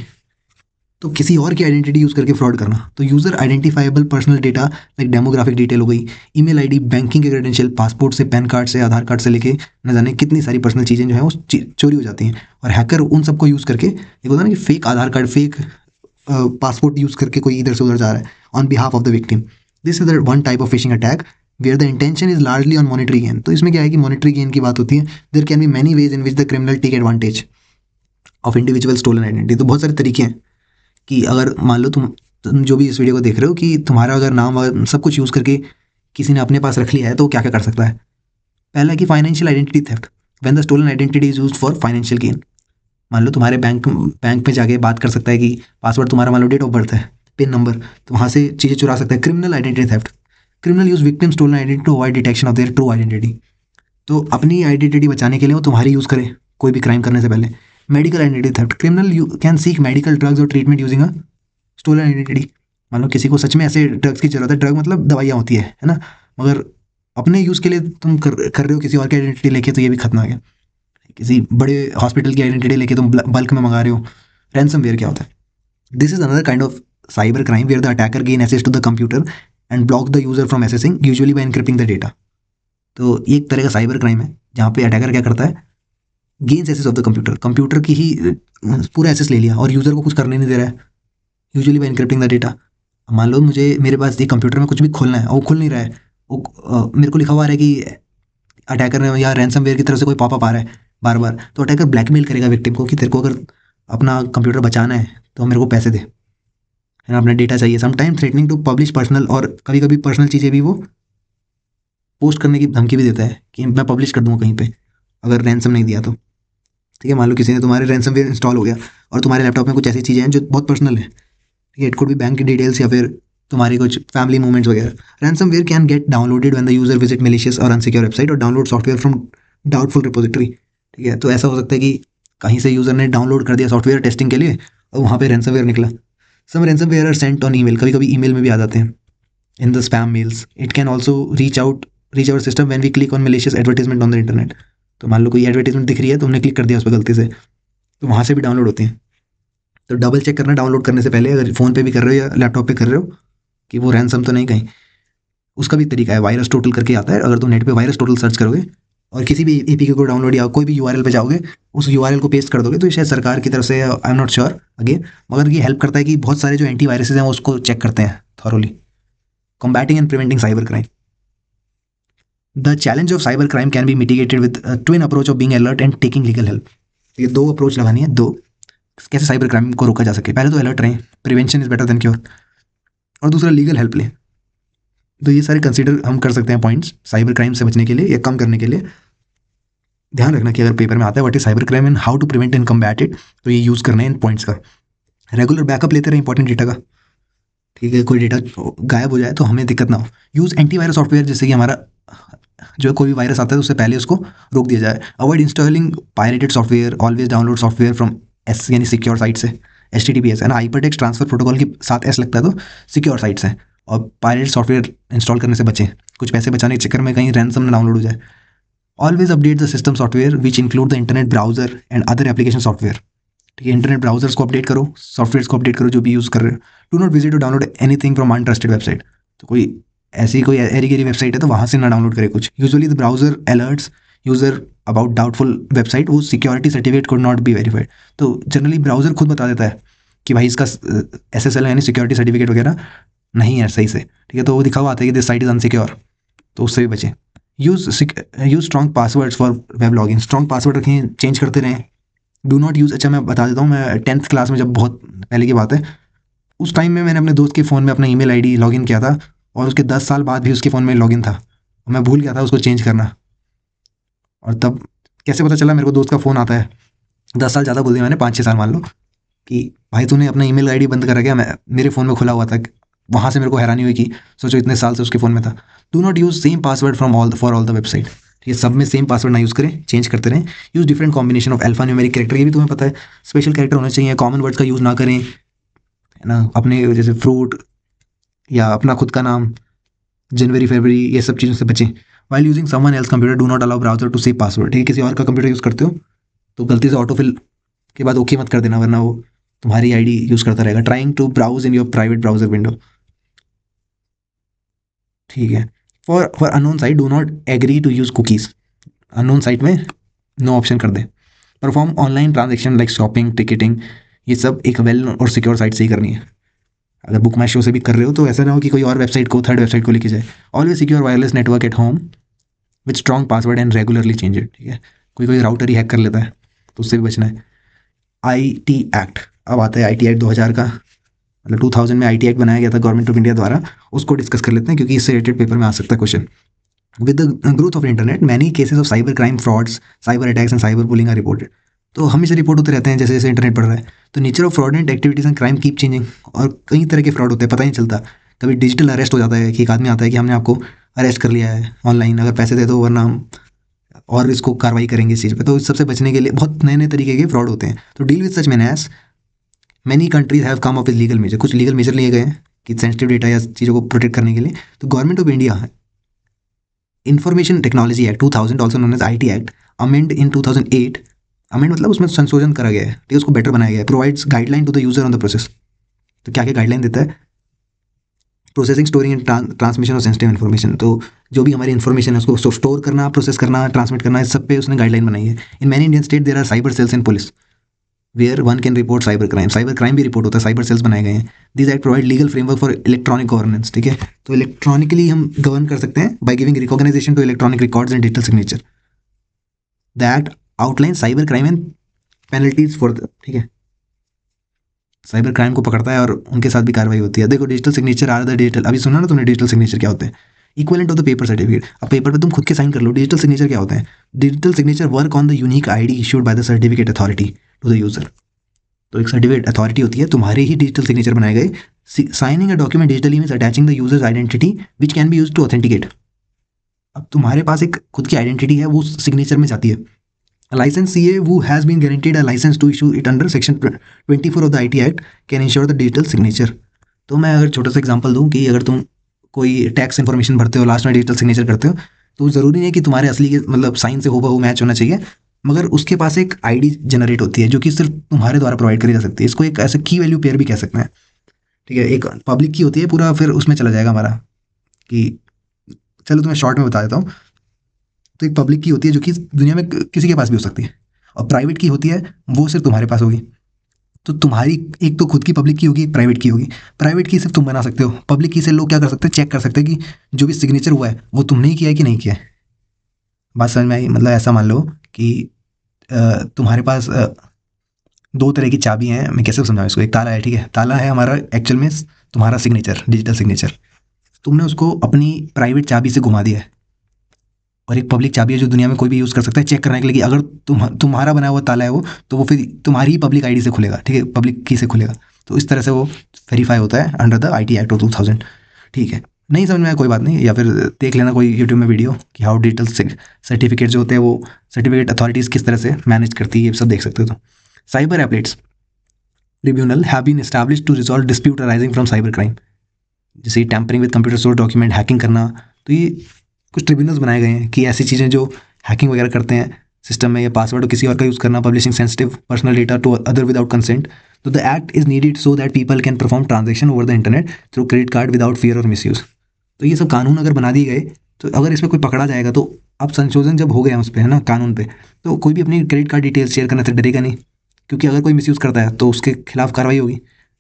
तो किसी और की आइडेंटिटी यूज़ करके फ्रॉड करना। तो user identifiable personal data like demographic detail हो गई, ईमेल आईडी, बैंकिंग के क्रेडेंशियल, पासपोर्ट से, पैन कार्ड से, आधार कार्ड से लेके न जाने कितनी सारी पर्सनल चीज़ें जो है वो चोरी हो जाती हैं। और हैकर उन सबको यूज़ करके, एक होता है ना कि fake Aadhaar card, fake passport use करके कोई इधर से उधर जा रहा है on behalf of the victim. This is the one type of phishing attack where the intention is largely on monetary gain. तो इसमें क्या है कि मॉनिटरी गेन की बात होती है। There can be many ways in which the criminal take advantage of individual stolen identity. तो बहुत सारे तरीके हैं कि अगर मान लो तुम जो भी इस वीडियो को देख रहे हो कि तुम्हारा अगर नाम सब कुछ यूज़ करके किसी ने अपने पास रख लिया है तो क्या क्या कर सकता है। पहला है कि financial identity theft when the stolen identity is used for financial gain. मान लो तुम्हारे बैंक में जाके बात कर सकता है कि पासवर्ड तुम्हारा मान लो डेट ऑफ बर्थ है, पिन नंबर, तो वहाँ से चीज़ें चुरा सकता है। Criminal identity theft, criminal use victim stolen identity to avoid detection of their true identity. तो अपनी आइडेंटिटी बचाने के लिए वो तुम्हारी यूज़ करे कोई भी क्राइम करने से पहले। Medical identity theft, criminal you can seek medical drugs और treatment using a stolen identity. मान लो किसी को सच में ऐसे ड्रग्स की जरूरत है, ड्रग मतलब दवाइयाँ होती है ना, मगर अपने यूज़ के लिए तुम कर रहे हो किसी और की आइडेंटिटी लेके, तो ये भी खत्म हो गया। किसी बड़े हॉस्पिटल की आइडेंटिटी लेके तुम बल्क में मंगा रहे हो। रैंसमवेयर क्या होता है? This is another kind of cyber crime where the attacker gain access to the computer and block the user from accessing, usually by encrypting the data. तो ये एक तरह का साइबर क्राइम है जहाँ पे अटैकर क्या करता है, gains access of the computer, computer की ही पूरा एक्सेस ले लिया और यूजर को कुछ करने नहीं दे रहा है, usually by encrypting the data. मान लो मुझे मेरे पास ये कंप्यूटर में कुछ भी खोलना है और वो खुल नहीं रहा है, वो मेरे को लिखा हुआ है कि अटैकर ने या रैंसमवेयर की तरफ से कोई पॉपअप आ रहा है बार बार, तो अटैकर ब्लैकमेल करेगा विक्टिम को कि तेरे को अगर अपना कंप्यूटर बचाना है तो मेरे को पैसे दे, है ना, अपना डेटा चाहिए। Sometime threatening to publish personal, और कभी कभी पर्सनल चीज़ें भी वो पोस्ट करने की धमकी भी देता है कि मैं पब्लिश कर दूंगा कहीं पे अगर रैंसम नहीं दिया तो। ठीक है, मान लो किसी ने तुम्हारे रैंसमवेयर इंस्टॉल हो गया और तुम्हारे लैपटॉप में कुछ ऐसी चीज़ें हैं जो बहुत पर्सनल है, ठीक है, इट कुड बी बैंक की डिटेल्स या फिर तुम्हारी कुछ फैमिली मूवमेंट्स वगैरह। Ransomware can get downloaded when the user visit malicious और अनसिक्योर वेबसाइट और download software from doubtful repository. ठीक है, तो ऐसा हो सकता है कि कहीं से यूजर ने डाउनलोड कर दिया सॉफ्टवेयर टेस्टिंग के लिए और वहाँ पे रैंसमवेयर निकला। Some ransomware are sent on email, कभी कभी ईमेल में भी आ जाते हैं, in the spam mails. It can also reach our system when we click on malicious advertisement on the internet. तो मान लो कोई एडवर्टाइजमेंट दिख रही है, तुमने क्लिक कर दिया उस पर गलती से, तो वहाँ से भी डाउनलोड होती हैं। तो डबल चेक करना डाउनलोड करने से पहले, अगर फ़ोन पे भी कर रहे हो या लैपटॉप पे कर रहे हो, कि वो रैंसम तो नहीं कहीं। उसका भी तरीका है, वायरस टोटल करके आता है, अगर तुम नेट पे वायरस टोटल सर्च करोगे और किसी भी एपीके को डाउनलोड या कोई भी यूआरएल पे जाओगे, उस यूआरएल को पेस्ट कर दोगे, तो ये शायद सरकार की तरफ से, I am not sure again, मगर ये हेल्प करता है कि बहुत सारे जो एंटीवायरसेस हैं वो उसको चेक करते हैं thoroughly. combating and preventing cybercrime. The challenge of cybercrime can be mitigated with a twin approach of being alert and taking legal help. ये दो अप्रोच लगानी है, दो कैसे साइबर क्राइम को रोका जा सके। पहले तो अलर्ट रहें, prevention is better than cure, और दूसरा लीगल हेल्प लें। तो ये सारे कंसीडर हम कर सकते हैं पॉइंट्स साइबर क्राइम से बचने के लिए या कम करने के लिए। ध्यान रखना कि अगर पेपर में आता है what is cyber crime and how to prevent and combat it, तो ये यूज़ करना है इन पॉइंट्स का। रेगुलर बैकअप लेते रहे इंपॉर्टेंट डेटा का, ठीक है, कोई डेटा गायब हो जाए तो हमें दिक्कत ना हो। यूज़ एंटीवायरस सॉफ्टवेयर, जिससे कि हमारा जो कोई भी वायरस आता है उससे पहले उसको रोक दिया जाए। Avoid installing pirated software, always download software from S यानी सिक्योर साइट से, HTTPS है ना, हाइपरटेक्स्ट ट्रांसफर प्रोटोकॉल के साथ एस लगता है तो सिक्योर साइट्स हैं। और पायरेटेड सॉफ्टवेयर इंस्टॉल करने से बचें, कुछ पैसे बचाने के चक्कर में कहीं रैंसम ना डाउनलोड हो जाए। Always update the system software which include the internet browser and other application software, ठीक है, इंटरनेट ब्राउजर्स को अपडेट करो, सॉफ्टवेयर को अपडेट करो जो भी यूज़ कर रहे हो। Do not visit to download anything from untrusted website, तो कोई ऐसी कोई एरी गेरी वेबसाइट है तो वहाँ से ना डाउनलोड करे कुछ। Usually the browser alerts user about doubtful website, वो security certificate could not be verified. तो जनरली ब्राउजर खुद बता देता है कि भाई इसका SSL यानी सिक्योरिटी सर्टिफिकेट वगैरह नहीं है सही से, ठीक है, तो वो दिखा हुआ आता है कि दिस साइट इज़ अनसिक्योर, तो उससे भी बचें। Use strong passwords for web login, strong password रखें, चेंज करते रहें। डू नॉट यूज़, अच्छा मैं बता देता हूँ, मैं 10th क्लास में, जब बहुत पहले की बात है, उस टाइम में मैंने अपने दोस्त के फ़ोन में अपना ईमेल आईडी लॉगिन किया था, और उसके 10 साल बाद भी उसके फ़ोन में लॉगिन था, और मैं भूल गया था उसको चेंज करना। और तब कैसे पता चला, मेरे को दोस्त का फ़ोन आता है, 10 साल ज़्यादा बोल दिया मैंने, 5-6 साल मान लो, कि भाई तूने अपना ईमेल आईडी बंद करा क्या। मैं मेरे फ़ोन में खुला हुआ था, वहाँ से मेरे को हैरानी हुई कि सोचो इतने साल से उसके फ़ोन में था। Do not use same password from all for all the website, ठीक है, सब में सेम पासवर्ड ना यूज़ करें, चेंज करते रहें। Use different combination of alpha numeric character, ये भी तुम्हें पता है, स्पेशल कैरेक्टर होने चाहिए, कॉमन वर्ड्स का यूज़ ना करें, है ना, अपने जैसे फ्रूट या अपना खुद का नाम, जनवरी फरवरी, ये सब चीज़ों से बचें। While using someone else computer, do not allow browser to save password, ठीक है, किसी और का कंप्यूटर यूज़ करते हो तो गलती से ऑटोफिल के बाद ओके मत कर देना, वरना वो तुम्हारी आईडी यूज़ करता रहेगा। Trying to browse in your private browser window, ठीक है। For unknown site do not agree to use cookies, unknown site में नो ऑप्शन कर दें। Perform online transaction like shopping, ticketing, ये सब एक वेल और सिक्योर साइट से ही करनी है। अगर बुक माई शो से भी कर रहे हो तो ऐसा ना हो कि कोई और वेबसाइट को, थर्ड वेबसाइट को लेके जाए। Always secure wireless network at home with strong password and regularly change it, ठीक है, कोई राउटर ही हैक कर लेता है तो उससे भी बचना है। IT एक्ट, अब आता है IT एक्ट 2000 का, मतलब 2000 में IT एक्ट बनाया गया था गवर्नमेंट ऑफ इंडिया द्वारा, उसको डिस्कस कर लेते हैं क्योंकि इससे रिलेटेड पेपर में आ सकता है question. With the growth of internet many cases of cyber crime, frauds, cyber attacks and cyber bullying are reported, तो हमेशा रिपोर्ट होते रहते हैं जैसे जैसे इंटरनेट बढ़ रहा है। तो nature of fraudulent activities and crime keep changing, और कई तरह के फ्रॉड होते हैं, पता ही नहीं चलता। कभी डिजिटल अरेस्ट हो जाता है कि एक आदमी आता है कि हमने आपको अरेस्ट कर लिया है ऑनलाइन, अगर पैसे दे दो वरना हम और इसको कार्रवाई करेंगे इस चीज़ पे। तो इस सबसे बचने के लिए बहुत नए नए तरीके के फ्रॉड होते हैं। To deal with such menace many countries have come up with legal measure, कुछ लीगल मेजर लिए गए हैं कि सेंसिटिव डेटा या चीज़ों को प्रोटेक्ट करने के लिए। तो government of India information technology act 2000 also known as IT act amend in 2008, amend मतलब उसमें संशोधन करा गया है, ठीक है, उसको बेटर बनाया गया है। Provides guideline to the user on the process, तो क्या क्या गाइडलाइन देता है, processing, storing and transmission of sensitive information, तो जो भी हमारी इन्फॉर्मेशन है उसको स्टोर करना, प्रोसेस करना, ट्रांसमिट करना, इस सब पे उसने गाइडलाइन बनाई है। In many Indian state there are cyber cells in police where one can report cyber crime, cyber crime भी रिपोर्ट होता है, साइबर सेल्स बनाए गए हैं। This act provide legal framework for electronic governance, ठीक है, तो इलेक्ट्रॉनिकली हम गवर्न कर सकते हैं by giving recognisation to electronic records and digital signature. The act outline cyber crime and penalties for, ठीक है, साइबर क्राइम को पकड़ता है और उनके साथ भी कार्रवाई होती है। देखो digital signature are the digital, अभी सुना ना तुमने डिजिटल सिग्नेचर क्या होते हैं, equivalent of the paper certificate. अब पेपर पे तुम खुद के साइन कर लो, डिजिटल सिग्नेचर क्या होता है, digital signature work on the unique ID issued by the certificate authority to the user, तो एक सर्टिफिकेट अथॉरिटी होती है, तुम्हारे ही डिजिटल सिग्नेचर बनाए गए। Signing a document digitally means attaching the user's identity which can be used to authenticate, अब तुम्हारे पास एक खुद की आइडेंटिटी है, वो सिग्नेचर में जाती है। licensee who has been guaranteed a license to issue it under section 24 of the IT Act can ensure the digital signature। तो मैं अगर छोटा सा एग्जांपल दूं कि अगर तुम कोई टैक्स इन्फॉर्मेशन भरते हो, लास्ट में डिजिटल सिग्नेचर करते हो, तो ज़रूरी नहीं है कि तुम्हारे असली के मतलब साइन से हूबहू मैच होना चाहिए, मगर उसके पास एक ID जनरेट होती है जो कि सिर्फ तुम्हारे द्वारा प्रोवाइड करी जा सकती है। इसको एक ऐसे की वैल्यू पेयर भी कह सकते हैं, ठीक है, एक पब्लिक की होती है पूरा, फिर उसमें चला जाएगा हमारा कि, चलो तुम्हें शॉर्ट में बता देता हूँ। तो एक पब्लिक की होती है जो कि दुनिया में किसी के पास भी हो सकती है, और प्राइवेट की होती है वो सिर्फ तुम्हारे पास होगी। तो तुम्हारी एक तो खुद की पब्लिक की होगी, एक प्राइवेट की होगी। प्राइवेट की सिर्फ तुम बना सकते हो, पब्लिक की से लोग क्या कर सकते हैं, चेक कर सकते हैं कि जो भी सिग्नेचर हुआ है वो तुमने ही किया है कि नहीं किया है। बात समझ में आई? मतलब ऐसा मान लो कि तुम्हारे पास दो तरह की चाबी हैं, मैं कैसे समझाऊं इसको। एक ताला है, ठीक है, ताला है हमारा एक्चुअल में तुम्हारा सिग्नेचर, डिजिटल सिग्नेचर। तुमने उसको अपनी प्राइवेट चाबी से घुमा दिया है, और एक पब्लिक चाबी है जो दुनिया में कोई भी यूज़ कर सकता है चेक करने के लिए कि अगर तुम्हारा बनाया हुआ ताला है वो, तो वो फिर तुम्हारी ही पब्लिक आईडी से खुलेगा, ठीक है, पब्लिक की से खुलेगा। तो इस तरह से वो वेरीफाई होता है under the IT act of 2000। ठीक है, नहीं समझ में आया कोई बात नहीं, या फिर देख लेना कोई यूट्यूब में वीडियो कि हाउ डिजिटल सर्टिफिकेट जो होते हैं वो सर्टिफिकेट अथॉरिटीज़ किस तरह से मैनेज करती है, ये सब देख सकते हो। तो cyber appellate tribunal have been established to resolve dispute arising from cyber crime, जैसे tampering with computer source document, hacking करना। तो ये कुछ ट्रिब्यूनल्स बनाए गए हैं कि ऐसी चीज़ें जो हैकिंग वगैरह करते हैं सिस्टम में, या पासवर्ड किसी और का यूज़ करना, publishing sensitive personal data to other without consent. तो the act is needed so that people can perform transaction over the internet through credit card without fear और मिसयूज। तो ये सब कानून अगर बना दिए गए, तो अगर इसमें कोई पकड़ा जाएगा, तो अब संशोधन जब हो गया उस पर, है ना, कानून पे, तो कोई भी अपनी क्रेडिट कार्ड डिटेल्स शेयर करने से डरेगा नहीं, क्योंकि अगर कोई मिसयूज़ करता है तो उसके खिलाफ कार्रवाई होगी।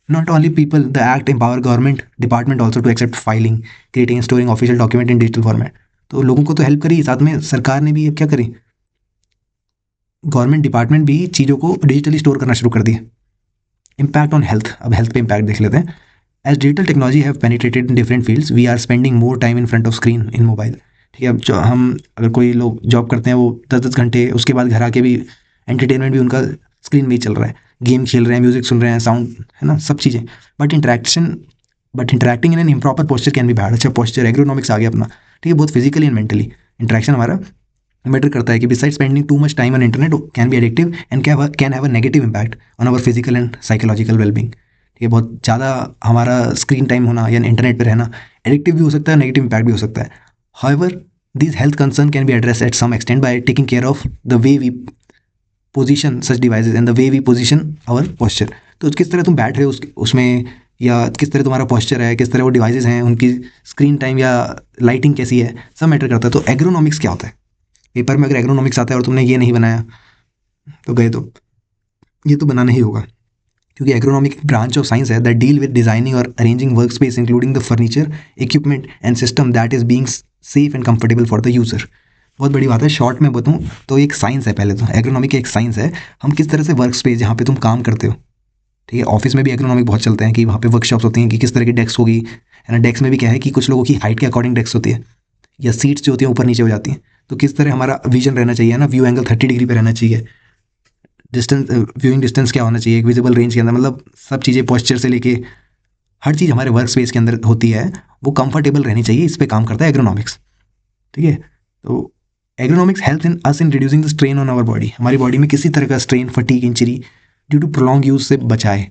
Not only people, the act empower government department also to accept filing, creating and storing official document in digital format. तो लोगों को तो हेल्प करी, साथ में सरकार ने भी अब क्या करी, गवर्नमेंट डिपार्टमेंट भी चीज़ों को डिजिटली स्टोर करना शुरू कर दिया। इम्पैक्ट ऑन हेल्थ, अब हेल्थ पे इम्पैक्ट देख लेते हैं। As digital technology have penetrated in different fields, we are spending more time in front of screen in mobile. ठीक है, अब जो हम अगर कोई लोग जॉब करते हैं वो 10-10 घंटे, उसके बाद घर आके भी एंटरटेनमेंट भी उनका स्क्रीन में ही चल रहा है, गेम खेल रहे हैं, म्यूजिक सुन रहे हैं, साउंड, है ना, सब चीज़ें। But interaction but interacting in an improper posture can be bad. अच्छा, पोस्चर एग्रोनॉमिक्स आ गया अपना, ठीक है, बहुत फिजिकली एंड मेंटली इंटरेक्शन हमारा मैटर करता है कि beside spending too much time on internet can be addictive and can have a negative impact on our physical and psychological wellbeing. ठीक है, बहुत ज़्यादा हमारा स्क्रीन टाइम होना या इंटरनेट पर रहना एडिक्टिव भी हो सकता है, नेगेटिव इम्पैक्ट भी हो सकता है। However this health concern can be address at some extent by taking care of the way we position such devices and the way we position our posture. तो किस तरह तुम बैठ रहे हो उसमें, या किस तरह तुम्हारा पोस्चर है, किस तरह वो डिवाइसेज हैं, उनकी स्क्रीन टाइम या लाइटिंग कैसी है, सब मैटर करता है। तो एग्रोनॉमिक्स क्या होता है, पेपर में अगर एग्रोनॉमिक्स आता है और तुमने ये नहीं बनाया तो गए, तो ये तो बनाना ही होगा, क्योंकि एग्रोनॉमिक एक ब्रांच ऑफ साइंस है दैट डील विद डिजाइनिंग और arranging work space including the furniture, equipment and system that is being safe and comfortable for the user. बहुत बड़ी बात है, शॉर्ट में बताऊँ तो एक साइंस है, पहले तो एग्रोनॉमिक एक साइंस है। हम किस तरह से वर्क स्पेस जहाँ पे तुम काम करते हो, ठीक है, ऑफिस में भी एग्रोनॉमिक बहुत चलते हैं कि वहाँ पे वर्कशॉप्स होती हैं कि किस तरह की डेस्क होगी, है ना। डेस्क में भी क्या है कि कुछ लोगों की हाइट के अकॉर्डिंग डेस्क होती है, या सीट्स जो होती हैं ऊपर नीचे हो जाती हैं। तो किस तरह हमारा विजन रहना चाहिए ना, व्यू एंगल 30 डिग्री पे रहना चाहिए, डिस्टेंस, व्यूइंग डिस्टेंस क्या होना चाहिए एक विजिबल रेंज के अंदर, मतलब सब चीज़ें पोस्चर से लेके हर चीज़ हमारे वर्क स्पेस के अंदर होती है, वो कंफर्टेबल रहनी चाहिए। इस पे काम करता है एग्रोनॉमिक्स, ठीक है। तो ergonomics help in us in reducing the strain on our body, हमारी बॉडी में किसी तरह का strain, fatigue, injury due to prolong use से बचाए।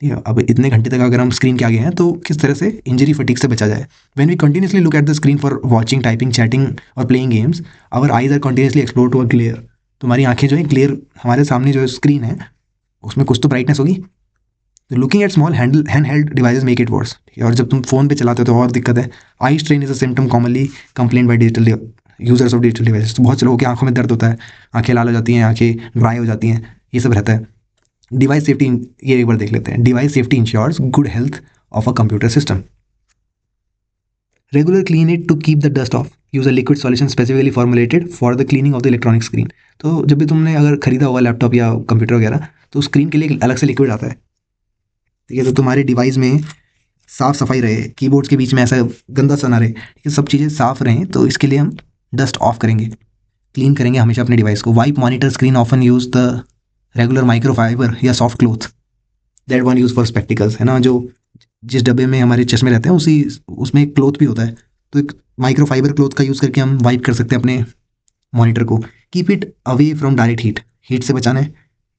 ठीक है, अब इतने घंटे तक अगर हम स्क्रीन के आगे हैं तो किस तरह से इंजरी फटीग से बचा जाए। When we continuously look at the screen for watching, typing, chatting और playing games, our eyes are continuously explore to a glare. तुम्हारी आंखें जो है ग्लेयर, हमारे सामने जो स्क्रीन है उसमें कुछ तो ब्राइटनेस होगी। तो looking at small hand held devices make it worse. ठीक है, और जब तुम फोन पे चलाते हो तो और दिक्कत है। Eye strain is a symptom commonly complain by digital users of digital devices. तो बहुत से लोगों की आंखों में दर्द होता है, आंखें लाल हो जाती हैं, आंखें ड्राई हो जाती हैं, ये सब रहता है। डिवाइस सेफ्टी, ये एक बार देख लेते हैं। Device safety ensures good health of a computer system. Regular clean it to keep the dust off, use a liquid solution specifically formulated for the cleaning of the electronic screen. तो जब भी तुमने अगर खरीदा होगा लैपटॉप या computer वगैरह, तो स्क्रीन के लिए अलग से लिक्विड आता है, ठीक है। तो तुम्हारे डिवाइस में साफ सफाई रहे, कीबोर्ड्स के बीच में ऐसा गंदा सा ना रहे, ठीक है, सब चीज़ें साफ रहें, तो इसके लिए हम डस्ट ऑफ करेंगे, क्लीन करेंगे हमेशा अपने डिवाइस को। Wipe monitor screen often use the regular microfiber या soft cloth that one use for spectacles, है ना। जो जिस डब्बे में हमारे चश्मे रहते हैं उसी उसमें एक क्लोथ भी होता है, तो एक माइक्रोफाइबर क्लोथ का यूज़ करके हम वाइप कर सकते हैं अपने मॉनिटर को। Keep it away from direct heat, heat से बचाना है।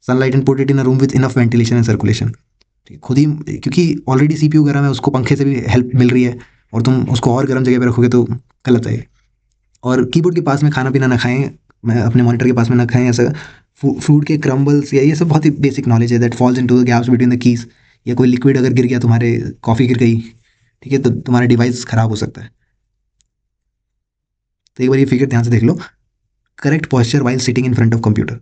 Sunlight and put it in a room with enough ventilation and circulation. खुद ही, क्योंकि ऑलरेडी सीपीयू वगैरह में उसको पंखे से भी हेल्प मिल रही है, और तुम उसको और गर्म जगह पे रखोगे तो गलत है। और कीबोर्ड के पास में खाना पीना ना खाएं, मैं अपने मॉनिटर के पास में ना खाएं ऐसा। फूड के क्रम्बल्स या ये सब बहुत ही बेसिक नॉलेज है that falls into the gaps between the keys. या कोई लिक्विड अगर गिर गया, तुम्हारे कॉफ़ी गिर गई, ठीक है, तो तुम्हारा डिवाइस ख़राब हो सकता है। तो एक बार ये फिगर ध्यान से देख लो, correct posture while sitting in front of computer.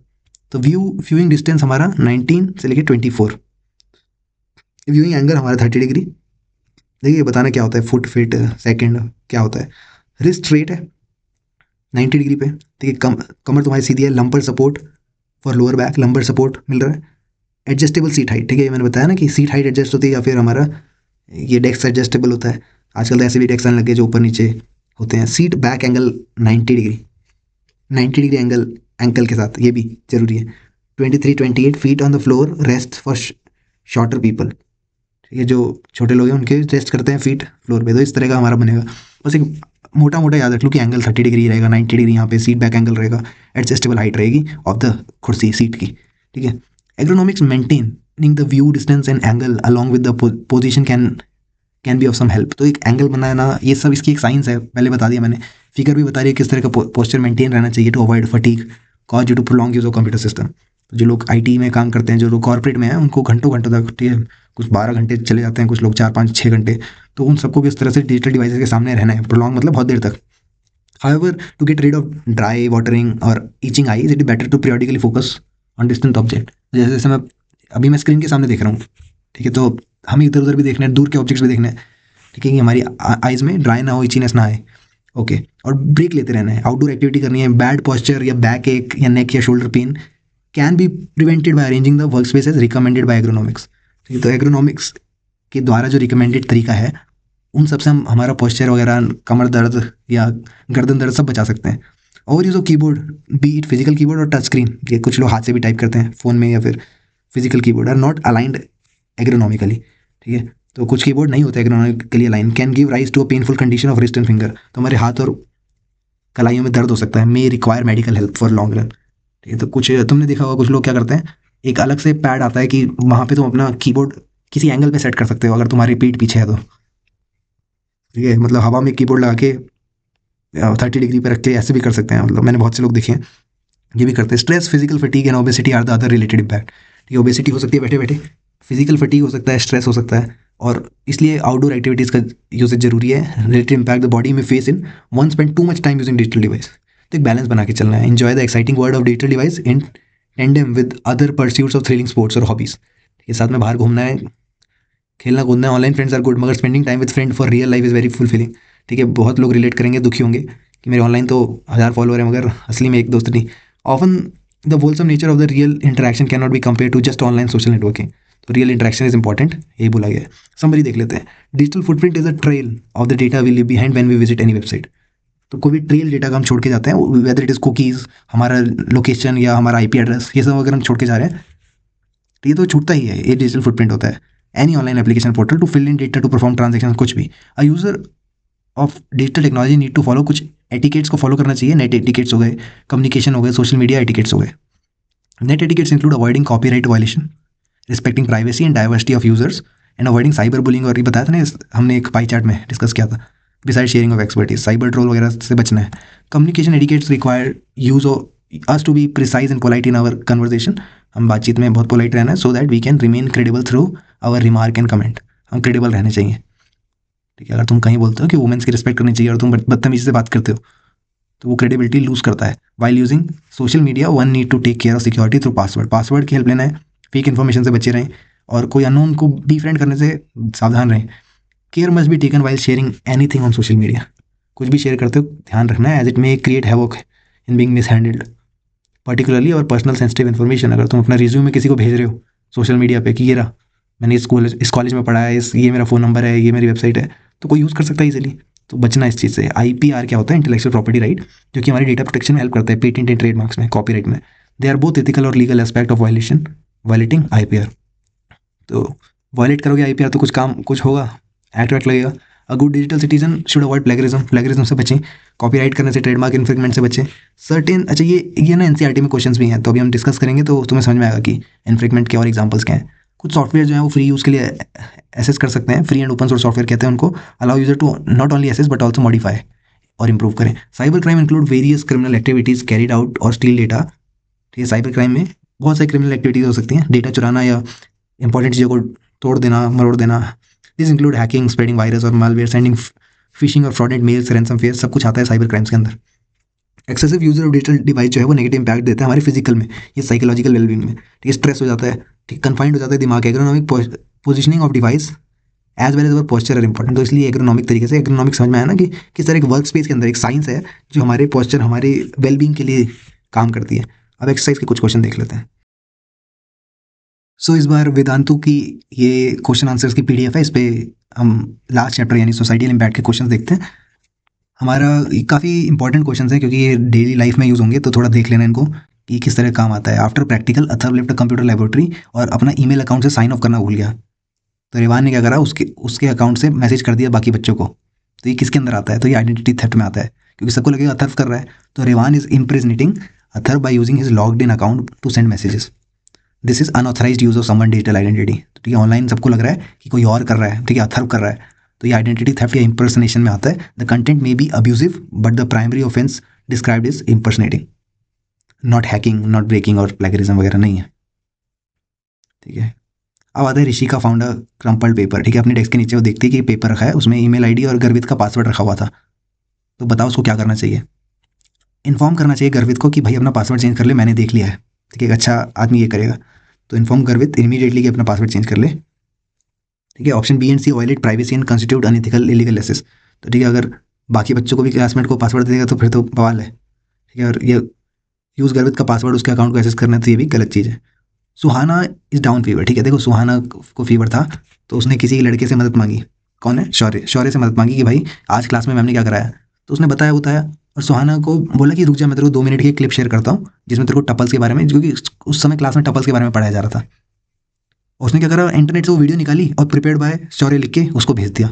तो व्यूइंग डिस्टेंस हमारा 19 से लेके 24, व्यूइंग एंगल हमारा 30 डिग्री। देखिए बताना क्या होता है, फुट फीट सेकंड क्या होता है। रिस्ट स्ट्रेट है 90 डिग्री पे, ठीक है। कमर तुम्हारी सीधी है। Lumbar support for lower back, lumbar support मिल रहा है। एडजस्टेबल सीट हाइट, ठीक है, ये मैंने बताया ना कि सीट हाइट एडजस्ट होती है, या फिर हमारा ये डेस्क एडजस्टेबल होता है। आजकल तो ऐसे भी डेस्क आने लगे जो ऊपर नीचे होते हैं। Seat back angle 90 degree, 90 degree angle ankle के साथ, ये भी जरूरी है। 23-28 feet on the floor, rest for shorter people, ठीक है, जो छोटे लोग हैं उनके रेस्ट करते हैं फीट फ्लोर पे। तो इस तरह का हमारा बनेगा। बस एक मोटा मोटा याद रख लो कि एंगल 30 डिग्री रहेगा, 90 डिग्री यहाँ पे सीट बैक एंगल रहेगा, एडजस्टेबल हाइट रहेगी ऑफ द कुर्सी सीट की, ठीक है। Ergonomics maintaining the view distance and angle along with the position can be of some help. तो एक एंगल बनाना, ये सब इसकी एक साइंस है, पहले बता दिया मैंने। फिगर भी बता रही है किस तरह का पोस्चर मेंटेन रहना चाहिए to avoid fatigue cause due to prolong use of computer system. जो लोग आईटी में काम करते हैं, जो लोग कॉर्पोरेट में हैं, उनको घंटों घंटों तक, ठीक है, कुछ 12 घंटे चले जाते हैं, कुछ लोग 4-5-6 घंटे। तो उन सबको भी इस तरह से डिजिटल डिवाइसेस के सामने रहना है, प्रोलॉन्ग मतलब बहुत देर तक। However, to get rid of dry, watering or itching eyes, it is better to periodically focus on distant object। जैसे जैसे मैं अभी मैं स्क्रीन के सामने देख रहा हूँ, ठीक है, तो हमें इधर उधर भी देखना है, दूर के ऑब्जेक्ट्स भी देखना है, ठीक है, कि हमारी आइज में ड्राई ना हो, इचीनेस ना आए। ओके, और ब्रेक लेते रहना है, आउटडोर एक्टिविटी करनी है। बैड पॉस्चर या बैक एक या नेक या shoulder pain can be prevented by arranging the work space as recommended by ergonomics. ठीक है, तो एग्रोनॉमिक्स के द्वारा जो रिकमेंडेड तरीका है, उन सबसे हम हमारा पोस्चर वगैरह, कमर दर्द या गर्दन दर्द सब बचा सकते हैं। और use of keyboard, B it physical keyboard और टच स्क्रीन, ये कुछ लोग हाथ से भी टाइप करते हैं फ़ोन में, या फिर physical keyboard are not aligned ergonomically, ठीक है। तो कुछ कीबोर्ड नहीं होते ergonomically aligned, can give rise to a painful condition of wrist and finger. तो हमारे हाथ और कलाइयों में दर्द हो सकता है, may require medical help for long run, ठीक है। तो कुछ तुमने देखा होगा, कुछ लोग क्या करते हैं, एक अलग से पैड आता है कि वहाँ पे तुम अपना कीबोर्ड किसी एंगल पे सेट कर सकते हो, अगर तुम्हारी पीठ पीछे है तो, ठीक है, मतलब हवा में कीबोर्ड लगा के 30 डिग्री पे रख के ऐसे भी कर सकते हैं। मतलब मैंने बहुत से लोग देखे हैं ये भी करते हैं। Stress, physical fatigue and obesity are the other related impact. ठीक है, ओबेसिटी हो सकती है बैठे बैठे, फिजिकल फटीग हो सकता है, स्ट्रेस हो सकता है, और इसलिए आउटडोर एक्टिविटीज़ का यूजेज जरूरी है। रिलेटेड इम्पैक्ट द बॉडी में face in one spend too much time using digital device. तो एक बैलेंस बना के चलना है। Enjoy the exciting world of digital device in tandem with other pursuits of thrilling sports और हॉबीज। ठीक है, साथ में बाहर घूमना है, खेलना कूदना है। ऑनलाइन फ्रेंड्स आर गुड, मगर spending time with friend for real life is very fulfilling. ठीक है, बहुत लोग रिलेट करेंगे, दुखी होंगे कि मेरे ऑनलाइन तो 1000 फॉलोअर है, मगर असली में एक दोस्त नहीं। Often the wholesome nature of the real interaction can not be compare to just online social networking. तो रियल इंटरेक्शन इज इंपॉर्टेंट, यही बोला गया है। समरी देख लेते हैं। Digital footprint is a trail of the data we leave behind when we visit any website. तो कोई भी ट्रेल डेटा का हम छोड़ के जाते हैं, वेदर इट इज़ कुकीज़, हमारा लोकेशन या हमारा आईपी एड्रेस, ये सब अगर हम छोड़ के जा रहे हैं तो ये तो छूटता ही है, ये डिजिटल फुटप्रिंट होता है। Any online application portal to fill in data to perform transaction, कुछ भी। A user of digital technology need to follow कुछ एटिकेट्स को फॉलो करना चाहिए। नेट एटिकेट्स हो गए, कम्युनिकेशन हो गए, सोशल मीडिया एटिकेट्स हो गए। Net etiquettes include avoiding copyright violation, respecting privacy and diversity of users, and avoiding cyber bullying. और ये बताया था ना, हमने एक पाई चार्ट में डिस्कस किया था। Beside sharing of expertise, cyber troll वगैरह से बचना है। Communication etiquettes require use of us to be precise and polite in our conversation. हम बातचीत में बहुत पोलाइट रहना है, so that we can remain credible through our remark and comment. हम क्रेडिबल रहने चाहिए, ठीक है। अगर तुम कहीं बोलते हो कि वुमेन्स की रिस्पेक्ट करनी चाहिए और तुम बदतमीजी से बात करते हो, तो वो क्रेडिबिलिटी लूज करता है। While using social media, one need to take care of security through password. Password की हेल्प लेना है, फेक इन्फॉर्मेशन से बचे रहें, और कोई अननोन को डिफ्रेंड करने से सावधान रहें। Care must be taken while sharing anything on social media. कुछ भी शेयर करते हो ध्यान रखना है, as it may create havoc in being mishandled, particularly और पर्सनल सेंसिटिव इन्फॉर्मेशन। अगर तुम अपना रिज्यूम में किसी को भेज रहे हो सोशल मीडिया पे कि ये रहा, मैंने इस कॉलेज में पढ़ा है, ये मेरा फ़ोन नंबर है, ये मेरी वेबसाइट है, तो कोई यूज़ कर सकता है इजीली। तो बचना इस चीज़ से। आईपीआर क्या होता है? इंटेलेक्चुअल प्रॉपर्टी राइट, जो कि हमारी डेटा प्रोटेक्शन में हेल्प करता है, पेटेंट एंड ट्रेडमार्क्स में, कॉपीराइट में। दे आर बोथ एथिकल और legal aspect of violating IPR. तो वायलेट करोगे आईपीआर तो कुछ होगा, एक्ट वैक्ट लगेगा। A good digital citizen should avoid plagiarism से बचें, कॉपीराइट करने से, ट्रेडमार्क इन्फ्रिंगमेंट से बचें। सर्टेन, अच्छा ये ना एनसीईआरटी में क्वेश्चंस भी हैं, तो अभी हम डिस्कस करेंगे तो तुम्हें समझ में आएगा कि इन्फ्रिंगमेंट के और एग्जांपल्स क्या हैं। कुछ सॉफ्टवेयर जो है वो फ्री यूज़ के लिए एसेस कर सकते हैं, free and open source software कहते हैं उनको। Allow user to not only access but also modify और इंप्रूव करें। Cyber crime include various criminal activities carried out और स्टील डेटा। ठीक है, साइबर क्राइम में बहुत सारी क्रिमिनल एक्टिविटीज़ हो सकती हैं, डेटा चुराना या इंपॉर्टेंट चीज़ों को तोड़ देना, मरोड़ देना। This include hacking, spreading virus और मालवेयर, सेंडिंग फिशिंग और फ्रॉडेंट मेल्स, रैंसमवेयर, सब कुछ आता है साइबर क्राइम्स के अंदर। Excessive user of digital device जो है वो नेगेटिव इंपैक्ट देता है हमारे फिजिकल में, ये साइकोलॉजिकल वेलबींग में, ठीक है, स्ट्रेस हो जाता है, ठीक, कन्फाइंड हो जाता है दिमाग, ergonomic positioning of device as well as our posture are important. तो इसलिए एग्रोनॉमिक तरीके से, एग्रोनॉमिक समझ में आया ना कि किस तरह एक वर्क स्पेस के अंदर एक साइंस है जो हमारे पोस्चर, हमारे वेलबींग के लिए काम करती है। अब एक्सरसाइज के कुछ क्वेश्चन देख लेते हैं। सो इस बार वेदांतु की ये क्वेश्चन आंसर्स की पीडीएफ है, इस पे हम लास्ट चैप्टर यानी सोसाइटल इम्पैक्ट के क्वेश्चन देखते हैं। हमारा काफ़ी इंपॉर्टेंट क्वेश्चन है क्योंकि ये डेली लाइफ में यूज़ होंगे, तो थोड़ा देख लेना इनको कि किस तरह काम आता है। After practical Atharva left computer laboratory और अपना ईमेल अकाउंट से साइन ऑफ करना भूल गया, तो रेवान ने क्या करा, उसके उसके अकाउंट से मैसेज कर दिया बाकी बच्चों को। तो ये किसके अंदर आता है, तो ये आइडेंटिटी थेफ्ट में आता है, क्योंकि सबको लगेगा अथर्व कर रहा है। तो Revan is impersonating Atharv by using his logged in account to send messages. This is unauthorized use of someone digital identity. तो ठीक है, ऑनलाइन सबको लग रहा है कि कोई और कर रहा है, ठीक है, अथर्व कर रहा है, तो ये आइडेंटिटी थेफ्ट या इम्पर्सनेशन में आता है। The content may be abusive but the primary offence described is impersonating, not hacking, not breaking और प्लेगरिज्म वगैरह नहीं है, ठीक है। अब आता है ऋषि का फाउंडर क्रम्पल्ड पेपर, ठीक है, अपने डेस्क के नीचे वो देखती है कि पेपर रखा है, उसमें ईमेल आईडी और गर्वित का पासवर्ड रखा हुआ था। तो बताओ उसको क्या करना चाहिए। इन्फॉर्म करना चाहिए गर्वित को कि भाई अपना पासवर्ड चेंज कर ले, मैंने देख लिया है, ठीक है, एक अच्छा आदमी ये करेगा। तो इन्फॉर्म गर्वित इमीडिएटली कि अपना पासवर्ड चेंज कर ले, ठीक है। Option B and C violate privacy and constitute unethical illegal access. तो ठीक है, अगर बाकी बच्चों को भी क्लासमेट को पासवर्ड देगा तो फिर तो बवाल है, ठीक है। और ये यूज़ गर्वित का पासवर्ड उसके अकाउंट को एक्सेस करना है, तो ये भी गलत चीज़ है। सुहाना इज डाउन फीवर, ठीक है, देखो सुहाना को फीवर था, तो उसने किसी लड़के से मदद मांगी। कौन है, शौर्य, शौर्य से मदद मांगी कि भाई आज क्लास में मैम ने क्या कराया, तो उसने बताया बताया, और सुहाना को बोला कि रुक जा, मैं तेरे को 2 मिनट की क्लिप शेयर करता हूँ जिसमें तेरे को टपल्स के बारे में, क्योंकि उस समय क्लास में टपल्स के बारे में पढ़ाया जा रहा था। उसने क्या करा, इंटरनेट से वो वीडियो निकाली और प्रिपेयर्ड बाय शौर्य लिख के उसको भेज दिया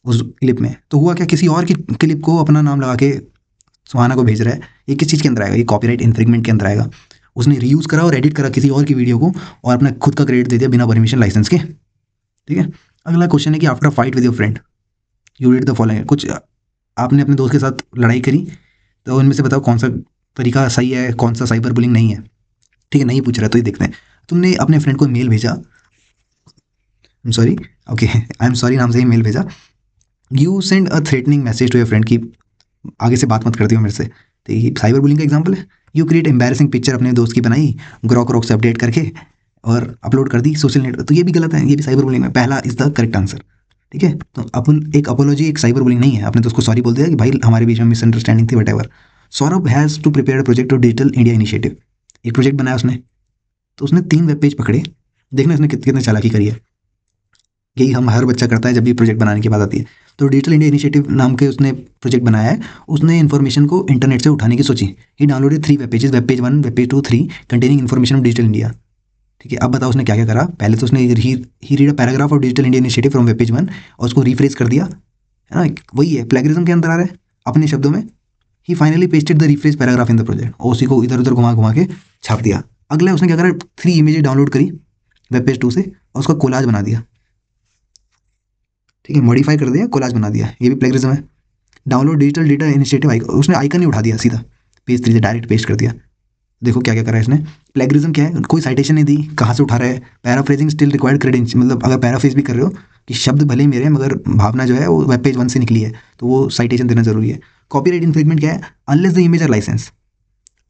उस क्लिप में। तो हुआ क्या, किसी और की क्लिप को अपना नाम लगा के सुहाना को भेज रहा है, ये किस चीज़ के अंदर आएगा, ये कॉपीराइट इन्फ्रिंगमेंट के अंदर आएगा। उसने रीयूज़ करा और एडिट करा किसी और की वीडियो को और अपना खुद का क्रेडिट दे दिया बिना परमिशन लाइसेंस के, ठीक है। अगला क्वेश्चन है कि after fight with your friend you did the following. कुछ आपने अपने दोस्त के साथ लड़ाई करी, तो उनमें से बताओ कौन सा तरीका सही है, कौन सा साइबर बुलिंग नहीं है, ठीक है, नहीं पूछ रहा, तो ये देखते हैं। तुमने अपने फ्रेंड को मेल भेजा, I am sorry, okay, I am sorry नाम से ही मेल भेजा। You send a threatening message to your friend की आगे से बात मत करती हो मेरे से, तो ये साइबर बुलिंग का एग्जाम्पल है। यू क्रिएट एम्बैरेसिंग पिक्चर अपने दोस्त की बनाई ग्रॉक रॉक से अपडेट करके और अपलोड कर दी सोशल नेटवर्क, तो ये भी गलत है, ये भी साइबर बुलिंग है। पहला इज द करेक्ट आंसर, ठीक है। तो अपन एक अपोलॉजी एक साइबर बुलिंग नहीं है, आपने तो उसको सॉरी बोल दिया कि भाई हमारे बीच में मिसअंडरस्टैंडिंग थी, whatever. Saurabh has to prepare project of digital India initiative, एक प्रोजेक्ट बनाया उसने, तो उसने 3 वेब पेज पकड़े, देखना उसने कितने चालाकी करी है। यही हम हर बच्चा करता है जब भी प्रोजेक्ट बनाने की बात आती है। तो डिजिटल इंडिया इनिशिएटिव नाम के उसने प्रोजेक्ट बनाया है, उसने इन्फॉर्मेशन को इंटरनेट से उठाने की सोची। He downloaded 3 web pages, web page 1, web page 2, 3 containing information of digital India, ठीक है। अब बताओ उसने क्या क्या करा। पहले तो उसने he read a paragraph of digital India initiative from web page 1 और उसको रिफ्रेश कर दिया, है ना, वही है प्लेगरिज्म के अंदर आ रहा है अपने शब्दों में। He finally pasted the refresh paragraph in the project और उसी को इधर उधर घुमा घुमा के छाप दिया। अगला उसने क्या करा, 3 इमेजेस डाउनलोड करी वेब पेज 2 से और उसका कोलाज बना दिया, ठीक है, मॉडिफाई कर दिया, कोलाज बना दिया, ये भी प्लेगरिज्म है। डाउनलोड डिजिटल डेटा इनिशिएटिव उसने आइकन ही उठा दिया सीधा पेज 3 से डायरेक्ट पेस्ट कर दिया। देखो क्या क्या करा है इसने। प्लेगरिज्म क्या है, कोई साइटेशन नहीं दी, कहाँ से उठा रहा है। पैराफ्रेजिंग स्टिल रिक्वायर्ड क्रेडेंशियल, मतलब अगर पैराफ्रेज भी कर रहे हो कि शब्द भले ही मेरे हैं मगर भावना जो है वो वेब पेज 1 से निकली है, तो वो साइटेशन देना जरूरी है। कॉपीराइट इन्फ्रिंगमेंट क्या है, unless the image are license,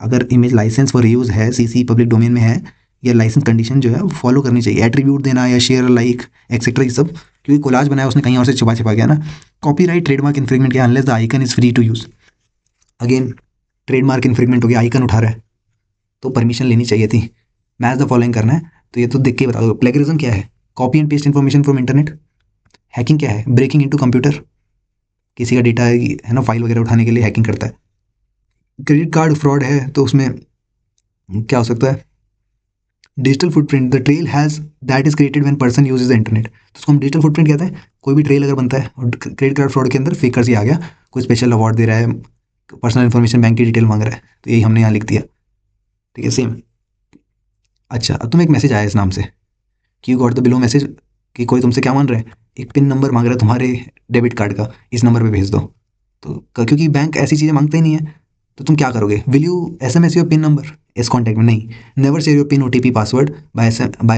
अगर इमेज लाइसेंस फॉर यूज़ है, सीसी पब्लिक डोमेन में है, या लाइसेंस कंडीशन जो है वो फॉलो करनी चाहिए। एट्रीब्यूट देना या शेयर लाइक एक्सेट्रा, ये सब, क्योंकि कोलाज बनाया उसने कहीं और से छुपा छुपा गया ना। कॉपीराइट ट्रेडमार्क इन्फ्रिंगमेंट क्या है, unless the icon is free to use, again trademark infringement हो गया, आइकन उठा रहा है तो परमिशन लेनी चाहिए थी। मैच द फॉलोइंग करना है, तो ये तो देख के बता दो। प्लेगरिज्म क्या है, copy and paste information from internet. Hacking क्या है, ब्रेकिंग इनटू कंप्यूटर, किसी का डेटा है ना, फाइल वगैरह उठाने के लिए हैकिंग करता है। क्रेडिट कार्ड फ्रॉड है, तो उसमें क्या हो सकता है, digital footprint, the trail has that is created when person uses the internet, तो उसको हम डिजिटल फुटप्रिंट कहते हैं। कोई भी ट्रेल अगर बनता है, और क्रेडिट कार्ड फ्रॉड के अंदर फेकर्स ही आ गया, कोई स्पेशल अवार्ड दे रहा है, पर्सनल इन्फॉर्मेशन, बैंक की डिटेल मांग रहा है, तो यही हमने यहाँ लिख दिया, ठीक है, सेम। अच्छा, अब तुम्हें एक मैसेज आया इस नाम से कि you got the below message, कि कोई तुमसे क्या मान रहा है, एक पिन नंबर मांग रहा है तुम्हारे डेबिट कार्ड का, इस नंबर पे भेज दो। तो क्योंकि बैंक ऐसी चीज़ें मांगते ही नहीं है, तो तुम क्या करोगे, will you SMS your pin number इस कॉन्टैक्ट में, नहीं। Never share your pin OTP password by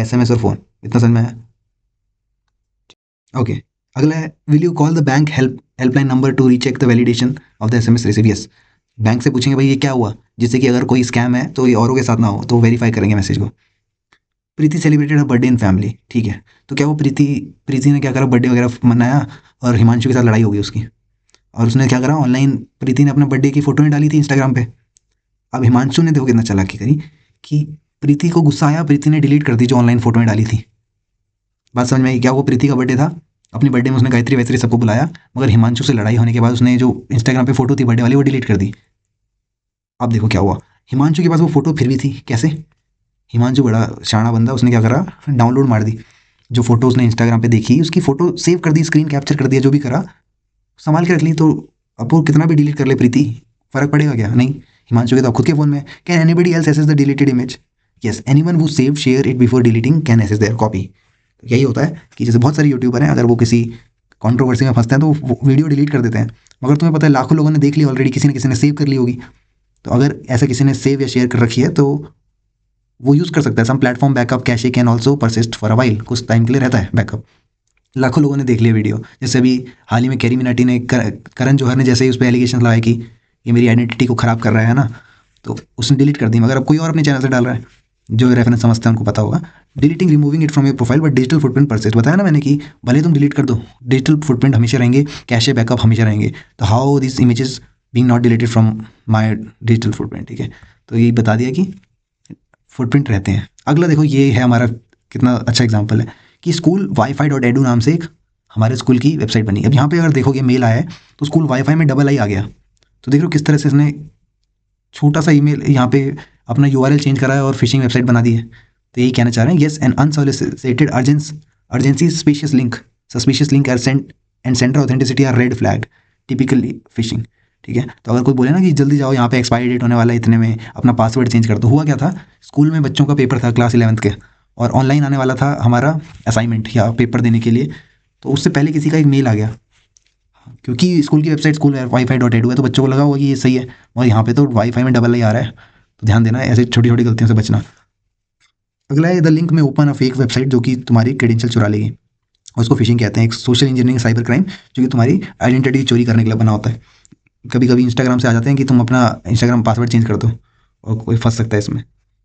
SMS और फोन, इतना समझ में आया, ओके। अगला है, will you call the bank helpline number to recheck the validation of the SMS receive, yes. Bank से पूछेंगे भाई ये क्या हुआ, जिससे कि अगर कोई स्कैम है तो ये औरों के साथ ना हो, तो वेरीफाई करेंगे मैसेज को। Preeti celebrated her birthday in family, ठीक है। तो क्या वो प्रीति प्रीति ने क्या करा, बर्थडे वगैरह मनाया और हिमांशु के साथ लड़ाई हो गई उसकी, और उसने क्या करा, ऑनलाइन प्रीति ने अपने बर्थडे की फोटो नहीं डाली थी इंस्टाग्राम पे। अब हिमांशु ने देखो कितना चालाकी करी कि प्रीति को गुस्सा आया, प्रीति ने डिलीट कर दी जो ऑनलाइन फोटो डाली थी। बात समझ में आई? क्या वो प्रीति का बर्थडे था, अपनी बर्थडे में उसने गायत्री वायत्री सबको बुलाया, मगर हिमांशु से लड़ाई होने के बाद उसने जो इंस्टाग्राम पे फोटो थी बर्थडे वाली वो डिलीट कर दी। अब देखो क्या हुआ, हिमांशु के पास वो फोटो फिर भी थी। कैसे? हिमांशु बड़ा शाना बंदा, उसने क्या करा, डाउनलोड मार दी जो फोटो उसने इंस्टाग्राम पे देखी, उसकी फोटो सेव कर दी, स्क्रीन कैप्चर कर दिया, जो भी करा संभाल के रख ली। तो अब वो कितना भी डिलीट कर ले प्रीति, फर्क पड़ेगा क्या? नहीं। हिमांशु के तो खुद के फोन में। Can anybody else access the deleted image? Yes, anyone who save share it before deleting can access their copy. तो यही होता है कि जैसे बहुत सारे यूट्यूबर हैं, अगर वो किसी कंट्रोवर्सी में फंसते हैं तो वो वीडियो डिलीट कर देते हैं, मगर तुम्हें पता है लाखों लोगों ने देख ली ऑलरेडी, किसी न किसी ने सेव कर ली होगी। तो अगर ऐसा किसी ने सेव या शेयर कर रखी है तो वो यूज़ कर सकता है। Some platform backup cache can also persist for a while, कुछ टाइम के लिए रहता है बैकअप। लाखों लोगों ने देख लिया वीडियो, जैसे अभी हाल ही में कैरी मिनाटी ने करण जौहर ने जैसे ही उस पर एलिगेशन लगाया कि ये मेरी आइडेंटिटी को ख़राब कर रहा है ना, तो उसने डिलीट कर दी। मगर अब कोई और अपने चैनल से डाल रहा है, जो रेफरेंस समझते हैं उनको पता होगा। Deleting removing it from your profile but digital footprint persist, बताया ना मैंने कि भले तुम डिलीट कर दो, डिजिटल फुटप्रिंट हमेशा रहेंगे, कैशे बैकअप हमेशा रहेंगे। तो how this images being not deleted from my digital footprint, ठीक है। तो ये बता दिया कि फुटप्रिंट रहते हैं। अगला देखो, ये है हमारा कितना अच्छा एग्जाम्पल है कि स्कूल वाईफाई डॉट एडू नाम से एक हमारे स्कूल की वेबसाइट बनी। अब यहाँ पे अगर देखोगे मेल आया है तो स्कूल वाईफाई में डबल आई आ गया। तो देख लो किस तरह से इसने छोटा सा ईमेल यहाँ पे अपना यूआरएल चेंज करा है और फिशिंग वेबसाइट बना दी है। तो यही कहना चाह रहे हैं, yes an unsolicited urgency suspicious link are sent and sender authenticity are red flag, typically phishing, ठीक है। तो अगर कोई बोले ना कि जल्दी जाओ यहाँ पे एक्सपायरी डेट होने वाला है इतने में, अपना पासवर्ड चेंज कर दो। हुआ क्या था, स्कूल में बच्चों का पेपर था क्लास 11th के, और ऑनलाइन आने वाला था हमारा असाइनमेंट या पेपर देने के लिए। तो उससे पहले किसी का एक मेल आ गया, क्योंकि स्कूल की website school wifi dot edu है, तो बच्चों को लगा होगा कि ये सही है, और यहाँ पे तो वाईफाई में डबल आई आ रहा है। तो ध्यान देना, ऐसे छोटी छोटी गलतियों से बचना। अगला है द लिंक में ओपन अ फेक वेबसाइट जो कि तुम्हारी क्रेडेंशियल चुरा लेगी, और उसको फिशिंग कहते हैं। एक सोशल इंजीनियरिंग साइबर क्राइम जो कि तुम्हारी आइडेंटिटी चोरी करने के लिए बना होता है। कभी कभी इंस्टाग्राम से आ जाते हैं कि तुम अपना इंस्टाग्राम पासवर्ड चेंज कर दो, और कोई फंस सकता है इसमें।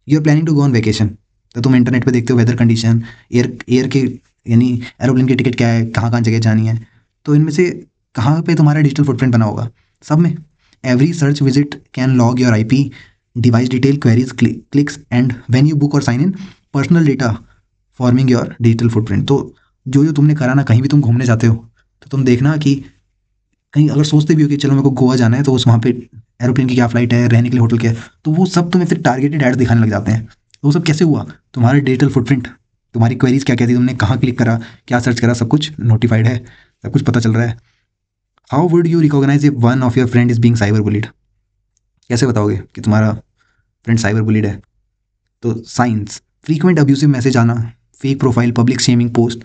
You are planning to go on vacation, तो तुम इंटरनेट पे देखते हो वेदर कंडीशन, एयर के यानी एरोप्लेन की टिकट क्या है, कहाँ कहाँ जगह जानी है। तो इनमें से कहाँ पे तुम्हारा डिजिटल फुटप्रिंट बना होगा? सब में। Every search visit can log your IP, device detail, queries, clicks and when you book और sign in personal data forming your digital footprint. तो जो जो तुमने करा ना, कहीं भी तुम घूमने जाते हो तो तुम देखना कि कहीं अगर सोचते भी हो कि चलो मेरे को गोवा जाना है, तो उस वहाँ पे एरोप्लेन की क्या फ़्लाइट है, रहने के लिए होटल क्या है, तो वो सब तुम्हें फिर टारगेटेड ऐड दिखाने लग जाते हैं। तो वो सब कैसे हुआ? तुम्हारा डिजिटल फुटप्रिंट, तुम्हारी क्वेरीज क्या क्या थी, तुमने कहाँ क्लिक करा, क्या सर्च करा, सब कुछ नोटिफाइड है, सब कुछ पता चल रहा है। How would you recognize if one of your friend is being cyber bullied? कैसे बताओगे कि तुम्हारा फ्रेंड साइबर बुलिड है? तो साइंस, फ्रीक्वेंट अब्यूसिव मैसेज आना, fake profile, public shaming post,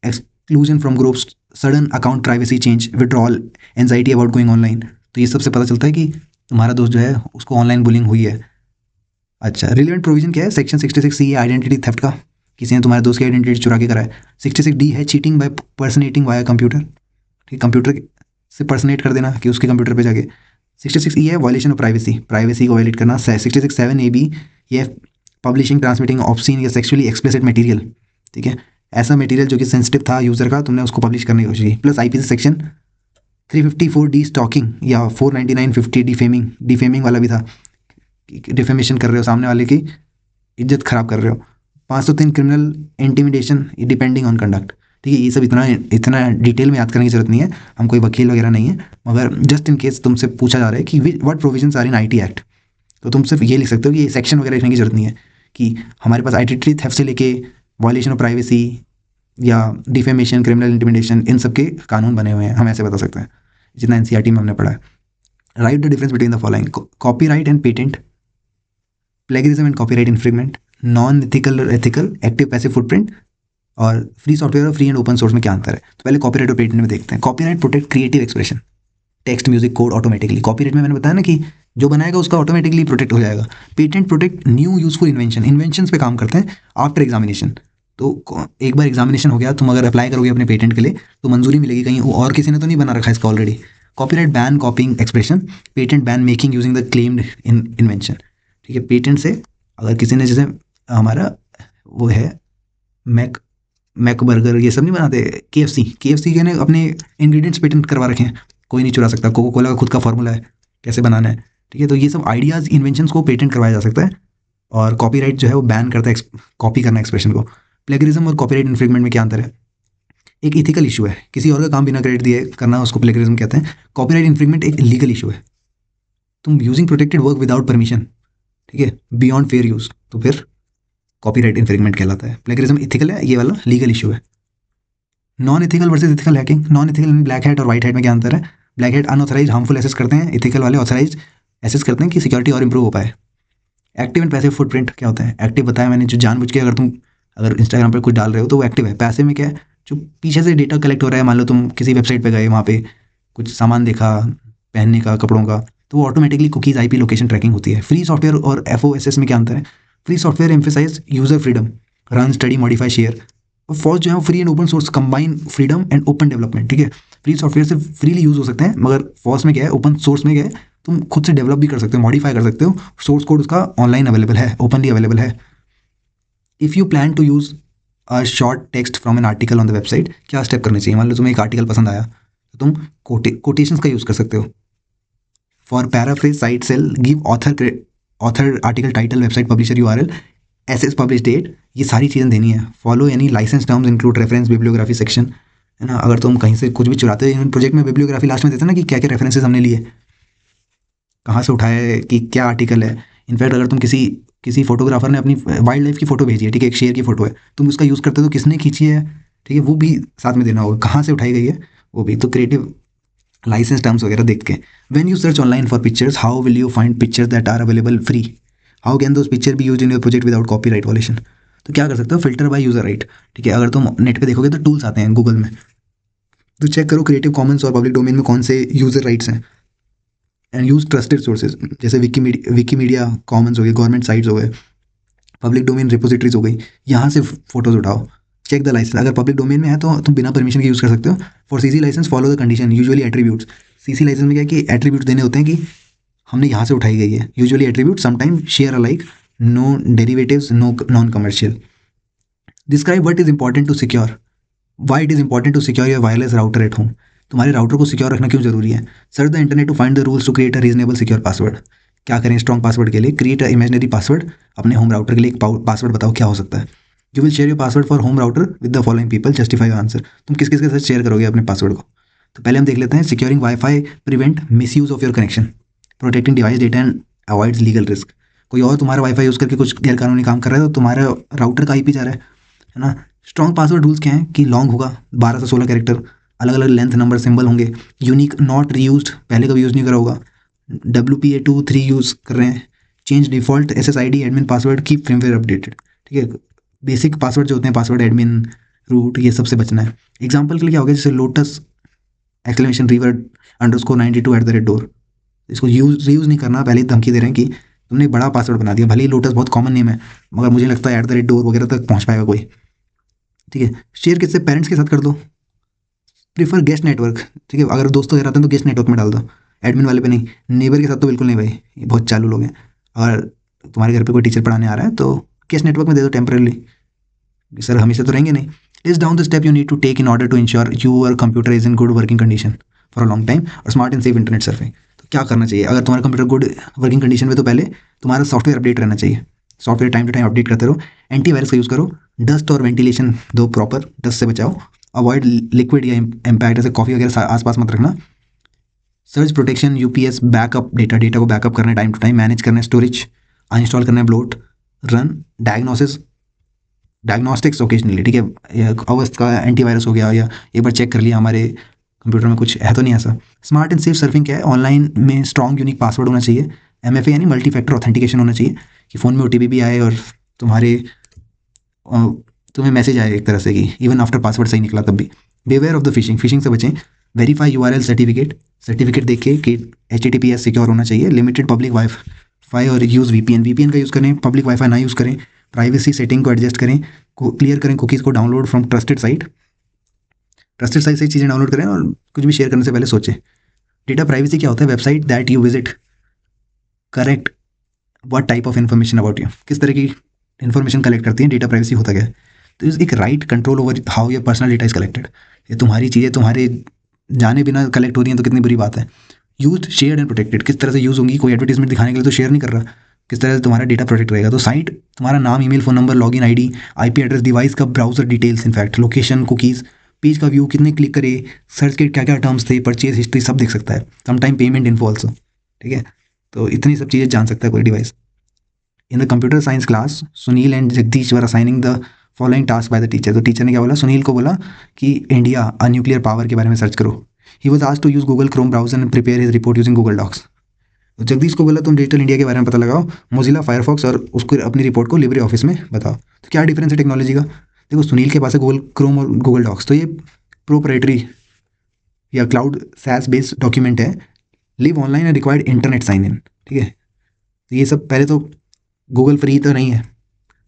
exclusion from groups, sudden account privacy change, withdrawal, anxiety about going online. तो ये सबसे पता चलता है कि तुम्हारा दोस्त जो है उसको ऑनलाइन बुलिंग हुई है। अच्छा, रिलेवेंट प्रोविजन क्या है? सेक्शन 66C है आइडेंटिटी थेफ्ट का, किसी ने तुम्हारे दोस्त की आइडेंटिटी चुरा के करा है। 66D है चीटिंग बाय पर्सनेटिंग वाया कंप्यूटर, ठीक, कंप्यूटर से पर्सनेट कर देना कि उसके कंप्यूटर पे जाके। 66E है वायलेशन ऑफ प्राइवेसी, प्राइवेसी को वायलेट करना। 66(7)AB ये पब्लिशिंग ट्रांसमिटिंग ऑब्सीन या सेक्सुअली एक्सप्लिसिट मटेरियल, ठीक है, ऐसा मटेरियल जो कि सेंसिटिव था यूज़र का, तुमने उसको पब्लिश करने की कोशिश की। Plus IPC section 354D stocking या 49950 डिफेमिंग वाला भी था, डिफेमेशन कर रहे हो, सामने वाले की इज्जत खराब कर रहे हो। 503 criminal intimidation depending on conduct, ठीक है। ये सब इतना इतना डिटेल में याद करने की जरूरत नहीं है, हम कोई वकील वगैरह नहीं है, मगर जस्ट इन केस तुमसे पूछा जा रहा है कि what provisions are in IT act, तो तुम सिर्फ ये लिख सकते हो कि ये सेक्शन वगैरह लिखने की जरूरत नहीं है कि हमारे पास आइडेंटिटी थेफ्ट से लेके वायलेशन ऑफ प्राइवेसी या डिफेमेशन, क्रिमिनल इंटिमिडेशन, इन सब के कानून बने हुए हैं, हम ऐसे बता सकते हैं जितना एनसीईआरटी में हमने पढ़ा है। Write the difference between the following: copyright and patent, plagiarism and copyright infringement, non ethical और एथिकल, एक्टिव पैसिव फुटप्रिंट, और फ्री सॉफ्टवेयर और फ्री एंड ओपन सोर्स में क्या अंतर है। तो पहले कॉपीराइट और पेटेंट में देखते हैं। Copyright protect creative expression, text, music, code automatically. Copyright में मैंने बताया ना कि जो बनाएगा उसका ऑटोमेटिकली प्रोटेक्ट हो जाएगा। Patent protect new useful inventions पे काम करते हैं आफ्टर एग्जामिनेशन। तो एक बार एग्जामिनेशन हो गया, तुम अगर अप्लाई करोगे अपने पेटेंट के लिए तो मंजूरी मिलेगी, कहीं और किसी ने तो नहीं बना रखा है इसका already, copyright ban कॉपिंग expression, patent ban making using the claimed invention. ठीक है, पेटेंट से अगर किसी ने जैसे हमारा वो है मैक मैक बर्गर ये सब नहीं बनाते, के एफ सी के ने अपने इंग्रेडिएंट्स पेटेंट करवा रखे हैं, कोई नहीं चुरा सकता। कोको कोला का खुद का फॉर्मूला है कैसे बनाना है। ठीक है, तो ये सब आइडियाज़ इन्वेंशंस को पेटेंट करवाया जा सकता है। और कॉपीराइट जो है वो बैन करता है कॉपी करना एक्सप्रेशन को। प्लेगरिज्म और कॉपीराइट इन्फ्रिंगमेंट में क्या अंतर है? एक इथिकल इशू है, किसी और का काम बिना क्रेडिट दिए करना उसको प्लेगरिज्म कहते हैं। कॉपीराइट इन्फ्रिंगमेंट एक लीगल इशू है, तुम using protected work without permission, ठीक है, बियॉन्ड फेयर यूज, तो फिर कॉपीराइट इन्फ्रिंगमेंट कहलाता है। प्लेगरिज्म इथिकल है, ये वाला लीगल इशू है। Non ethical versus ethical hacking. Non ethical black hat और व्हाइट हैट में क्या अंतर है? Black hat unauthorised harmful access करते हैं, इथिकल वाले ऑथराइज एसेस करते हैं कि सिक्योरिटी और इंप्रूव हो पाए। एक्टिव एंड पैसिव फुटप्रिंट क्या होता है? एक्टिव बताया मैंने, जो जानबूझ के अगर इंस्टाग्राम पर कुछ डाल रहे हो तो वो एक्टिव है। पैसिव में क्या है? जो पीछे से डेटा कलेक्ट हो रहा है, मान लो तुम किसी वेबसाइट पे गए, वहाँ पे कुछ सामान देखा पहनने का, कपड़ों का, तो वो automatically cookies IP location tracking होती है। फ्री सॉफ्टवेयर और एफओएसएस में क्या अंतर है? Free software emphasize user freedom, run study modify share. और फॉस जो है वो free and open source combine freedom and open development. ठीक है, फ्री सॉफ्टवेयर से फ्रीली यूज़ हो सकते हैं, मगर फॉस में क्या है, ओपन सोर्स में क्या है, तुम खुद से डेवलप भी कर सकते हो, मॉडिफाई कर सकते हो, सोर्स कोड उसका ऑनलाइन अवेलेबल है, ओपनली अवेलेबल है। If you plan to use a short text from an article on the website, क्या स्टेप करने चाहिए? मान लो तुम्हें एक आर्टिकल पसंद आया तो तुम कोटेशंस का यूज़ कर सकते हो। For paraphrase cite sale give author article title website publisher URL access publish date, ये सारी चीज़ें देनी है। Follow any license terms include reference bibliography section, है ना। अगर तुम कहीं से कुछ भी चुराते हो, प्रोजेक्ट में बिब्लियोग्राफी लास्ट में देते हैं ना कि क्या क्या रेफरेंसेस हमने लिए, कहाँ से उठाया है, कि क्या आर्टिकल है। इनफैक्ट अगर तुम किसी किसी फोटोग्राफर ने अपनी वाइल्ड लाइफ की फ़ोटो भेजी है, ठीक है, एक शेर की फ़ोटो है, तुम उसका यूज़ करते हो तो किसने खींची है, ठीक है, वो भी साथ में देना होगा, कहाँ से उठाई गई है वो भी। तो क्रिएटिव लाइसेंस टर्म्स वगैरह देख के। When you search online for pictures, how will you find pictures that are available free? How can those picture be use in your project without copyright violation? तो क्या कर सकते हो? Filter by user right. ठीक है, अगर तुम net पे देखोगे तो टूल्स आते हैं गूगल में, तो चेक करो क्रिएटिव कॉमन्स और पब्लिक डोमेन में कौन से यूजर राइट्स हैं। एंड यूज ट्रस्टेड सोर्सेज, जैसे विकीमीडिया कॉमन्स हो गए, गवर्नमेंट साइट्स हो गए, पब्लिक डोमेन रिपोजिटरीज हो गई, यहाँ से फोटोज उठाओ। चेक द लाइसेंस, अगर पब्लिक डोमेन में है तो तुम बिना परमिशन के यूज़ कर सकते हो। For CC license follow the condition, usually attributes. CC license में क्या है कि एट्रीब्यूट्स देने होते हैं कि हमने यहाँ से उठाई गई है। Usually attribute, sometime share alike, no derivatives, no non commercial. Describe what is important to secure, why it is important to secure your wireless router at home. तुम्हारे राउटर को सिक्योर रखना क्यों जरूरी है? Search the internet to find the rules to create a reasonable secure password. क्या करें strong password के लिए? क्रिएट अ इमेजिनरी पासवर्ड, अपने होम राउटर के लिए एक पासवर्ड बताओ क्या हो सकता है। You will share your password for home router with the following people, justify your answer. तुम किस किस के साथ शेयर करोगे अपने पासवर्ड को? तो पहले हम देख लेते हैं securing wifi prevent miss use of your connection, protecting device data and avoids legal risk. कोई और तुम्हारा वाईफाई यूज़ करके कुछ गैरकानूनी काम कर रहा है तो तुम्हारा राउटर का आईपी जा रहा है ना। स्ट्रॉन्ग पासवर्ड रूल्स क्या हैं कि लॉन्ग होगा, 12 से 16 कैरेक्टर, अलग अलग लेंथ नंबर सिंबल होंगे, यूनिक नॉट रीयूज्ड, पहले कभी यूज़ नहीं करा होगा, WPA2 3 यूज़ कर रहे हैं, change default SSID admin password, keep firmware updated. ठीक है, बेसिक पासवर्ड जो होते हैं, पासवर्ड एडमिन रूट, ये सबसे बचना है। एग्जाम्पल के लिए क्या हो गया, जैसे लोटस एक्सक्लेमेशन रिवर्ड _92 @ इसको रीयूज़ नहीं करना, पहले ही धमकी दे रहे हैं कि तुमने एक बड़ा पासवर्ड बना दिया। भले ही लोटस बहुत कॉमन नेम है, मगर मुझे लगता है @ वगैरह तक पहुंच पाएगा कोई। ठीक है, शेयर किससे? पेरेंट्स के साथ कर दो। प्रीफर गेस्ट नेटवर्क, ठीक है, अगर दोस्तों वगैरह आते हैं तो गेस्ट नेटवर्क में डाल दो, एडमिन वाले पे नहीं। नेबर के साथ तो बिल्कुल नहीं भाई, ये बहुत चालू लोग हैं। अगर तुम्हारे घर पे कोई टीचर पढ़ाने आ रहा है तो गेस्ट नेटवर्क में दे दो टेम्परेली, सर हमेशा तो रहेंगे नहीं। List down the step you need to take in order to ensure your computer is in good working condition for a long time और smart and safe internet surfing. तो क्या करना चाहिए अगर तुम्हारा कंप्यूटर गुड वर्किंग कंडीशन में? तो पहले तुम्हारा सॉफ्टवेयर अपडेट रहना चाहिए, software time to time update करते रहो। एंटीवायरस का यूज़ करो, डस्ट और वेंटिलेशन दो प्रॉपर, डस्ट से बचाओ। अवॉइड लिक्विड या इम्पैक्ट, जैसे कॉफ़ी वगैरह आसपास मत रखना। Search protection, UPS, backup data को बैकअप करना है टाइम टू टाइम, मैनेज करना है स्टोरेज, अनइंस्टॉल करना है ब्लोट, रन डायग्नोस्टिक्स ओकेजनली। ठीक है, अवस्थ का एंटीवायरस हो गया, या एक बार चेक कर लिया हमारे कंप्यूटर में कुछ है तो नहीं ऐसा। स्मार्ट एंड सेफ सर्फिंग क्या है? ऑनलाइन में स्ट्रॉन्ग यूनिक पासवर्ड होना चाहिए, MFA यानी मल्टी फैक्टर ऑथेंटिकेशन होना चाहिए, कि फ़ोन में OTP भी आए और तुम्हें मैसेज आए एक तरह से कि इवन आफ्टर पासवर्ड सही निकला तब भी। बेवेयर ऑफ द फिशिंग से बचें। वेरीफाई URL सर्टिफिकेट देख के कि HTTPS सिक्योर होना चाहिए। लिमिटेड पब्लिक वाईफाई और यूज़ VPN का यूज़ करें, पब्लिक वाईफाई ना यूज़ करें। प्राइवेसी सेटिंग को एडजस्ट करें, क्लियर करें कुकीज़ को, डाउनलोड फ्रॉम ट्रस्टेड साइट से चीज़ें डाउनलोड करें और कुछ भी शेयर करने से पहले सोचें। डेटा प्राइवेसी क्या होता है? Website that you visit correct what type of information about you, किस तरह की इन्फॉर्मेशन कलेक्ट करती है, डेटा प्राइवेसी होता क्या है? तो इस एक right control over how your personal data is collected. ये तुम्हारी चीज़ें तुम्हारे जाने बिना कलेक्ट हो रही हैं तो कितनी बुरी बात है। यूज शेयर्ड एंड प्रोटेक्टेड, किस तरह से यूज़ होंगी, कोई एडवर्टीजमेंट दिखाने के लिए तो शेयर नहीं कर रहा, किस तरह से तुम्हारा डेटा प्रोटेक्ट रहेगा। तो साइट तुम्हारा नाम, email, phone number, login ID, IP address, device का browser details, in fact location, cookies, page का व्यू, कितने क्लिक करे, सर्च के क्या क्या टर्म्स थे, परचेज हिस्ट्री, सब देख सकता है। समटाइम पेमेंट इन्फो ऑल्सो, ठीक है। तो इतनी सब चीज़ें जान सकता है कोई device. In the computer science class Sunil and Jagdish were assigning the following task by the teacher. तो टीचर ने क्या बोला, सुनील को बोला कि इंडिया अ न्यूक्लियर पावर के बारे में सर्च करो। He was asked to use Google Chrome browser and prepare his report using Google Docs. तो जगदीश को बोला तुम डिजिटल इंडिया के बारे में पता लगाओ, मोजिला फायरफॉक्स, और उसको अपनी रिपोर्ट को लिब्रे ऑफिस में बताओ। तो क्या डिफरेंस है टेक्नोलॉजी का? देखो, सुनील के पास है गूगल क्रोम और गूगल डॉक्स, तो ये प्रोप्राइटरी या क्लाउड सैस बेस्ड डॉक्यूमेंट है, live online and required internet sign in, ठीक है। तो ये सब पहले तो गूगल फ्री तो नहीं है।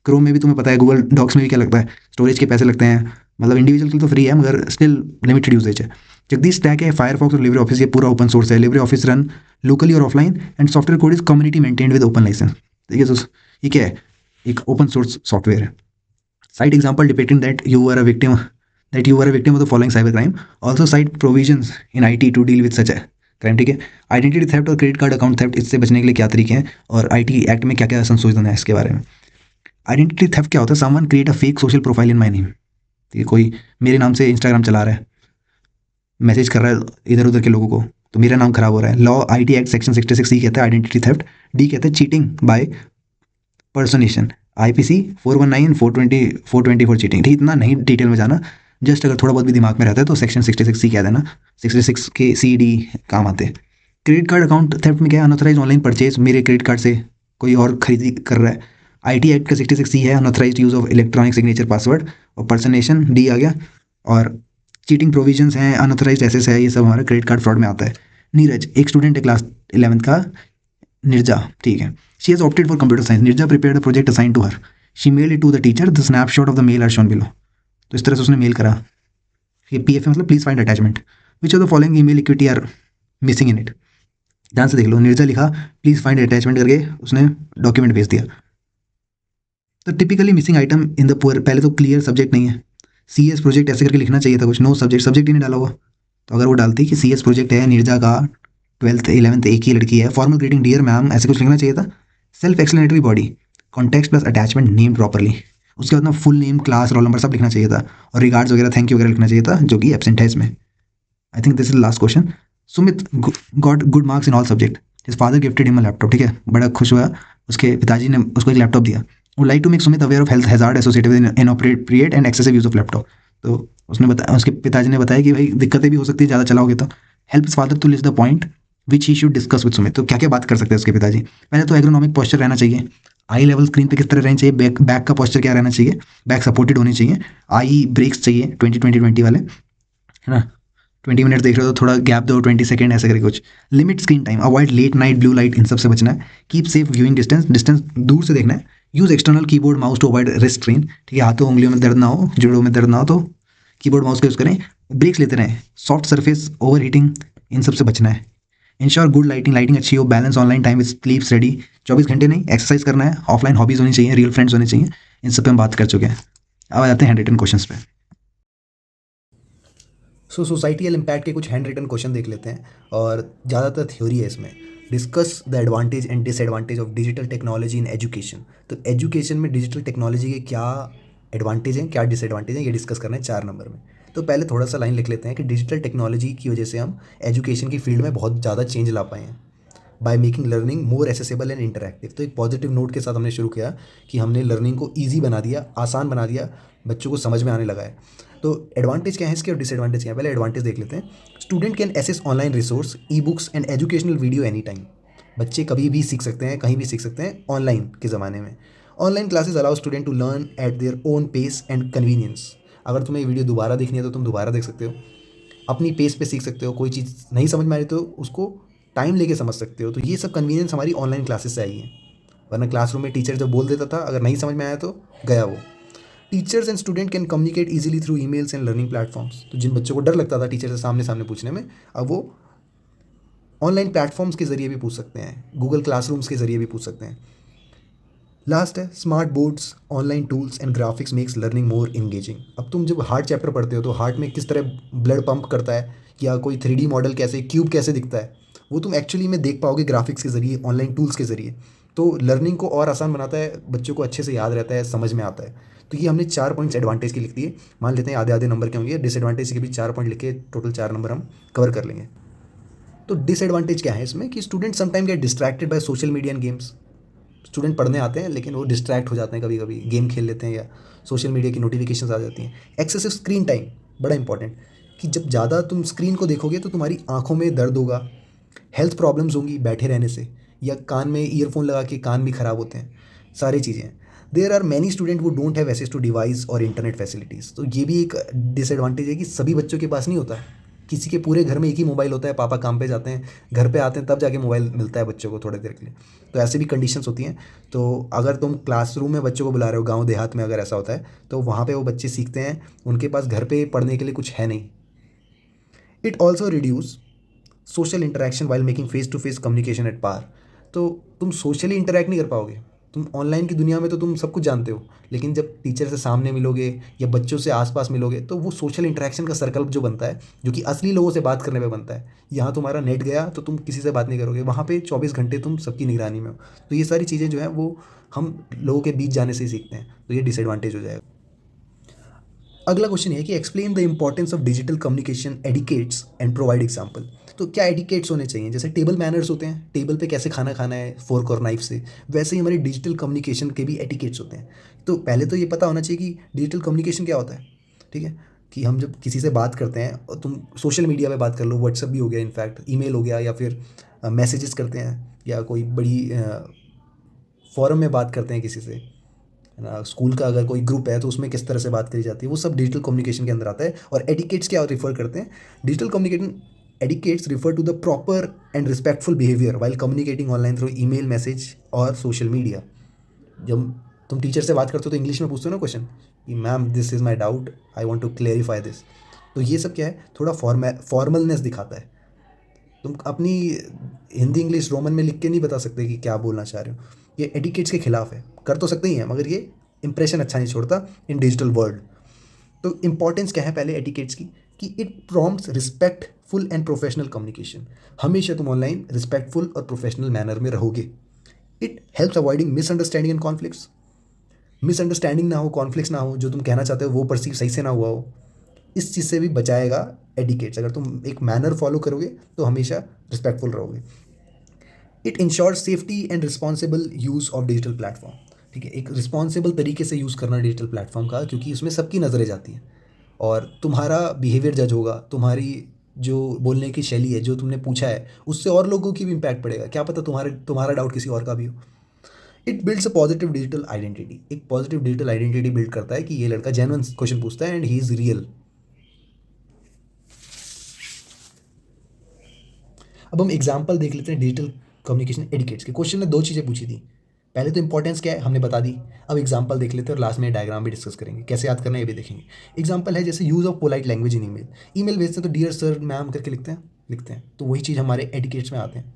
क्रोम में भी तुम्हें पता है, गूगल डॉक्स में भी क्या लगता है, स्टोरेज के पैसे लगते हैं, मतलब इंडिविजुअल के लिए तो फ्री है मगर स्टिल लिमिटेड यूजेज है। जगदीश स्टैक है, फायरफॉक्स और लिब्रे ऑफिस, ये पूरा ओपन सोर्स है। लिब्रे ऑफिस रन लोकली और offline and software code is community maintained with open license. ठीक है, तो ये क्या है, एक ओपन सोर्स सॉफ्टवेयर है। Cite example depicting that you are a victim of the following cyber crime, also cite provisions in I T to deal with such है crime, ठीक है। आइडेंटिटी थेफ्ट और क्रेडिट कार्ड अकाउंट थेफ्ट, इससे बचने के लिए क्या तरीके हैं, और आईटी एक्ट में क्या क्या संशोधन है इसके बारे में। आइडेंटिटी थेफ्ट क्या होता है? Someone create a fake social profile in my name, ठीक है, कोई मेरे नाम से इंस्टाग्राम चला रहा है, मैसेज कर रहा है इधर उधर के लोगों को, तो मेरा नाम खराब हो रहा है। लॉ आईटी एक्ट सेक्शन 66 सी कहता है आइडेंटिटी थेफ्ट, डी कहता है चीटिंग बाय पर्सनेशन, आईपीसी 419 424 चीटिंग। ठीक, इतना नहीं डिटेल में जाना, जस्ट अगर थोड़ा बहुत भी दिमाग में रहता है तो सेक्शन 66 सी कह देना, 66 के सी डी काम आते हैं। क्रेडिट कार्ड अकाउंट थेफ्ट में क्या है? अनऑथराइज ऑनलाइन परचेज, मेरे क्रेडिट कार्ड से कोई और खरीदी कर रहा है। आईटी एक्ट का 66 सी है unauthorised use of electronic signature password, और पर्सनेशन डी आ गया। और चीटिंग प्रोविजंस हैं, अनऑथराइज एसेस है, ये सब हमारा क्रेडिट कार्ड फ्रॉड में आता है। नीरज एक स्टूडेंट है क्लास 11th का, निर्जा, ठीक है। She has opted for computer science, Nirja prepared a project assign to her, she mailed it to the teacher, the snapshot of the mail are shown below. तो इस तरह से उसने मेल करा, ये पीएफ मतलब please find attachment, which of the following email etiquette are missing in it. ध्यान से देख लो, निर्जा लिखा प्लीज फाइंड अटैचमेंट करके उसने डॉक्यूमेंट भेज दिया। तो typically missing item in the poor, पहले तो क्लियर सब्जेक्ट नहीं है, सी एस प्रोजेक्ट ऐसे करके लिखना चाहिए था कुछ, नो सब्जेक्ट, सब्जेक्ट ही नहीं डाला हुआ। तो अगर वो डालती कि सी एस प्रोजेक्ट है निर्जा का, 12th 11th एक ही लड़की है, फॉर्मल ग्रीटिंग डियर मैम, ऐसे कुछ लिखना चाहिए था। Self explanatory body, context plus attachment name properly, उसके बाद ना full name, class, roll number सब लिखना चाहिए था, और रिगार्ड्स वगैरह, थैंक यू वगैरह लिखना चाहिए था, जो कि एब्सेंट है इसमें। I think this is last question. Sumit got good marks in all subject, his father gifted him a laptop, ठीक है, बड़ा खुश हुआ, उसके पिताजी ने उसको एक लैपटॉप दिया। Would like to make Sumit aware of health hazard associated with inappropriate and excessive use of laptop. तो उसने बताया, उसके पिताजी ने बताया कि भाई दिक्कतें भी हो सकती है ज़्यादा चलाओगे तो। Help father to list the point which he should discuss with Sumit. तो क्या क्या बात कर सकते हैं उसके पिताजी? पहले तो एग्रोनॉमिक पोस्चर रहना चाहिए, आई लेवल स्क्रीन पे किस तरह रहना चाहिए, बैक बैक का पोस्चर क्या रहना चाहिए, बैक सपोर्टेड होनी चाहिए, आई ब्रेक्स चाहिए 20-20-20 वाले, है ना। 20 मिनट देख रहे हो तो थोड़ा गैप दो, 20 सेकेंड ऐसे करके कुछ। Limit screen time, avoid late night blue light, इन सबसे बचना है। Keep safe viewing distance, distance दूर से देखना है। Use external keyboard mouse to avoid wrist screen, ठीक है, हाथों उंगलियों में दर्द ना हो, जोड़ों में दर्द ना हो तो कीबोर्ड माउस का यूज़ करें। ब्रेक्स लेते रहें, सॉफ्ट सरफेस, ओवर हीटिंग, इन सबसे बचना है। इंश्योर गुड लाइटिंग, लाइटिंग अच्छी हो। Balance online time with sleep study, 24 घंटे नहीं, एक्सरसाइज करना है। ऑफलाइन हॉबीज होनी चाहिए, रियल फ्रेंड्स होने चाहिए। इन सब पे हम बात कर चुके हैं। अब आ जाते हैं हैंड रिटन क्वेश्चंस पे। सोसाइटियल इम्पैक्ट के कुछ हैंड रिटन क्वेश्चन देख लेते हैं, और ज़्यादातर थ्योरी है इसमें। Discuss the advantage and disadvantage of digital technology in education. तो एजुकेशन में डिजिटल टेक्नोलॉजी के क्या एडवांटेज हैं, क्या डिसएडवांटेज हैं, ये डिस्कस करना है 4 नंबर में। तो पहले थोड़ा सा लाइन लिख लेते हैं कि डिजिटल टेक्नोलॉजी की वजह से हम एजुकेशन की फील्ड में बहुत ज़्यादा चेंज ला पाए हैं, by making learning more accessible and interactive. तो एक पॉजिटिव नोट के साथ हमने शुरू किया कि हमने लर्निंग को ईजी बना दिया, आसान बना दिया, बच्चों को समझ में आने लगा है। तो एडवांटेज क्या है इसके और डिसएडवांटेज क्या है? पहले एडवांटेज देख लेते हैं। Student can access online resource, e books and educational video any time. बच्चे कभी भी सीख सकते हैं, कहीं भी सीख सकते हैं ऑनलाइन के ज़माने में। Online classes allow student to learn at their own pace and convenience. अगर तुम्हें वीडियो दोबारा देखनी है तो तुम दोबारा देख सकते हो, अपनी पेस पे सीख सकते हो। कोई चीज़ नहीं समझ में आ रही तो उसको टाइम लेके समझ सकते हो। तो ये सब कन्वीनियंस हमारी ऑनलाइन क्लासेस से आई है, वरना क्लासरूम में टीचर जब बोल देता था, अगर नहीं समझ में आया तो गया वो। Teachers and student can communicate easily through emails and learning platforms. तो जिन बच्चों को डर लगता था टीचर से सामने सामने पूछने में, अब वो ऑनलाइन प्लेटफॉर्म्स के ज़रिए भी पूछ सकते हैं, गूगल क्लासरूम्स के ज़रिए भी पूछ सकते हैं। लास्ट है smart boards, online tools and graphics makes learning more engaging. अब तुम जब हार्ट चैप्टर पढ़ते हो तो हार्ट में किस तरह ब्लड पंप करता है, या कोई 3D मॉडल कैसे, क्यूब कैसे दिखता है, वो तुम एक्चुअली में देख पाओगे ग्राफिक्स के ज़रिए, ऑनलाइन टूल्स के ज़रिए। तो लर्निंग को और आसान बनाता है, बच्चों को अच्छे से याद रहता है, समझ में आता है। तो ये हमने 4 पॉइंट्स एडवांटेज की लिख दिए। मान लेते हैं आधे आधे नंबर के होंगे, डिसएडवांटेज के भी 4 पॉइंट लिख के टोटल 4 नंबर हम कवर कर लेंगे। तो डिसएडवांटेज क्या है इसमें कि student sometime get distracted by social media and games. Student पढ़ने आते हैं लेकिन वो डिस्ट्रैक्ट हो जाते हैं, कभी कभी गेम खेल लेते हैं या सोशल मीडिया की नोटिफिकेशंस आ जाती हैं। एक्सेसिव स्क्रीन टाइम बड़ा इंपॉर्टेंट, कि जब ज़्यादा तुम स्क्रीन को देखोगे तो तुम्हारी आंखों में दर्द होगा, हेल्थ प्रॉब्लम्स होंगी बैठे रहने से, या कान में ईयरफोन लगा के कान भी ख़राब होते हैं, सारी चीज़ें। There are many student who don't have access to device और इंटरनेट फैसिलिटीज़। तो ये भी एक डिसएडवांटेज है कि सभी बच्चों के पास नहीं होता है। किसी के पूरे घर में एक ही मोबाइल होता है, पापा काम पे जाते हैं, घर पे आते हैं तब जाके मोबाइल मिलता है बच्चों को थोड़ी देर के लिए। तो ऐसे भी कंडीशंस होती हैं। तो अगर तुम क्लासरूम में बच्चों को बुला रहे हो, गांव देहात में अगर ऐसा होता है, तो वहाँ पे वो बच्चे सीखते हैं, उनके पास घर पे पढ़ने के लिए कुछ है नहीं। It also reduce social interaction while making face to face communication at par. तो तुम सोशली इंटरेक्ट नहीं कर पाओगे। तुम ऑनलाइन की दुनिया में तो तुम सब कुछ जानते हो, लेकिन जब टीचर से सामने मिलोगे या बच्चों से आसपास मिलोगे तो वो सोशल इंटरेक्शन का सर्कल जो बनता है, जो कि असली लोगों से बात करने पे बनता है। यहाँ तुम्हारा नेट गया तो तुम किसी से बात नहीं करोगे, वहाँ पे 24 घंटे तुम सबकी निगरानी में हो। तो ये सारी चीज़ें जो है वो हम लोगों के बीच जाने से ही सीखते हैं, तो ये डिसएडवांटेज हो जाएगा। अगला क्वेश्चन है कि explain the importance of digital communication etiquettes and provide example. तो क्या एडिकेट्स होने चाहिए? जैसे टेबल मैनर्स होते हैं, टेबल पे कैसे खाना खाना है फोर्क और नाइफ से, वैसे ही हमारे डिजिटल कम्युनिकेशन के भी एटिकेट्स होते हैं। तो पहले तो ये पता होना चाहिए कि डिजिटल कम्युनिकेशन क्या होता है। ठीक है, कि हम जब किसी से बात करते हैं, और तुम सोशल मीडिया पे बात कर लो, व्हाट्सएप भी हो गया, इनफैक्ट ईमेल हो गया, या फिर मैसेजेस करते हैं, या कोई बड़ी फोरम में बात करते हैं किसी से, है ना। स्कूल का अगर कोई ग्रुप है तो उसमें किस तरह से बात करी जाती है, वो सब डिजिटल कम्युनिकेशन के अंदर आता है। और एडिकेट्स क्या रिफर करते हैं? Digital communication etiquettes refer to the proper and respectful behaviour while communicating online through email, message और सोशल मीडिया। जब तुम टीचर से बात करते हो तो इंग्लिश में पूछते हो ना क्वेश्चन कि ma'am this is my doubt, I want to clarify this. तो ये सब क्या है, थोड़ा फॉर्मलनेस दिखाता है। तुम अपनी हिंदी इंग्लिश रोमन में लिख के नहीं बता सकते कि क्या बोलना चाह रहे हो। ये एडिकेट्स के खिलाफ है, कर तो सकते ही हैं मगर ये इंप्रेशन अच्छा नहीं छोड़ता इन डिजिटल वर्ल्ड। तो इंपॉर्टेंस क्या है पहले एटिकेट्स की, कि it prompts respectful and professional communication. हमेशा तुम ऑनलाइन रिस्पेक्टफुल और प्रोफेशनल मैनर में रहोगे। It helps avoiding misunderstanding and conflicts. Misunderstanding ना हो, कॉन्फ्लिक्ट्स ना हो, जो तुम कहना चाहते हो वो परसीव सही से ना हुआ हो, इस चीज़ से भी बचाएगा एडिकेट्स। अगर तुम एक मैनर फॉलो करोगे तो हमेशा रिस्पेक्टफुल रहोगे। It ensure safety and responsible use of digital platform. ठीक है, एक रिस्पॉन्सिबल तरीके से यूज़ करना डिजिटल प्लेटफॉर्म का, क्योंकि इसमें सबकी नज़रें जाती हैं और तुम्हारा बिहेवियर जज होगा। तुम्हारी जो बोलने की शैली है, जो तुमने पूछा है, उससे और लोगों की भी इम्पैक्ट पड़ेगा। क्या पता तुम्हारा डाउट किसी और का भी हो। It builds a positive digital identity. एक पॉजिटिव डिजिटल आइडेंटिटी बिल्ड करता है कि ये लड़का जेन्युइन क्वेश्चन पूछता है एंड ही इज़ रियल। अब हम एग्जाम्पल देख लेते हैं डिजिटल कम्युनिकेशन एडिकेट्स के। क्वेश्चन ने दो चीज़ें पूछी थी, पहले तो इंपॉर्टेंस क्या है हमने बता दी। अब एग्जाम्पल देख लेते हैं और लास्ट में डायग्राम भी डिस्कस करेंगे, कैसे याद करना है ये भी देखेंगे। एग्जाम्पल है जैसे use of polite language in email. Email भेजते हैं तो डियर सर मैम करके लिखते हैं, तो वही चीज़ हमारे एडिकेट्स में आते हैं।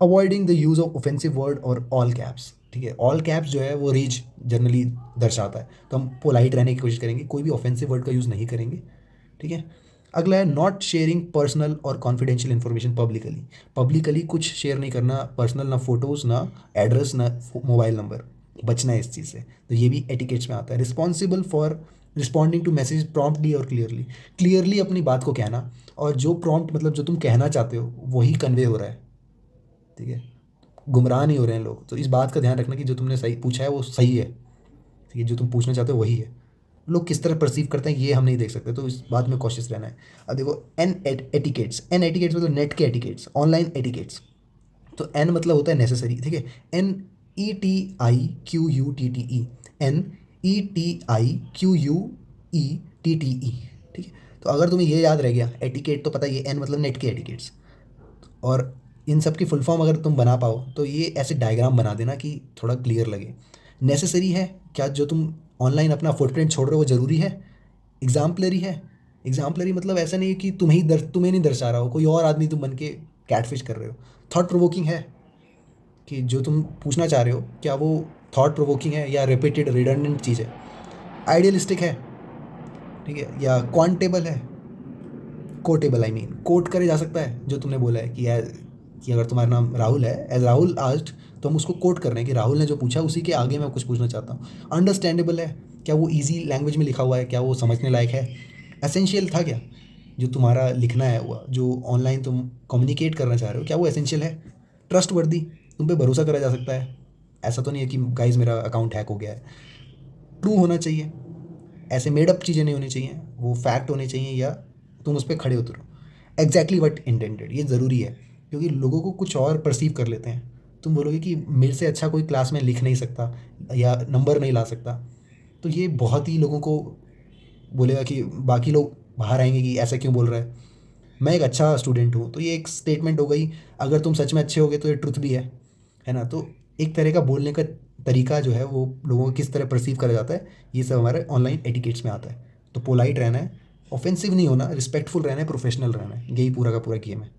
Avoiding the use of offensive word और ऑल कैप्स। ठीक है, ऑल कैप्स जो है वो रेज जनरली दर्शाता है, तो हम पोलाइट रहने की कोशिश करेंगे, कोई भी ऑफेंसिव वर्ड का यूज़ नहीं करेंगे। ठीक है, अगला है नॉट शेयरिंग पर्सनल और कॉन्फिडेंशियल इन्फॉर्मेशन पब्लिकली। पब्लिकली कुछ शेयर नहीं करना, पर्सनल ना फोटोज़, ना एड्रेस, ना मोबाइल नंबर, बचना है इस चीज़ से। तो ये भी एटिकेट्स में आता है। Responsible for responding to message promptly और क्लियरली। क्लियरली अपनी बात को कहना, और जो प्रॉम्प्ट मतलब जो तुम कहना चाहते हो वही कन्वे हो रहा है। ठीक है, गुमराह नहीं हो रहे हैं लोग। तो इस बात का ध्यान रखना कि जो तुमने सही पूछा है वो सही है। ठीक है, जो तुम पूछना चाहते हो वही है। लोग किस तरह परसीव करते हैं ये हम नहीं देख सकते, तो इस बात में कॉशियस रहना है। अब देखो एन एटिकेट्स मतलब नेट के एटिकेट्स, ऑनलाइन एटिकेट्स। तो एन मतलब होता है नेसेसरी। ठीक है, NETIQUTTE, NETIQUETTE। ठीक है, तो अगर तुम्हें ये याद रह गया एटिकेट, तो पता है ये एन मतलब नेट के एटिकेट्स। और इन सब की फुल फॉर्म अगर तुम बना पाओ तो ये ऐसे डायग्राम बना देना कि थोड़ा क्लियर लगे। नेसेसरी है क्या, जो तुम ऑनलाइन अपना फुटप्रिंट छोड़ रहे हो वो ज़रूरी है। एग्जाम्पलरी है, एग्जाम्पलरी मतलब ऐसा नहीं है कि तुम्हें नहीं दर्शा रहा हो, कोई और आदमी तुम बन के कैटफिश कर रहे हो। थॉट प्रोवोकिंग है कि जो तुम पूछना चाह रहे हो क्या वो थॉट प्रोवोकिंग है या रिपीटेड रिडंडेंट चीज़ है। आइडियलिस्टिक है, ठीक है, या क्वांटेबल है, कोटेबल आई मीन कोट करे जा सकता है जो तुमने बोला है कि अगर तुम्हारा नाम राहुल है, एज राहुल आस्ट, तो हम उसको कोट कर रहे हैं कि राहुल ने जो पूछा उसी के आगे मैं कुछ पूछना चाहता हूँ। अंडरस्टैंडेबल है, क्या वो ईजी लैंग्वेज में लिखा हुआ है, क्या वो समझने लायक है। एसेंशियल था क्या, जो तुम्हारा लिखना है हुआ जो ऑनलाइन तुम कम्युनिकेट करना चाह रहे हो क्या वो एसेंशियल है। ट्रस्ट वर्दी, तुम पे भरोसा करा जा सकता है, ऐसा तो नहीं है कि गाइज मेरा अकाउंट हैक हो गया है। ट्रू होना चाहिए, ऐसे मेड अप चीज़ें नहीं होनी चाहिए, वो फैक्ट होने चाहिए या तुम उस पर खड़े उतरो। एग्जैक्टली वट इंटेंडेड, ये ज़रूरी है क्योंकि लोगों को कुछ और परसीव कर लेते हैं। तुम बोलोगे कि मेरे से अच्छा कोई क्लास में लिख नहीं सकता या नंबर नहीं ला सकता, तो ये बहुत ही लोगों को बोलेगा कि बाकी लोग बाहर आएंगे कि ऐसा क्यों बोल रहा है। मैं एक अच्छा स्टूडेंट हूँ, तो ये एक स्टेटमेंट हो गई। अगर तुम सच में अच्छे होगे तो ये ट्रुथ भी है ना। तो एक तरह का बोलने का तरीका जो है वो लोगों को किस तरह परसीव करा जाता है, ये सब हमारे ऑनलाइन एटिकेट्स में आता है। तो पोलाइट रहना है, ऑफेंसिव नहीं होना, रिस्पेक्टफुल रहना है, प्रोफेशनल रहना है, यही पूरा का पूरा गेम है।